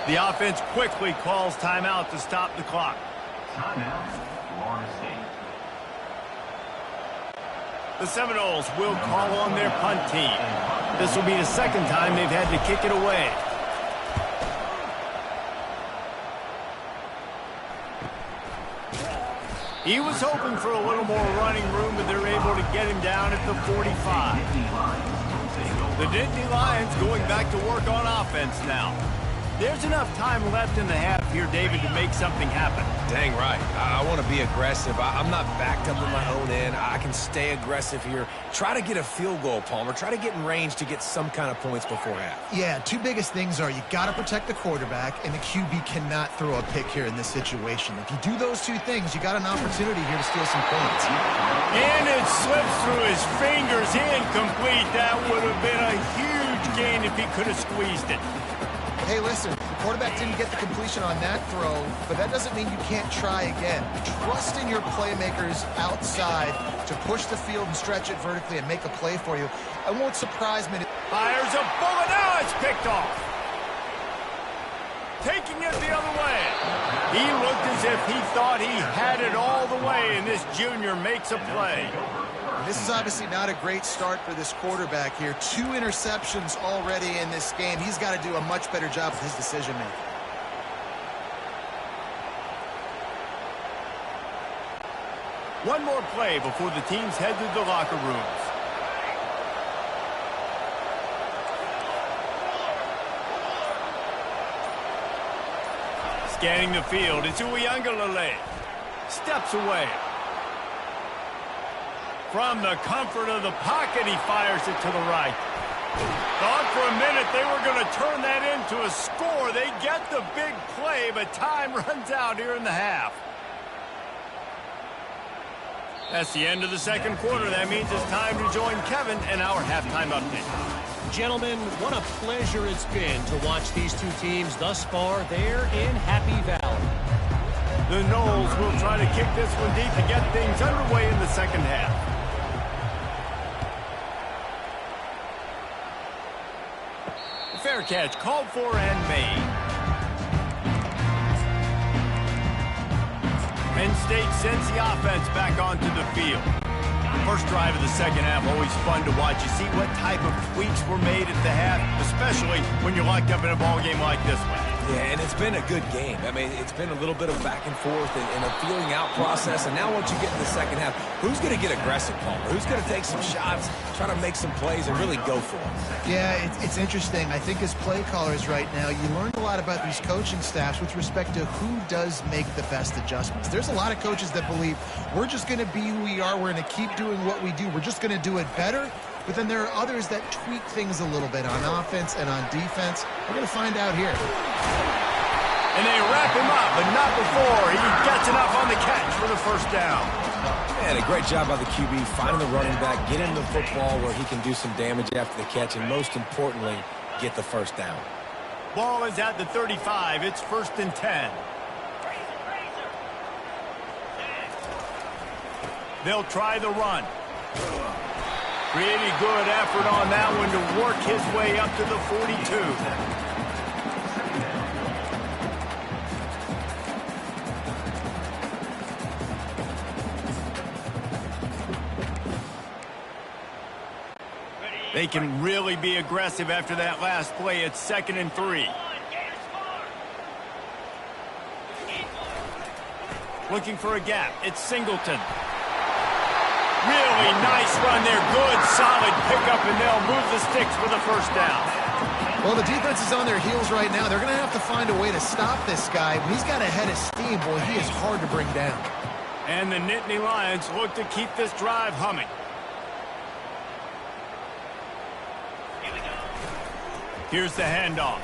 The offense quickly calls timeout to stop the clock. Timeout, Florida State. The Seminoles will call on their punt team. This will be the 2nd time they've had to kick it away. He was hoping for a little more running room, but they're able to get him down at the 45. The Nittany Lions going back to work on offense now. There's enough time left in the half here, David, to make something happen. Dang right. I want to be aggressive. I'm not backed up in my own end. I can stay aggressive here. Try to get a field goal, Palmer. Try to get in range to get some kind of points before half. Yeah, 2 biggest things are you got to protect the quarterback, and the QB cannot throw a pick here in this situation. If you do those 2 things, you got an opportunity here to steal some points. And it slips through his fingers, incomplete. That would have been a huge gain if he could have squeezed it. Hey, listen, the quarterback didn't get the completion on that throw, but that doesn't mean you can't try again. Trust in your playmakers outside to push the field and stretch it vertically and make a play for you. It won't surprise me. Fires a bullet. Now it's picked off. Taking it the other way. He looked as if he thought he had it all the way, and this junior makes a play. This is obviously not a great start for this quarterback here. 2 interceptions already in this game. He's got to do a much better job with his decision-making. One more play before the teams head to the locker rooms. Scanning the field, it's Uiagalelei. Steps away. From the comfort of the pocket, he fires it to the right. Thought for a minute they were going to turn that into a score. They get the big play, but time runs out here in the half. That's the end of the 2nd quarter. That means it's time to join Kevin in our halftime update. Gentlemen, what a pleasure it's been to watch these 2 teams thus far there in Happy Valley. The Noles will try to kick this one deep to get things underway in the 2nd half. Fair catch called for and made. Penn State sends the offense back onto the field. First drive of the 2nd half, always fun to watch. You see what type of tweaks were made at the half, especially when you're locked up in a ball game like this one. Yeah, and it's been a good game. I mean, it's been a little bit of back and forth and a feeling out process. And now once you get in the 2nd half, who's going to get aggressive, Palmer? Who's going to take some shots, try to make some plays, and really go for it? Yeah, it's interesting. I think as play callers right now, you learn a lot about these coaching staffs with respect to who does make the best adjustments. There's a lot of coaches that believe we're just going to be who we are. We're going to keep doing what we do. We're just going to do it better. But then there are others that tweak things a little bit on offense and on defense. We're going to find out here. And they wrap him up, but not before he gets enough on the catch for the first down. And a great job by the QB finding the running back, getting the football where he can do some damage after the catch, and most importantly, get the first down. Ball is at the 35. It's 1st and 10. They'll try the run. Pretty good effort on that one to work his way up to the 42. They can really be aggressive after that last play. It's 2nd and 3. Looking for a gap. It's Singleton. Really nice run there. Good, solid pickup, and they'll move the sticks for the first down. Well, the defense is on their heels right now. They're going to have to find a way to stop this guy. When he's got a head of steam, boy, he is hard to bring down. And the Nittany Lions look to keep this drive humming. Here's the handoff.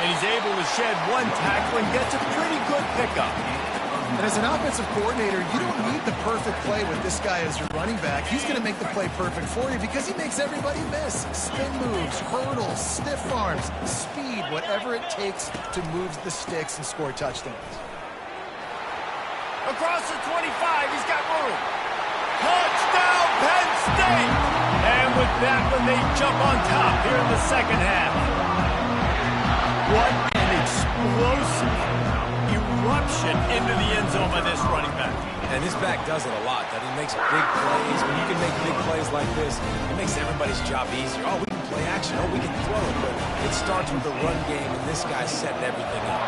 And he's able to shed one tackle and gets a pretty good pickup. And as an offensive coordinator, you don't need the perfect play with this guy as your running back. He's going to make the play perfect for you because he makes everybody miss. Spin moves, hurdles, stiff arms, speed, whatever it takes to move the sticks and score touchdowns. Across the 25, he's got room. Touchdown, Penn State! And with that one, they jump on top here in the second half. What an explosive eruption into the end zone by this running back. And this back does it a lot. That he makes big plays. When you can make big plays like this, it makes everybody's job easier. Oh, we can play action. Oh, we can throw it. But it starts with the run game, and this guy's setting everything up.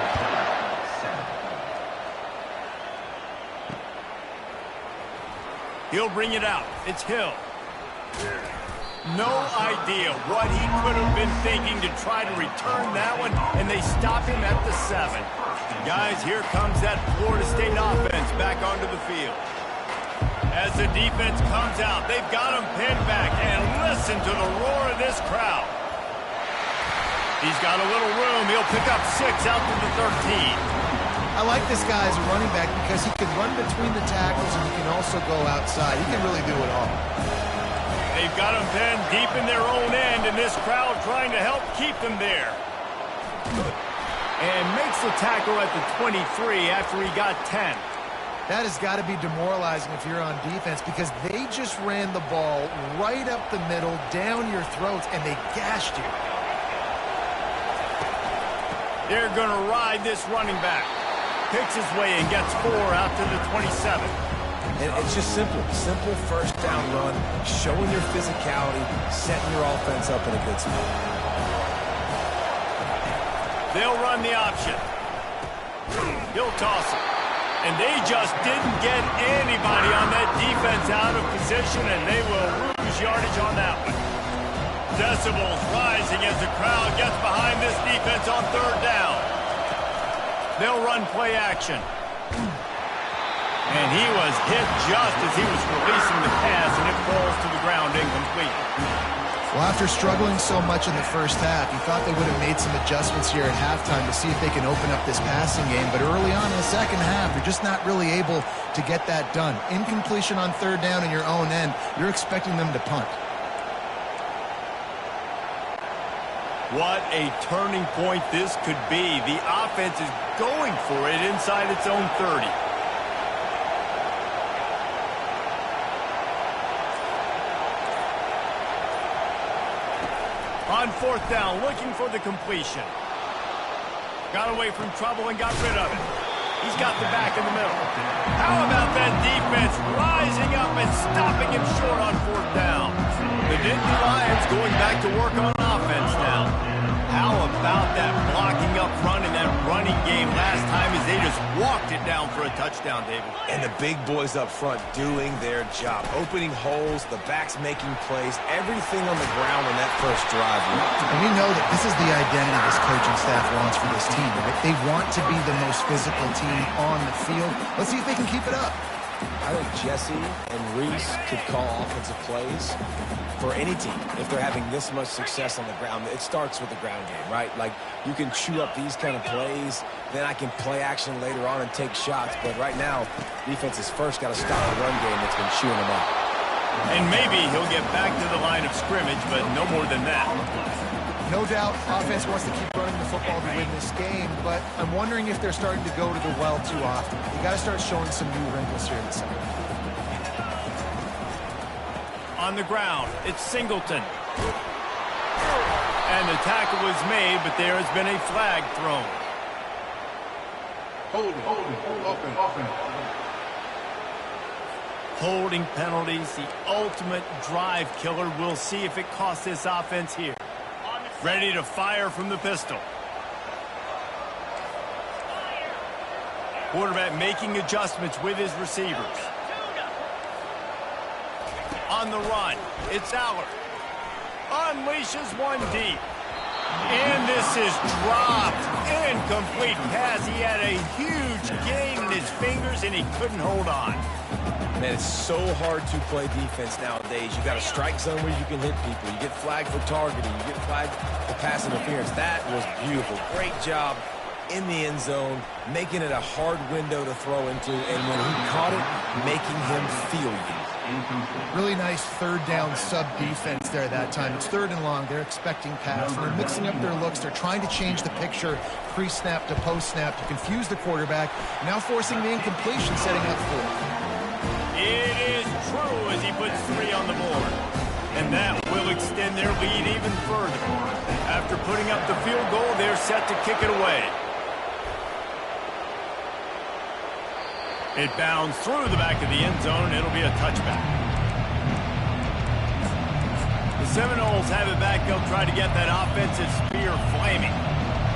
He'll bring it out. It's Hill. No idea what he could have been thinking to try to return that one, and they stop him at the 7. Guys, here comes that Florida State offense back onto the field. As the defense comes out, they've got him pinned back, and listen to the roar of this crowd. He's got a little room. He'll pick up 6 out to the 13. I like this guy as a running back because he can run between the tackles and he can also go outside. He can really do it all. They've got him pinned deep in their own end, and this crowd trying to help keep them there. And makes the tackle at the 23 after he got 10. That has got to be demoralizing if you're on defense because they just ran the ball right up the middle, down your throats, and they gashed you. They're going to ride this running back. Picks his way and gets 4 out to the 27. And it's just simple. Simple first down run, showing your physicality, setting your offense up in a good spot. They'll run the option. He'll toss it. And they just didn't get anybody on that defense out of position, and they will lose yardage on that one. Decibels rising as the crowd gets behind this defense on 3rd down. They'll run play action. And he was hit just as he was releasing the pass, and it falls to the ground incomplete. Well, after struggling so much in the first half, you thought they would have made some adjustments here at halftime to see if they can open up this passing game. But early on in the second half, you're just not really able to get that done. Incompletion on 3rd down in your own end, you're expecting them to punt. What a turning point this could be. The offense is going for it inside its own 30. On 4th down, looking for the completion. Got away from trouble and got rid of it. He's got the back in the middle. How about that defense rising up and stopping him short on 4th down? The Nittany Lions going back to work on offense now. How about that blocking up front and that running game last time as they just walked it down for a touchdown, David? And the big boys up front doing their job. Opening holes, the backs making plays, everything on the ground on that first drive. And we know that this is the identity this coaching staff wants for this team, right? They want to be the most physical team on the field. Let's see if they can keep it up. I think Jesse and Reese could call offensive plays for any team if they're having this much success on the ground. It starts with the ground game, right? Like, you can chew up these kind of plays, then I can play action later on and take shots. But right now, defense has first got to stop the run game that's been chewing them up. And maybe he'll get back to the line of scrimmage, but no more than that. No doubt, offense wants to keep running the football to win this game, but I'm wondering if they're starting to go to the well too often. You got to start showing some new wrinkles here in the second. On the ground, it's Singleton. And the tackle was made, but there has been a flag thrown. Offense. Holding penalties, the ultimate drive killer. We'll see if it costs this offense here. Ready to fire from the pistol. Quarterback making adjustments with his receivers. On the run, it's Aller. unleashes one deep. And this is dropped. Incomplete pass. He had a huge gain in his fingers, and he couldn't hold on. Man, it's so hard to play defense nowadays. You got a strike zone where you can hit people. You get flagged for targeting. You get flagged for pass interference. That was beautiful. Great job in the end zone, making it a hard window to throw into, and when he caught it, making him feel you. Really nice third down sub defense there that time. It's third and long. They're expecting pass, and they're mixing up their looks. They're trying to change the picture pre-snap to post-snap to confuse the quarterback, now forcing the incompletion, setting up fourth. It is true as he puts 3 on the board. And that will extend their lead even further. After putting up the field goal, they're set to kick it away. It bounds through the back of the end zone. It'll be a touchback. The Seminoles have it back. They'll try to get that offensive spear flaming.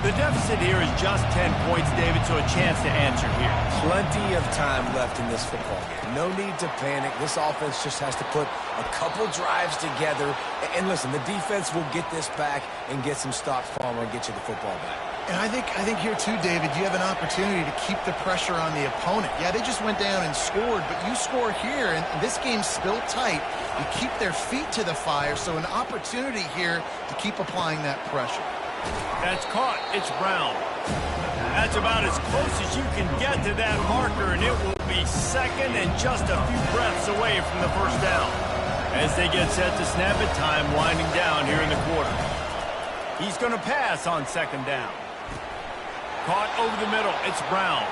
The deficit here is just 10 points, David, so a chance to answer here. Plenty of time left in this football game. No need to panic. This offense just has to put a couple drives together. And listen, the defense will get this back and get some stops, Palmer, and get you the football back. And I think here too, David, you have an opportunity to keep the pressure on the opponent. Yeah, they just went down and scored, but you score here, and this game's still tight. You keep their feet to the fire, so an opportunity here to keep applying that pressure. That's caught. It's Brown. That's about as close as you can get to that marker, and it will be second and just a few breaths away from the first down. As they get set to snap it, time winding down here in the quarter. He's going to pass on second down. Caught over the middle. It's Brown.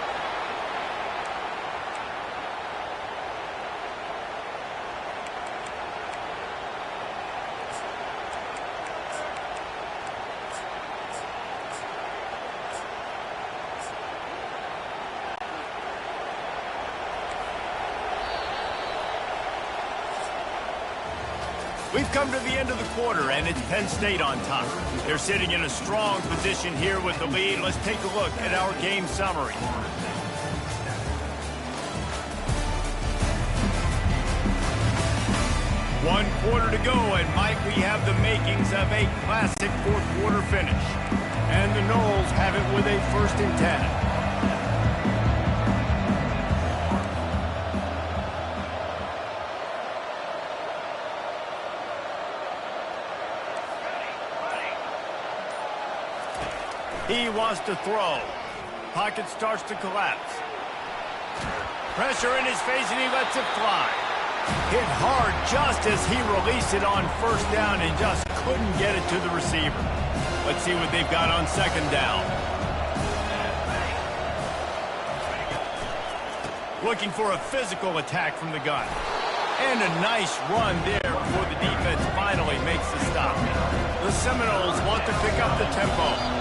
We've come to the end of the quarter, and it's Penn State on top. They're sitting in a strong position here with the lead. Let's take a look at our game summary. One quarter to go, and Mike, we have the makings of a classic fourth quarter finish. And the Noles have it with a 1st and 10. He wants to throw. Pocket starts to collapse. Pressure in his face, and he lets it fly. Hit hard just as he released it on first down and just couldn't get it to the receiver. Let's see what they've got on second down. Looking for a physical attack from the gun. And a nice run there before the defense finally makes the stop. The Seminoles want to pick up the tempo.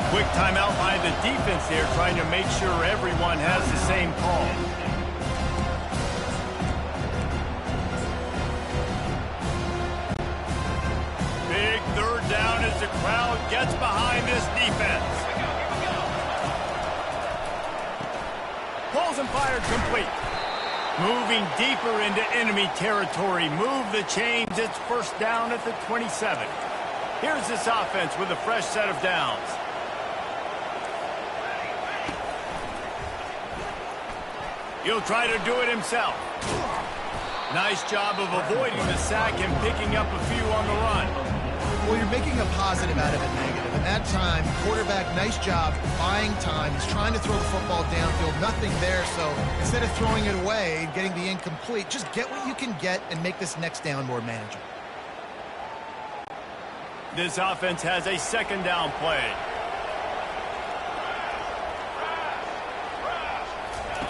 Quick timeout by the defense there, trying to make sure everyone has the same call. Big third down as the crowd gets behind this defense. Pulls and fired complete. Moving deeper into enemy territory. Move the chains. It's first down at the 27. Here's this offense with a fresh set of downs. He'll try to do it himself. Nice job of avoiding the sack and picking up a few on the run. Well, you're making a positive out of a negative. And that time, quarterback, nice job buying time. He's trying to throw the football downfield. Nothing there, so instead of throwing it away and getting the incomplete, just get what you can get and make this next down more manageable. This offense has a second down play.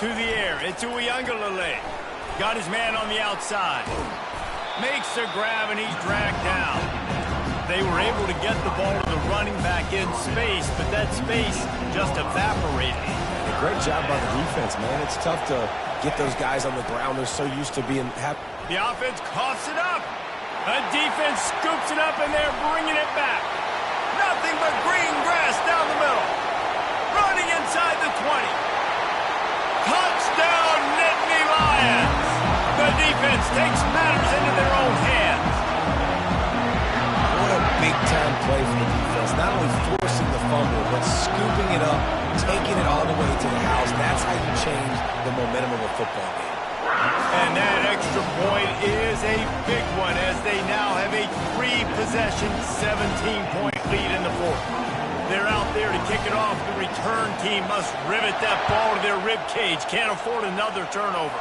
To the air, it's Uiagalelei. Got his man on the outside. Makes a grab, and he's dragged down. They were able to get the ball to the running back in space, but that space just evaporated. A great job by the defense, man. It's tough to get those guys on the ground. They're so used to being happy. The offense coughs it up. The defense scoops it up, and they're bringing it back. Nothing but green grass down the middle. Running inside the 20. Touchdown, Nittany Lions! The defense takes matters into their own hands. What only forcing the fumble, but scooping it up, taking it all the way to the house. That's how you change the momentum of a football game. And that extra point is a big one as they now have a 3-possession, 17-point lead in the fourth. They're out there to kick it off. The return team must rivet that ball to their rib cage. Can't afford another turnover.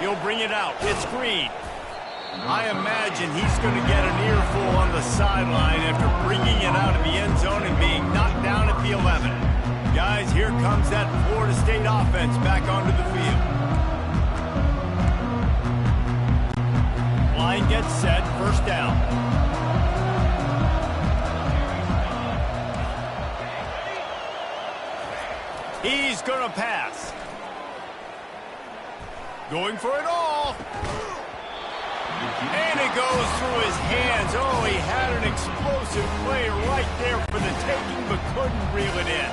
He'll bring it out. It's Green. I imagine he's going to get an earful on the sideline after bringing it out of the end zone and being knocked down at the 11. Guys, here comes that Florida State offense back onto the field. Line gets set, first down. He's going to pass. Going for it all. And it goes through his hands. Oh, he had an explosive play right there for the taking, but couldn't reel it in.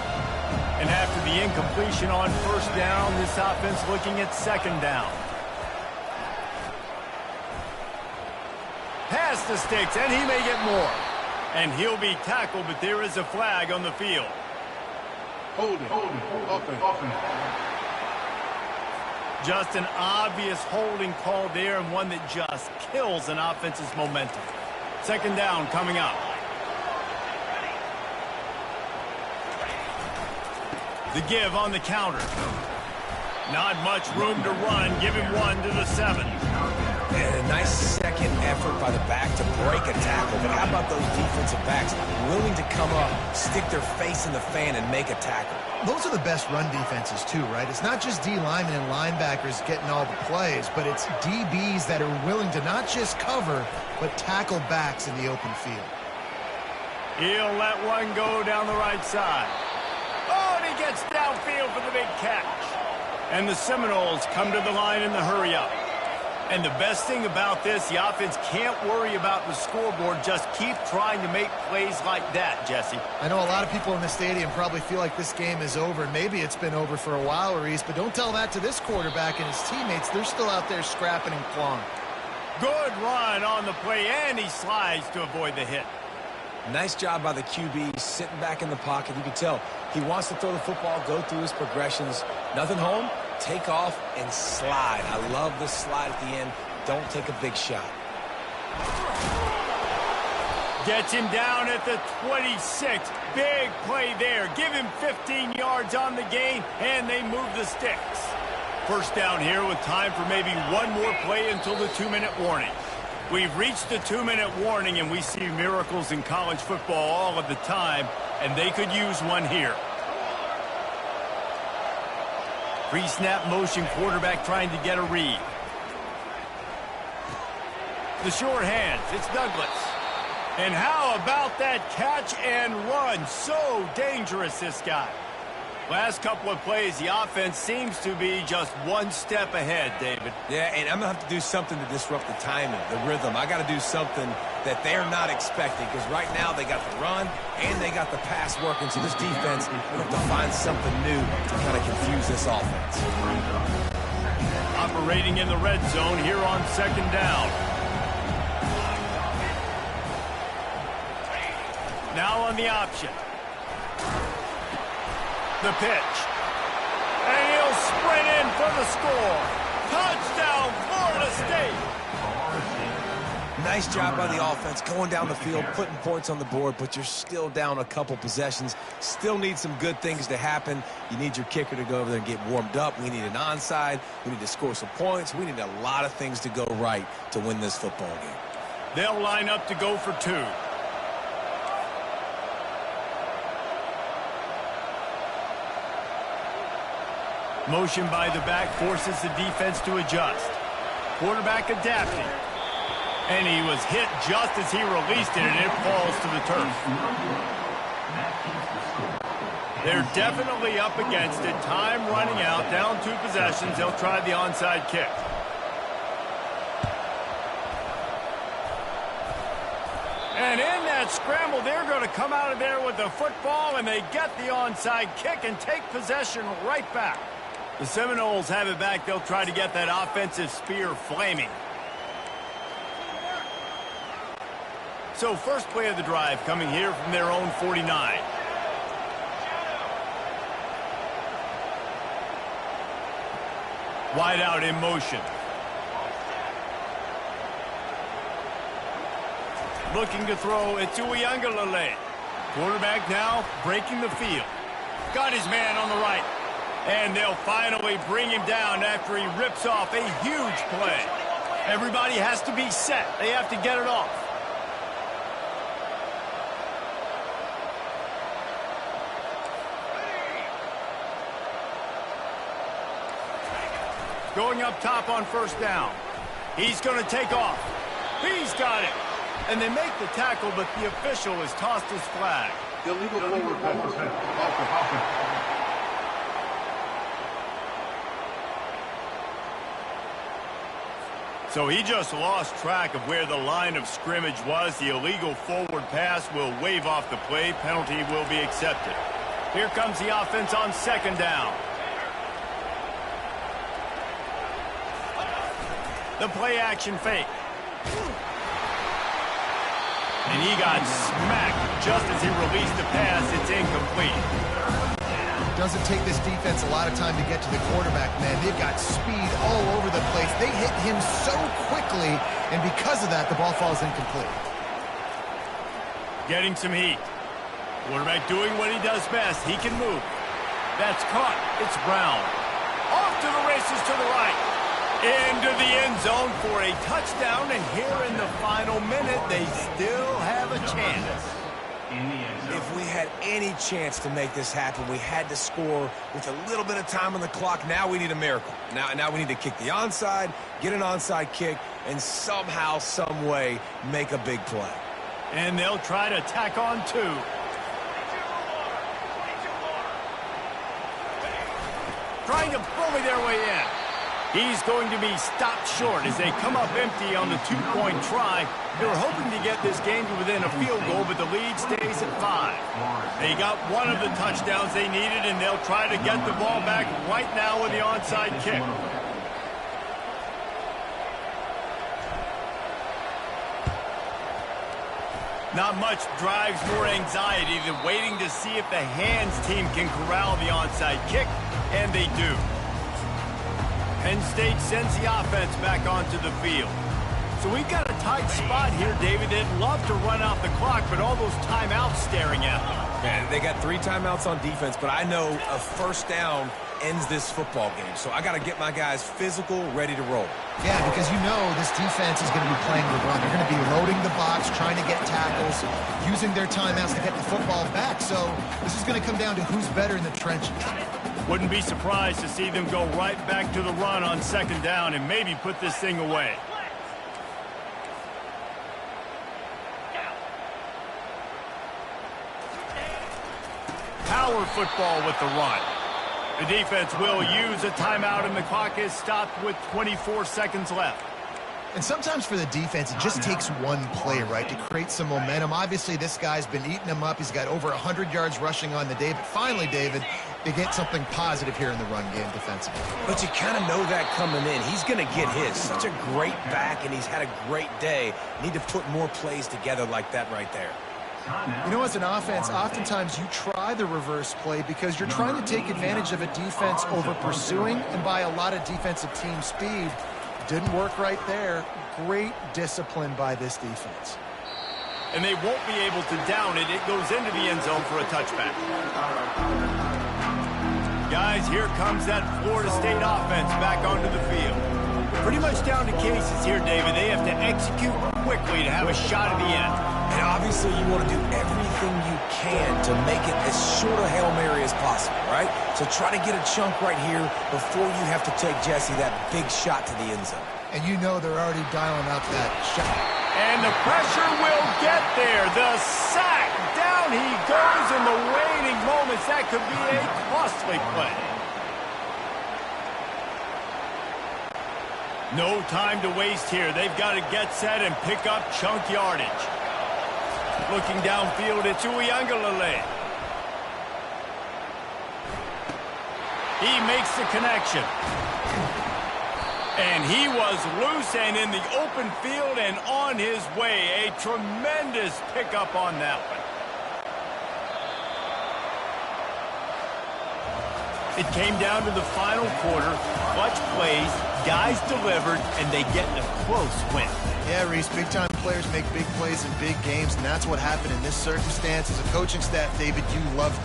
And after the incompletion on first down, this offense looking at second down. Pass the sticks, and he may get more. And he'll be tackled, but there is a flag on the field. Holding. Offense. Just an obvious holding call there, and one that just kills an offense's momentum. Second down coming up. The give on the counter. Not much room to run. Give him one to the 7. And a nice second effort by the back to break a tackle. But how about those defensive backs willing to come up, stick their face in the fan, and make a tackle? Those are the best run defenses, too, right? It's not just D linemen and linebackers getting all the plays, but it's DBs that are willing to not just cover, but tackle backs in the open field. He'll let one go down the right side. Oh, and he gets downfield for the big catch. And the Seminoles come to the line in the hurry-up. And the best thing about this, the offense can't worry about the scoreboard. Just keep trying to make plays like that, Jesse. I know a lot of people in the stadium probably feel like this game is over. Maybe it's been over for a while, Reese, but don't tell that to this quarterback and his teammates. They're still out there scrapping and clawing. Good run on the play, and he slides to avoid the hit. Nice job by the QB, sitting back in the pocket. You can tell he wants to throw the football, go through his progressions. Nothing home, take off, and slide. I love the slide at the end. Don't take a big shot. Gets him down at the 26. Big play there. Give him 15 yards on the gain, and they move the sticks. First down here with time for maybe one more play until the 2-minute warning. We've reached the 2-minute warning, and we see miracles in college football all of the time, and they could use one here. Pre-snap motion, quarterback trying to get a read. The short hands, it's Douglas. And how about that catch and run? So dangerous, this guy. Last couple of plays, the offense seems to be just one step ahead, David. Yeah, and I'm going to have to do something to disrupt the timing, the rhythm. I got to do something that they're not expecting, because right now they got the run and they got the pass working. So this defense will have to find something new to kind of confuse this offense. Operating in the red zone here on second down. Now on the option. The pitch. And he'll sprint in for the score. Touchdown, Florida State. Nice job by the offense going down the field, putting points on the board, but you're still down a couple possessions. Still need some good things to happen. You need your kicker to go over there and get warmed up. We need an onside. We need to score some points. We need a lot of things to go right to win this football game. They'll line up to go for 2. Motion by the back forces the defense to adjust. Quarterback adapting. And he was hit just as he released it, and it falls to the turf. They're definitely up against it. Time running out, down 2 possessions. They'll try the onside kick. And in that scramble, they're going to come out of there with the football, and they get the onside kick and take possession right back. The Seminoles have it back. They'll try to get that offensive spear flaming. So first play of the drive coming here from their own 49. Wide out in motion. Looking to throw it to Gtowncapp. Quarterback now breaking the field. Got his man on the right. And they'll finally bring him down after he rips off a huge play. Everybody has to be set. They have to get it off. Going up top on first down. He's going to take off. He's got it. And they make the tackle, but the official has tossed his flag. Illegal forward pass. So he just lost track of where the line of scrimmage was. The illegal forward pass will wave off the play. Penalty will be accepted. Here comes the offense on second down. The play action fake. And he got smacked just as he released the pass. It's incomplete. Doesn't take this defense a lot of time to get to the quarterback, man. They've got speed all over the place. They hit him so quickly, and because of that, the ball falls incomplete. Getting some heat. Quarterback doing what he does best. He can move. That's caught. It's Brown. Off to the races to the right. Into the end zone for a touchdown, and here in the final minute, they still have a chance. If we had any chance to make this happen, we had to score with a little bit of time on the clock. Now we need a miracle. Now we need to kick the onside, get an onside kick, and somehow, some way, make a big play. And they'll try to tack on two. Trying to bully their way in. He's going to be stopped short as they come up empty on the two-point try. They were hoping to get this game to within a field goal, but the lead stays at 5. They got one of the touchdowns they needed, and they'll try to get the ball back right now with the onside kick. Not much drives more anxiety than waiting to see if the hands team can corral the onside kick, and they do. Penn State sends the offense back onto the field. So we've got a tight spot here, David. They'd love to run out the clock, but all those timeouts staring at them. Man, they got 3 timeouts on defense, but I know a first down ends this football game. So I got to get my guys physical, ready to roll. Yeah, because you know this defense is going to be playing the run. They're going to be loading the box, trying to get tackles, using their timeouts to get the football back. So this is going to come down to who's better in the trenches. Wouldn't be surprised to see them go right back to the run on second down and maybe put this thing away. Power football with the run. The defense will use a timeout, and the clock is stopped with 24 seconds left. And sometimes for the defense, it just takes one play, right, to create some momentum. Obviously, this guy's been eating them up. He's got over 100 yards rushing on the day. But finally, David, they get something positive here in the run game defensively. But you kind of know that coming in. He's going to get his. Such a great back, and he's had a great day. Need to put more plays together like that right there. You know, as an offense, oftentimes you try the reverse play because you're trying to take advantage of a defense over pursuing and by a lot of defensive team speed. Didn't work right there. Great discipline by this defense. And they won't be able to down it. It goes into the end zone for a touchback. Guys, here comes that Florida State offense back onto the field. Pretty much down to cases here, David. They have to execute quickly to have a shot at the end. And obviously you want to do everything you can to make it as short a Hail Mary as possible, right? So try to get a chunk right here before you have to take Jesse that big shot to the end zone. And you know they're already dialing up that shot. And the pressure will get there. The sack. Down he goes in the waning moments. That could be a costly play. No time to waste here. They've got to get set and pick up chunk yardage. Looking downfield, it's Gtowncapp. He makes the connection. And he was loose and in the open field and on his way. A tremendous pickup on that one. It came down to the final quarter. Clutch plays, guys delivered, and they get a close win. Yeah, Reese, big-time players make big plays in big games, and that's what happened in this circumstance. As a coaching staff, David, you love that.